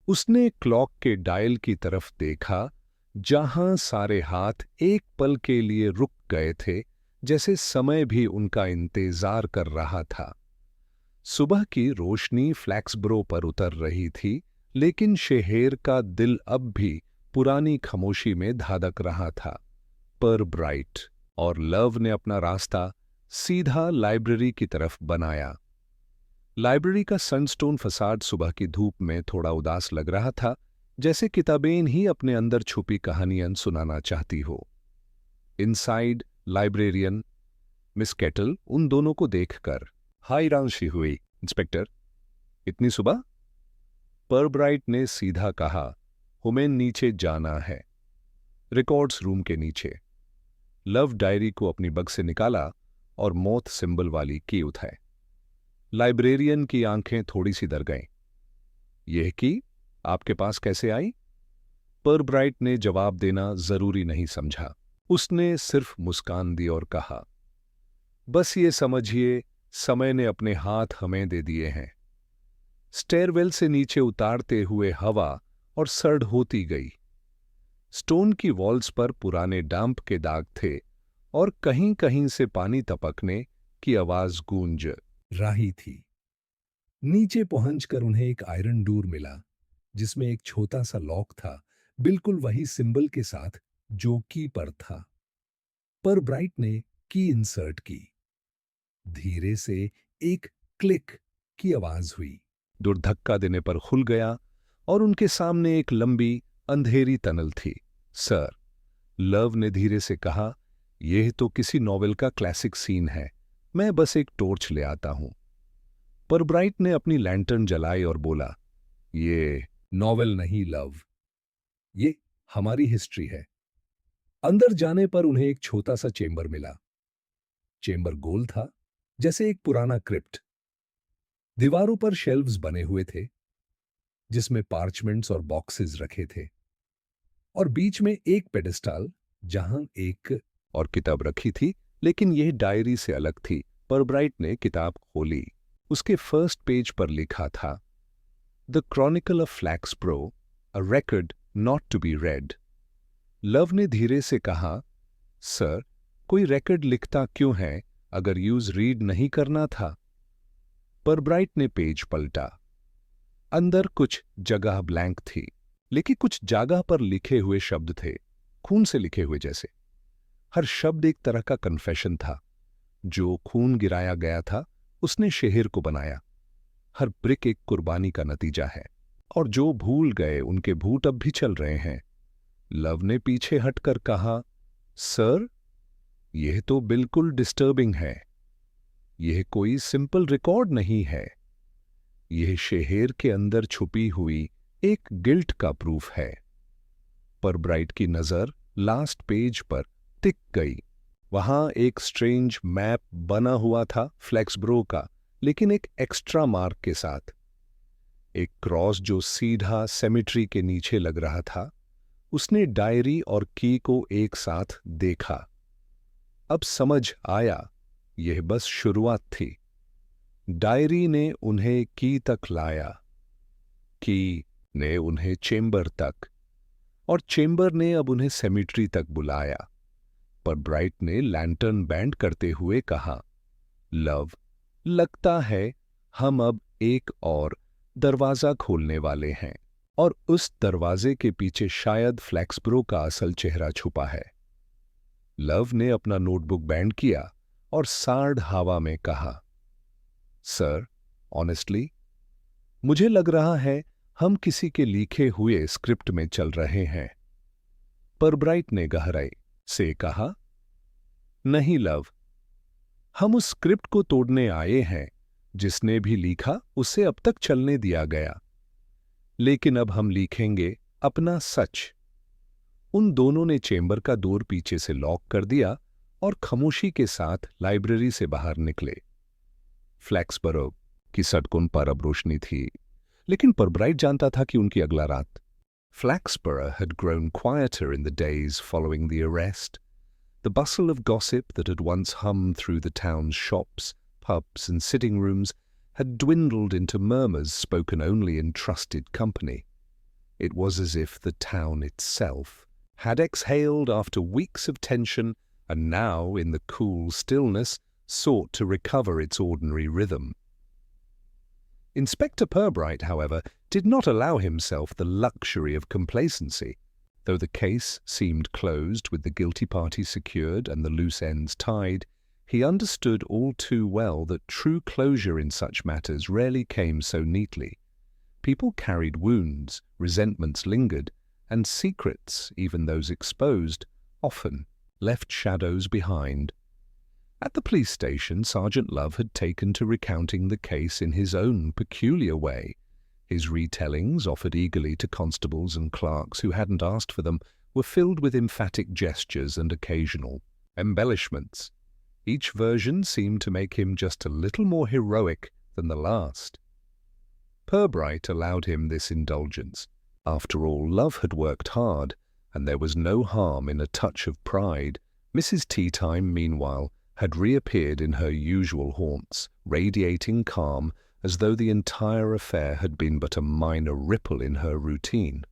उसने क्लॉक के डायल की तरफ देखा, जहां सारे हाथ एक पल के लिए रुक गए थे, जैसे समय भी उनका इंतजार कर रहा था। सुबह की रोशनी फ्लैक्सब्रो पर उतर रही थी, लेकिन शहर का दिल अब भी पुरानी खामोशी में धाधक रहा था। परब्राइट और लव ने अपना रास्ता सीधा लाइब्रेरी की तरफ बनाया। लाइब्रेरी का सनस्टोन फसाड सुबह की धूप में थोड़ा उदास लग रहा था, जैसे किताबें ही अपने अंदर छुपी कहानियां सुनाना चाहती हो। इनसाइड लाइब्रेरियन मिस केटल उन दोनों को देखकर हैरान हुई। इंस्पेक्टर, इतनी सुबह? परब्राइट ने सीधा कहा, हमें नीचे जाना है, रिकॉर्ड्स रूम के नीचे। लव डायरी को अपनी बग से निकाला और मौत सिंबल वाली की उठाए। लाइब्रेरियन की आंखें थोड़ी सी डर गईं। यह की आपके पास कैसे आई? परब्राइट ने जवाब देना जरूरी नहीं समझा। उसने सिर्फ मुस्कान दी और कहा, बस ये समझिए, समय ने अपने हाथ हमें दे दिए हैं। स्टेयरवेल से नीचे उतारते हुए हवा और सर्द होती गई। स्टोन की वॉल्स पर पुराने डंप के दाग थे और कहीं कहीं से पानी टपकने की आवाज गूंज रही थी। नीचे पहुंचकर उन्हें एक आयरन डोर मिला, जिसमें एक छोटा सा लॉक था, बिल्कुल वही सिंबल के साथ जो की पर था। परब्राइट ने की इंसर्ट की। धीरे से एक क्लिक की आवाज हुई। डोर धक्का देने पर खुल गया और उनके सामने एक लंबी अंधेरी टनल थी। सर, लव ने धीरे से कहा, यह तो किसी नॉवेल का क्लासिक सीन है, मैं बस एक टॉर्च ले आता हूं। परब्राइट ने अपनी लैंटर्न जलाई और बोला, ये नॉवेल नहीं लव, ये हमारी हिस्ट्री है। अंदर जाने पर उन्हें एक छोटा सा चेंबर मिला। चेंबर गोल था, जैसे एक पुराना क्रिप्ट। दीवारों पर शेल्व्स बने हुए थे, जिसमें पार्चमेंट्स और बॉक्सेस रखे थे, और बीच में एक पेडेस्टल जहां एक और किताब रखी थी, लेकिन यह डायरी से अलग थी। परब्राइट ने किताब खोली। उसके फर्स्ट पेज पर लिखा था, the chronicle of Flaxborough, a record not to be read. Love ने धीरे से कहा, सर, कोई रेकॉर्ड लिखता क्यों है अगर यूज रीड नहीं करना था? परब्राइट ने पेज पलटा। अंदर कुछ जगह ब्लैंक थी, लेकिन कुछ जगह पर लिखे हुए शब्द थे, खून से लिखे हुए जैसे। हर शब्द एक तरह का कन्फेशन था। जो खून गिराया गया था, उसने शहर को बनाया। हर ब्रिक एक कुर्बानी का नतीजा है, और जो भूल गए उनके भूत अब भी चल रहे हैं। लव ने पीछे हटकर कहा, सर, यह तो बिल्कुल डिस्टर्बिंग है। यह कोई सिंपल रिकॉर्ड नहीं है। यह शहर के अंदर छुपी हुई एक गिल्ट का प्रूफ है। परब्राइट की नजर लास्ट पेज पर टिक गई। वहां एक स्ट्रेंज मैप बना हुआ था फ्लैक्सब्रो का, लेकिन एक एक्स्ट्रा मार्क के साथ। एक क्रॉस जो सीधा सेमेट्री के नीचे लग रहा था। उसने डायरी और की को एक साथ देखा। अब समझ आया, यह बस शुरुआत थी। डायरी ने उन्हें की तक लाया, की ने उन्हें चेंबर तक, और चेंबर ने अब उन्हें सेमेट्री तक बुलाया। पर ब्राइट ने लैंटर्न बैंड करते हुए कहा, लव, लगता है हम अब एक और दरवाजा खोलने वाले हैं, और उस दरवाजे के पीछे शायद फ्लैक्सब्रो का असल चेहरा छुपा है। लव ने अपना नोटबुक बैंड किया और सार्ड हवा में कहा, सर, ऑनेस्टली, मुझे लग रहा है हम किसी के लिखे हुए स्क्रिप्ट में चल रहे हैं। परब्राइट ने गहराई से कहा, नहीं लव, हम उस स्क्रिप्ट को तोड़ने आए हैं। जिसने भी लिखा उसे अब तक चलने दिया गया, लेकिन अब हम लिखेंगे अपना सच। उन दोनों ने चेंबर का डोर पीछे से लॉक कर दिया और खामोशी के साथ लाइब्रेरी से बाहर निकले। फ्लैक्सब्रो की सड़कों पर अब रोशनी थी, लेकिन परब्राइट जानता था कि उनकी अगला रात। Flaxborough had grown quieter in the days following the arrest. The bustle of gossip that had once hummed through the town's shops, pubs and sitting rooms had dwindled into murmurs spoken only in trusted company. It was as if the town itself had exhaled after weeks of tension and now, in the cool stillness, sought to recover its ordinary rhythm. Inspector Pirbright, however, did not allow himself the luxury of complacency. Though the case seemed closed with the guilty party secured and the loose ends tied, he understood all too well that true closure in such matters rarely came so neatly. People carried wounds, resentments lingered, and secrets, even those exposed, often left shadows behind. At the police station, Sergeant Love had taken to recounting the case in his own peculiar way. His retellings, offered eagerly to constables and clerks who hadn't asked for them, were filled with emphatic gestures and occasional embellishments. Each version seemed to make him just a little more heroic than the last. Pirbright allowed him this indulgence. After all, Love had worked hard, and there was no harm in a touch of pride. Mrs. Teatime, meanwhile, had reappeared in her usual haunts, radiating calm, as though the entire affair had been but a minor ripple in her routine.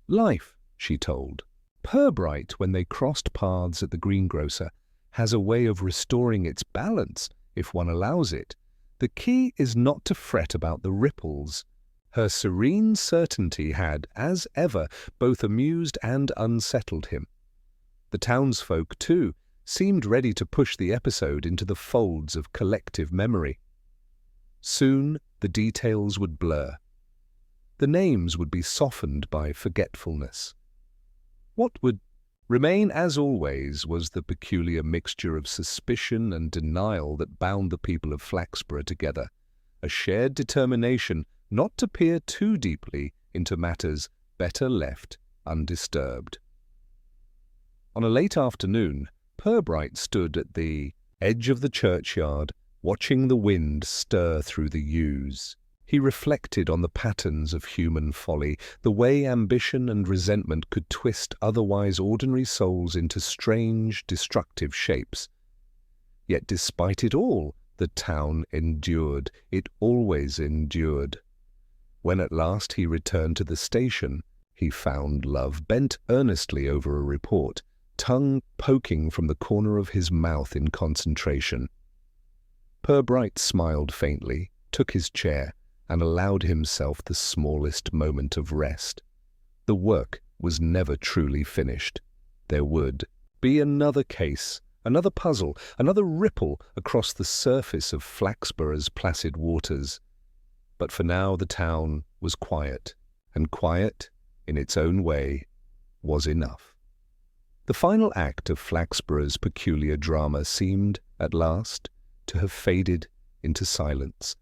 "Life," she told. "Pirbright, when they crossed paths at the greengrocer, has a way of restoring its balance, if one allows it. The key is not to fret about the ripples." Her serene certainty had, as ever, both amused and unsettled him. The townsfolk, too, seemed ready to push the episode into the folds of collective memory. Soon the details would blur. The names would be softened by forgetfulness. What would remain, as always, was the peculiar mixture of suspicion and denial that bound the people of Flaxborough together, a shared determination not to peer too deeply into matters better left undisturbed. On a late afternoon, Pirbright stood at the edge of the churchyard, watching the wind stir through the yews. He reflected on the patterns of human folly, the way ambition and resentment could twist otherwise ordinary souls into strange, destructive shapes. Yet despite it all, the town endured. It always endured. When at last he returned to the station, he found Love bent earnestly over a report, tongue poking from the corner of his mouth in concentration. Pirbright smiled faintly, took his chair, and allowed himself the smallest moment of rest. The work was never truly finished. There would be another case, another puzzle, another ripple across the surface of Flaxborough's placid waters. But for now the town was quiet, and quiet, in its own way, was enough. The final act of Flaxborough's peculiar drama seemed, at last, to have faded into silence.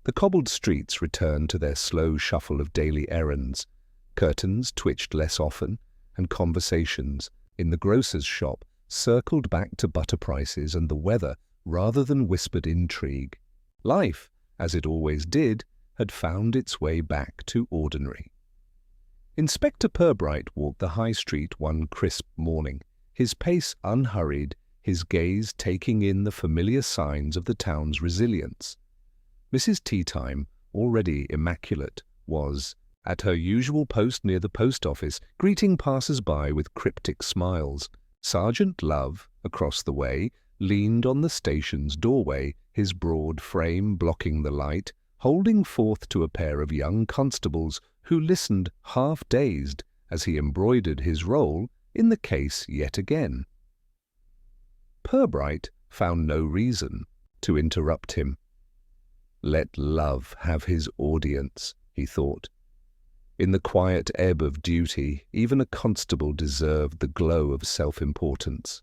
The cobbled streets returned to their slow shuffle of daily errands. Curtains twitched less often, and conversations in the grocer's shop circled back to butter prices and the weather rather than whispered intrigue. Life, as it always did, had found its way back to ordinary. Inspector Pirbright walked the high street one crisp morning, his pace unhurried, his gaze taking in the familiar signs of the town's resilience. Mrs. Teatime, already immaculate, was at her usual post near the post office, greeting passers-by with cryptic smiles. Sergeant Love, across the way, leaned on the station's doorway, his broad frame blocking the light, holding forth to a pair of young constables who listened half-dazed as he embroidered his role in the case yet again. Pirbright found no reason to interrupt him. Let Love have his audience, he thought. In the quiet ebb of duty, even a constable deserved the glow of self-importance.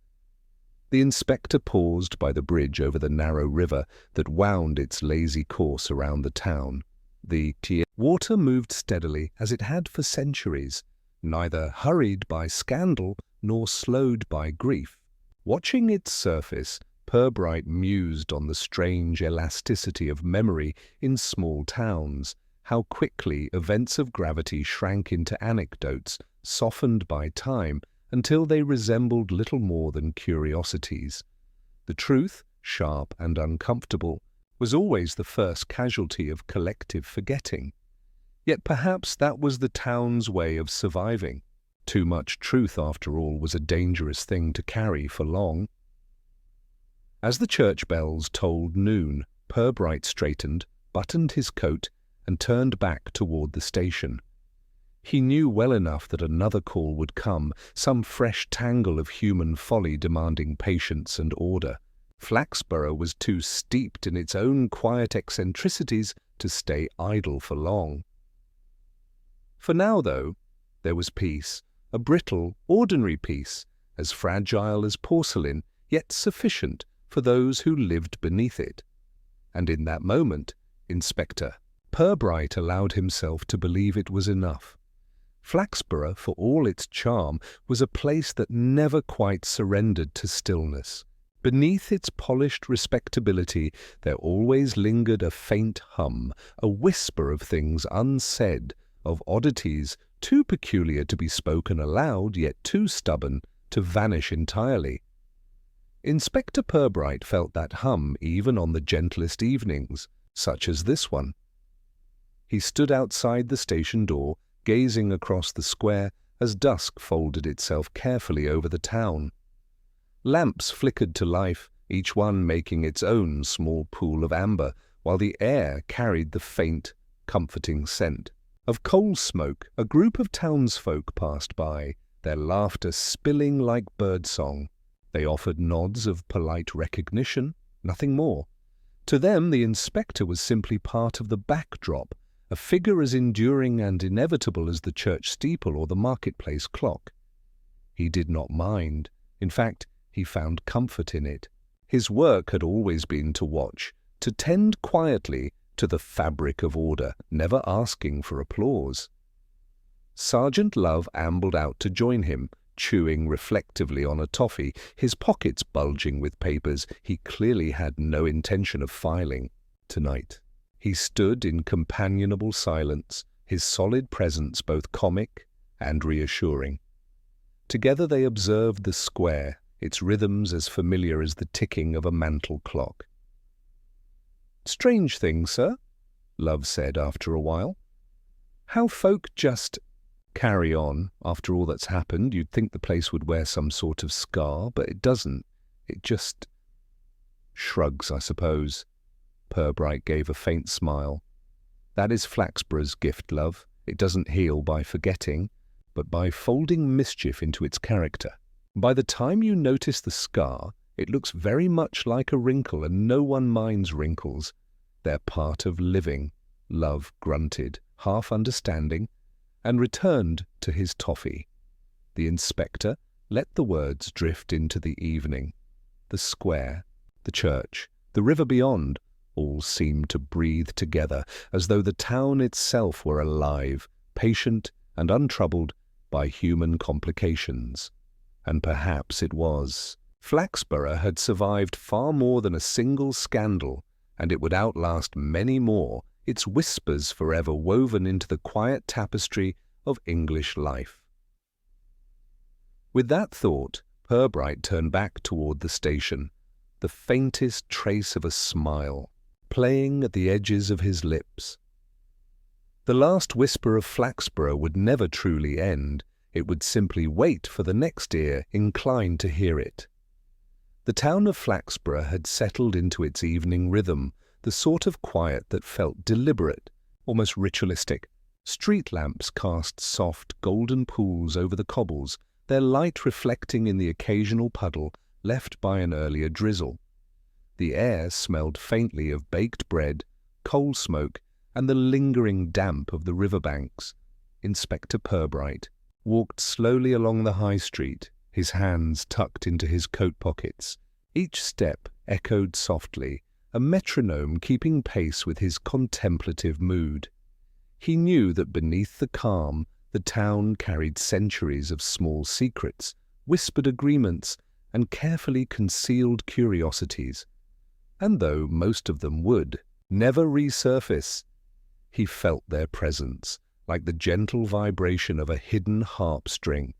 The inspector paused by the bridge over the narrow river that wound its lazy course around the town. The water moved steadily as it had for centuries, neither hurried by scandal nor slowed by grief. Watching its surface, Pirbright mused on the strange elasticity of memory in small towns, how quickly events of gravity shrank into anecdotes, softened by time, until they resembled little more than curiosities. The truth, sharp and uncomfortable, was always the first casualty of collective forgetting. Yet perhaps that was the town's way of surviving. Too much truth, after all, was a dangerous thing to carry for long. As the church bells tolled noon, Pirbright straightened, buttoned his coat, and turned back toward the station. He knew well enough that another call would come, some fresh tangle of human folly demanding patience and order. Flaxborough was too steeped in its own quiet eccentricities to stay idle for long. For now, though, there was peace, a brittle, ordinary peace, as fragile as porcelain, yet sufficient for those who lived beneath it. And in that moment, Inspector Pirbright allowed himself to believe it was enough. Flaxborough, for all its charm, was a place that never quite surrendered to stillness. Beneath its polished respectability there always lingered a faint hum, a whisper of things unsaid, of oddities too peculiar to be spoken aloud, yet too stubborn to vanish entirely. Inspector Pirbright felt that hum even on the gentlest evenings, such as this one. He stood outside the station door, gazing across the square as dusk folded itself carefully over the town. Lamps flickered to life, each one making its own small pool of amber, while the air carried the faint, comforting scent of coal smoke. A group of townsfolk passed by, their laughter spilling like birdsong. They offered nods of polite recognition, nothing more. To them, the inspector was simply part of the backdrop, a figure as enduring and inevitable as the church steeple or the marketplace clock. He did not mind. In fact, he found comfort in it. His work had always been to watch, to tend quietly to the fabric of order, never asking for applause. Sergeant Love ambled out to join him, chewing reflectively on a toffee, his pockets bulging with papers he clearly had no intention of filing tonight. He stood in companionable silence, his solid presence both comic and reassuring. Together they observed the square, its rhythms as familiar as the ticking of a mantel clock. "Strange thing, sir," Love said after a while. "How folk just carry on after all that's happened. You'd think the place would wear some sort of scar, but it doesn't. It just shrugs, I suppose." Pirbright gave a faint smile. "That is Flaxborough's gift, Love. It doesn't heal by forgetting, but by folding mischief into its character. By the time you notice the scar, it looks very much like a wrinkle, and no one minds wrinkles. They're part of living," Love grunted, half understanding, and returned to his toffee. The inspector let the words drift into the evening. The square, the church, the river beyond, all seemed to breathe together, as though the town itself were alive, patient and untroubled by human complications. And perhaps it was. Flaxborough had survived far more than a single scandal, and it would outlast many more, its whispers forever woven into the quiet tapestry of English life. With that thought, Pirbright turned back toward the station, the faintest trace of a smile playing at the edges of his lips. The last whisper of Flaxborough would never truly end. It would simply wait for the next ear inclined to hear it. The town of Flaxborough had settled into its evening rhythm, the sort of quiet that felt deliberate, almost ritualistic. Street lamps cast soft, golden pools over the cobbles, their light reflecting in the occasional puddle left by an earlier drizzle. The air smelled faintly of baked bread, coal smoke, and the lingering damp of the riverbanks. Inspector Pirbright walked slowly along the high street, his hands tucked into his coat pockets. Each step echoed softly, a metronome keeping pace with his contemplative mood. He knew that beneath the calm, the town carried centuries of small secrets, whispered agreements, and carefully concealed curiosities. And though most of them would never resurface, He felt their presence, like the gentle vibration of a hidden harp string.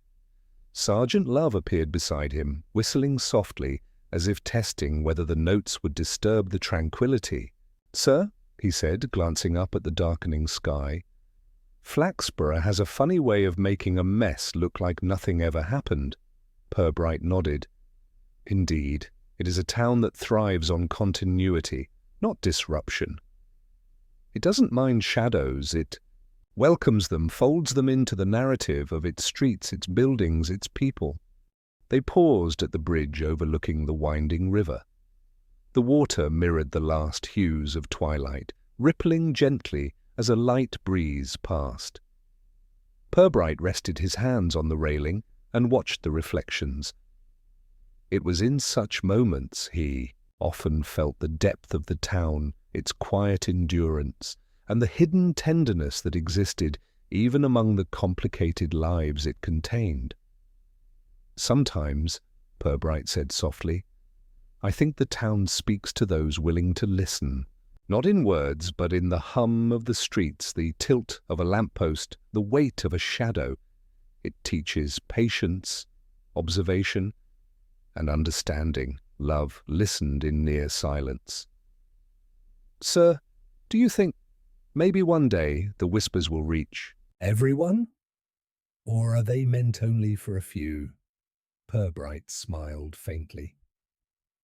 Sergeant Love appeared beside him, whistling softly, as if testing whether the notes would disturb the tranquility. "Sir," he said, glancing up at the darkening sky, "Flaxborough has a funny way of making a mess look like nothing ever happened." Pirbright nodded. "Indeed, it is a town that thrives on continuity, not disruption. It doesn't mind shadows, it welcomes them, folds them into the narrative of its streets, its buildings, its people." They paused at the bridge overlooking the winding river. The water mirrored the last hues of twilight, rippling gently as a light breeze passed. Pirbright rested his hands on the railing and watched the reflections. It was in such moments he often felt the depth of the town, its quiet endurance, and the hidden tenderness that existed even among the complicated lives it contained. "Sometimes," Pirbright said softly, "I think the town speaks to those willing to listen, not in words, but in the hum of the streets, the tilt of a lamppost, the weight of a shadow. It teaches patience, observation, and understanding." Love listened in near silence. "Sir, do you think maybe one day the whispers will reach everyone? Or are they meant only for a few?" Pirbright smiled faintly.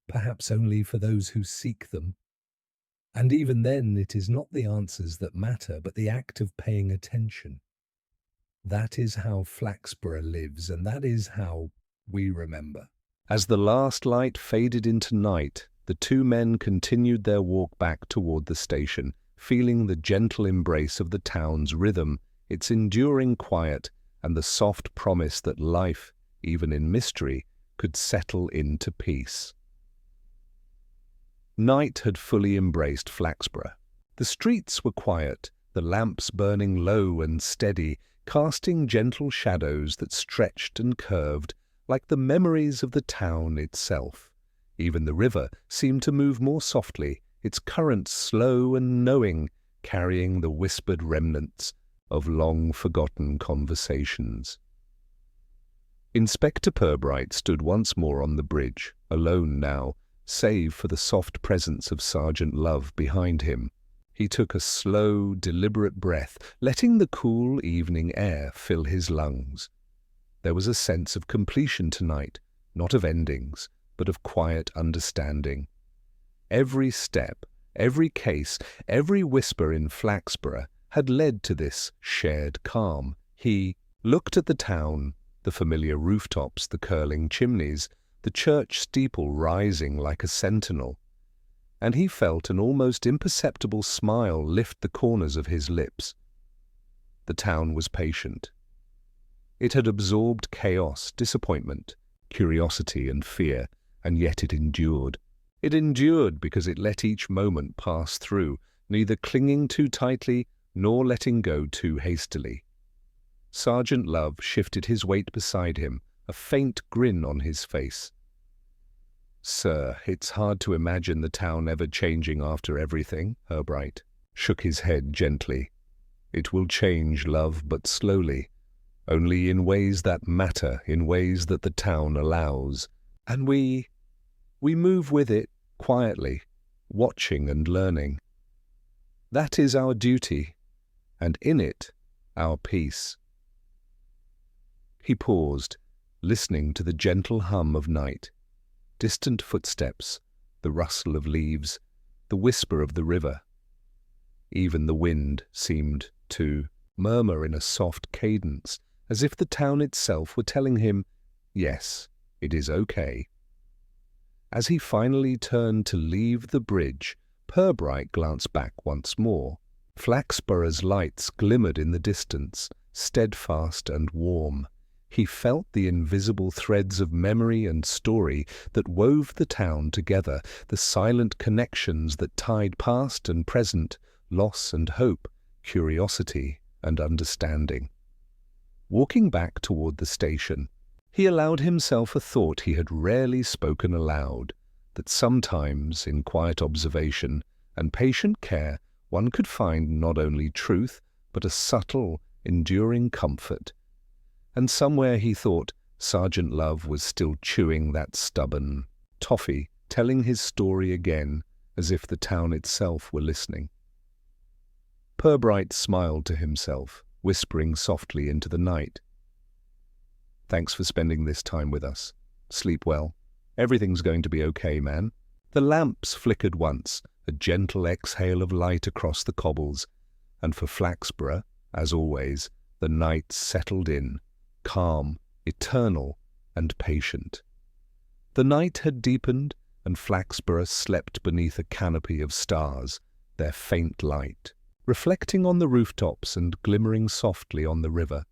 "Perhaps only for those who seek them. And even then, it is not the answers that matter, but the act of paying attention. That is how Flaxborough lives, and that is how we remember." As the last light faded into night, the two men continued their walk back toward the station, feeling the gentle embrace of the town's rhythm, its enduring quiet, and the soft promise that life, even in mystery, could settle into peace. Night had fully embraced Flaxborough. The streets were quiet, the lamps burning low and steady, casting gentle shadows that stretched and curved like the memories of the town itself. Even the river seemed to move more softly, its current slow and knowing, carrying the whispered remnants of long-forgotten conversations. Inspector Pirbright stood once more on the bridge, alone now, save for the soft presence of Sergeant Love behind him. He took a slow, deliberate breath, letting the cool evening air fill his lungs. There was a sense of completion tonight, not of endings, but of quiet understanding. Every step, every case, every whisper in Flaxborough had led to this shared calm. He looked at the town, the familiar rooftops, the curling chimneys, the church steeple rising like a sentinel, and he felt an almost imperceptible smile lift the corners of his lips. The town was patient. It had absorbed chaos, disappointment, curiosity and fear, and yet it endured. It endured because it let each moment pass through, neither clinging too tightly nor letting go too hastily. Sergeant Love shifted his weight beside him, a faint grin on his face. "Sir, it's hard to imagine the town ever changing after everything." Pirbright shook his head gently. "It will change, Love, but slowly. Only in ways that matter, in ways that the town allows. And we move with it quietly, watching and learning. That is our duty, and in it, our peace." He paused, listening to the gentle hum of night, distant footsteps, the rustle of leaves, the whisper of the river. Even the wind seemed to murmur in a soft cadence, as if the town itself were telling him, yes, it is okay. As he finally turned to leave the bridge, Pirbright glanced back once more. Flaxborough's lights glimmered in the distance, steadfast and warm. He felt the invisible threads of memory and story that wove the town together, the silent connections that tied past and present, loss and hope, curiosity and understanding. Walking back toward the station, he allowed himself a thought he had rarely spoken aloud, that sometimes, in quiet observation and patient care, one could find not only truth, but a subtle, enduring comfort. And somewhere, he thought, Sergeant Love was still chewing that stubborn toffee, telling his story again, as if the town itself were listening. Pirbright smiled to himself, whispering softly into the night. "Thanks for spending this time with us. Sleep well. Everything's going to be okay, man." The lamps flickered once, a gentle exhale of light across the cobbles, and for Flaxborough, as always, the night settled in, calm, eternal, and patient. The night had deepened, and Flaxborough slept beneath a canopy of stars, their faint light reflecting on the rooftops and glimmering softly on the river.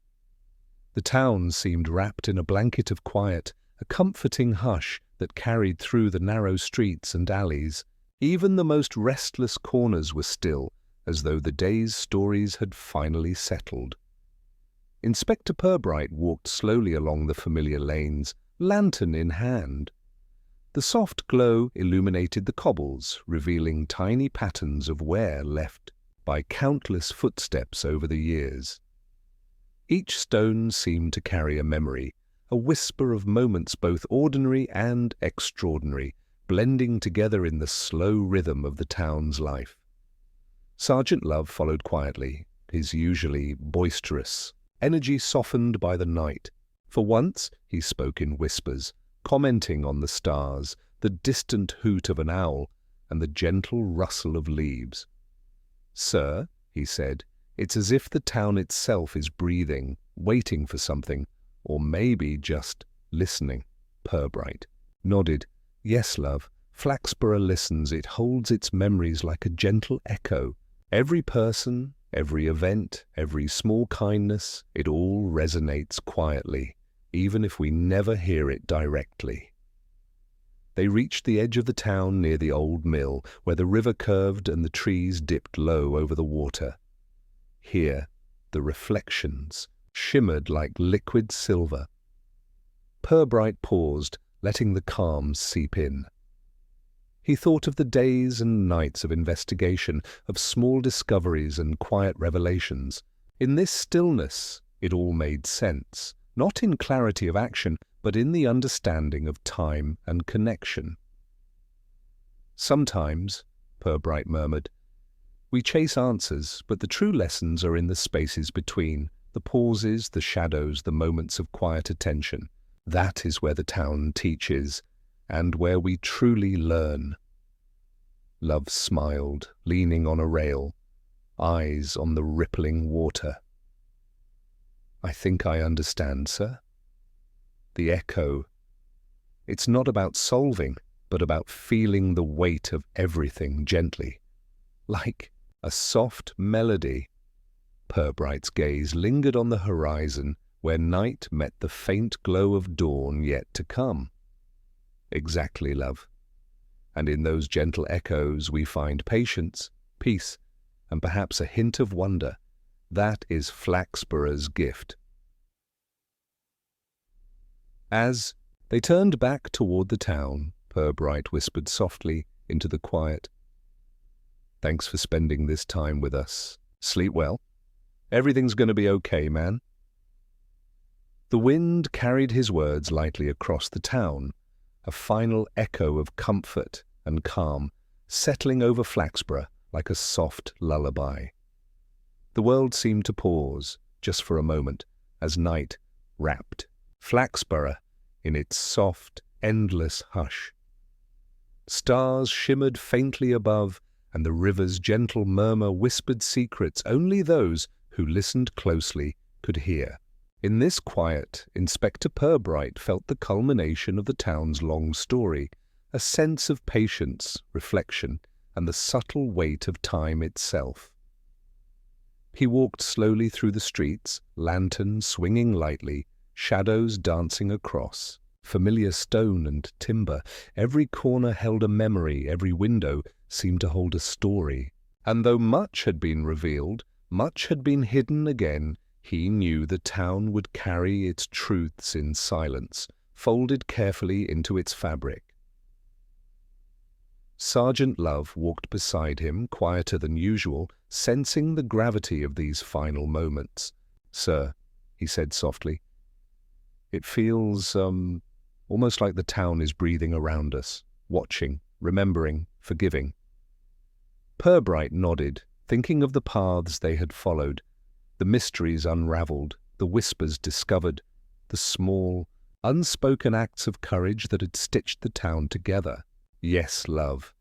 The town seemed wrapped in a blanket of quiet, a comforting hush that carried through the narrow streets and alleys. Even the most restless corners were still, as though the day's stories had finally settled. Inspector Pirbright walked slowly along the familiar lanes, lantern in hand. The soft glow illuminated the cobbles, revealing tiny patterns of wear left by countless footsteps over the years. Each stone seemed to carry a memory, a whisper of moments both ordinary and extraordinary, blending together in the slow rhythm of the town's life. Sergeant Love followed quietly, his usually boisterous energy softened by the night. For once, he spoke in whispers, commenting on the stars, the distant hoot of an owl, and the gentle rustle of leaves. "Sir," he said, "it's as if the town itself is breathing, waiting for something, or maybe just listening." Pirbright nodded. "Yes, love. Flaxborough listens. It holds its memories like a gentle echo. Every person, every event, every small kindness, it all resonates quietly, even if we never hear it directly." They reached the edge of the town near the old mill, where the river curved and the trees dipped low over the water. Here, the reflections shimmered like liquid silver. Pirbright paused, letting the calm seep in. He thought of the days and nights of investigation, of small discoveries and quiet revelations. In this stillness, it all made sense, not in clarity of action, but in the understanding of time and connection. "Sometimes," Pirbright murmured, "we chase answers, but the true lessons are in the spaces between, the pauses, the shadows, the moments of quiet attention. That is where the town teaches, and where we truly learn." Love smiled, leaning on a rail, eyes on the rippling water. "I think I understand, sir." The echo. It's not about solving, but about feeling the weight of everything gently, like a soft melody. Pirbright's gaze lingered on the horizon, where night met the faint glow of dawn yet to come. "Exactly, love. And in those gentle echoes we find patience, peace, and perhaps a hint of wonder. That is Flaxborough's gift." As they turned back toward the town, Pirbright whispered softly into the quiet, "Thanks for spending this time with us. Sleep well. Everything's going to be okay, man." The wind carried his words lightly across the town, a final echo of comfort and calm, settling over Flaxborough like a soft lullaby. The world seemed to pause, just for a moment, as night wrapped Flaxborough in its soft, endless hush. Stars shimmered faintly above, and the river's gentle murmur whispered secrets only those who listened closely could hear. In this quiet, Inspector Pirbright felt the culmination of the town's long story, a sense of patience, reflection, and the subtle weight of time itself. He walked slowly through the streets, lantern swinging lightly, shadows dancing across, familiar stone and timber. Every corner held a memory, every window seemed to hold a story. And though much had been revealed, much had been hidden again, he knew the town would carry its truths in silence, folded carefully into its fabric. Sergeant Love walked beside him, quieter than usual, sensing the gravity of these final moments. "Sir," he said softly, "it feels, almost like the town is breathing around us, watching, remembering, forgiving." Pirbright nodded, thinking of the paths they had followed, the mysteries unraveled, the whispers discovered, the small, unspoken acts of courage that had stitched the town together. "Yes, love.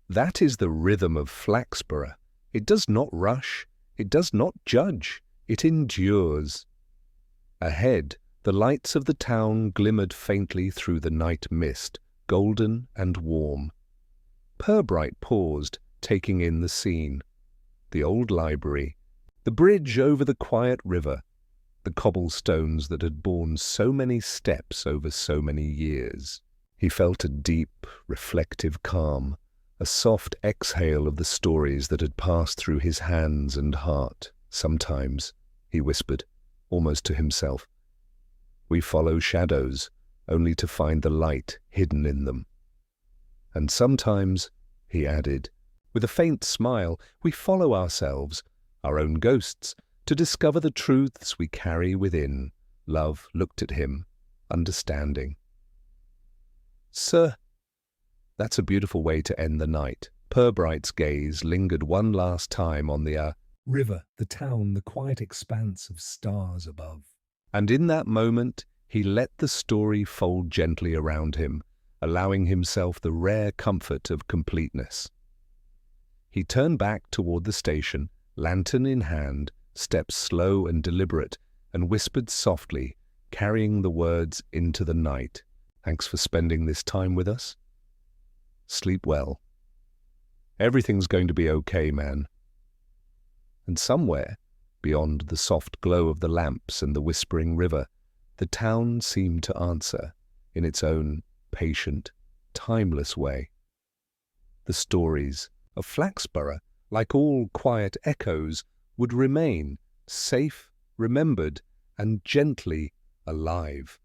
That is the rhythm of Flaxborough. It does not rush. It does not judge. It endures." Ahead, the lights of the town glimmered faintly through the night mist, golden and warm. Pirbright paused, taking in the scene. The old library, the bridge over the quiet river, the cobblestones that had borne so many steps over so many years. He felt a deep, reflective calm, a soft exhale of the stories that had passed through his hands and heart. "Sometimes," he whispered, almost to himself, "we follow shadows, only to find the light hidden in them. And sometimes," he added, with a faint smile, "we follow ourselves, our own ghosts, to discover the truths we carry within." Love looked at him, understanding. "Sir." That's a beautiful way to end the night. Pirbright's gaze lingered one last time on the river, the town, the quiet expanse of stars above. And in that moment, he let the story fold gently around him, allowing himself the rare comfort of completeness. He turned back toward the station, lantern in hand, steps slow and deliberate, and whispered softly, carrying the words into the night, "Thanks for spending this time with us. Sleep well. Everything's going to be okay, man." And somewhere, beyond the soft glow of the lamps and the whispering river, the town seemed to answer, in its own patient, timeless way. The stories of Flaxborough, like all quiet echoes, would remain safe, remembered, and gently alive.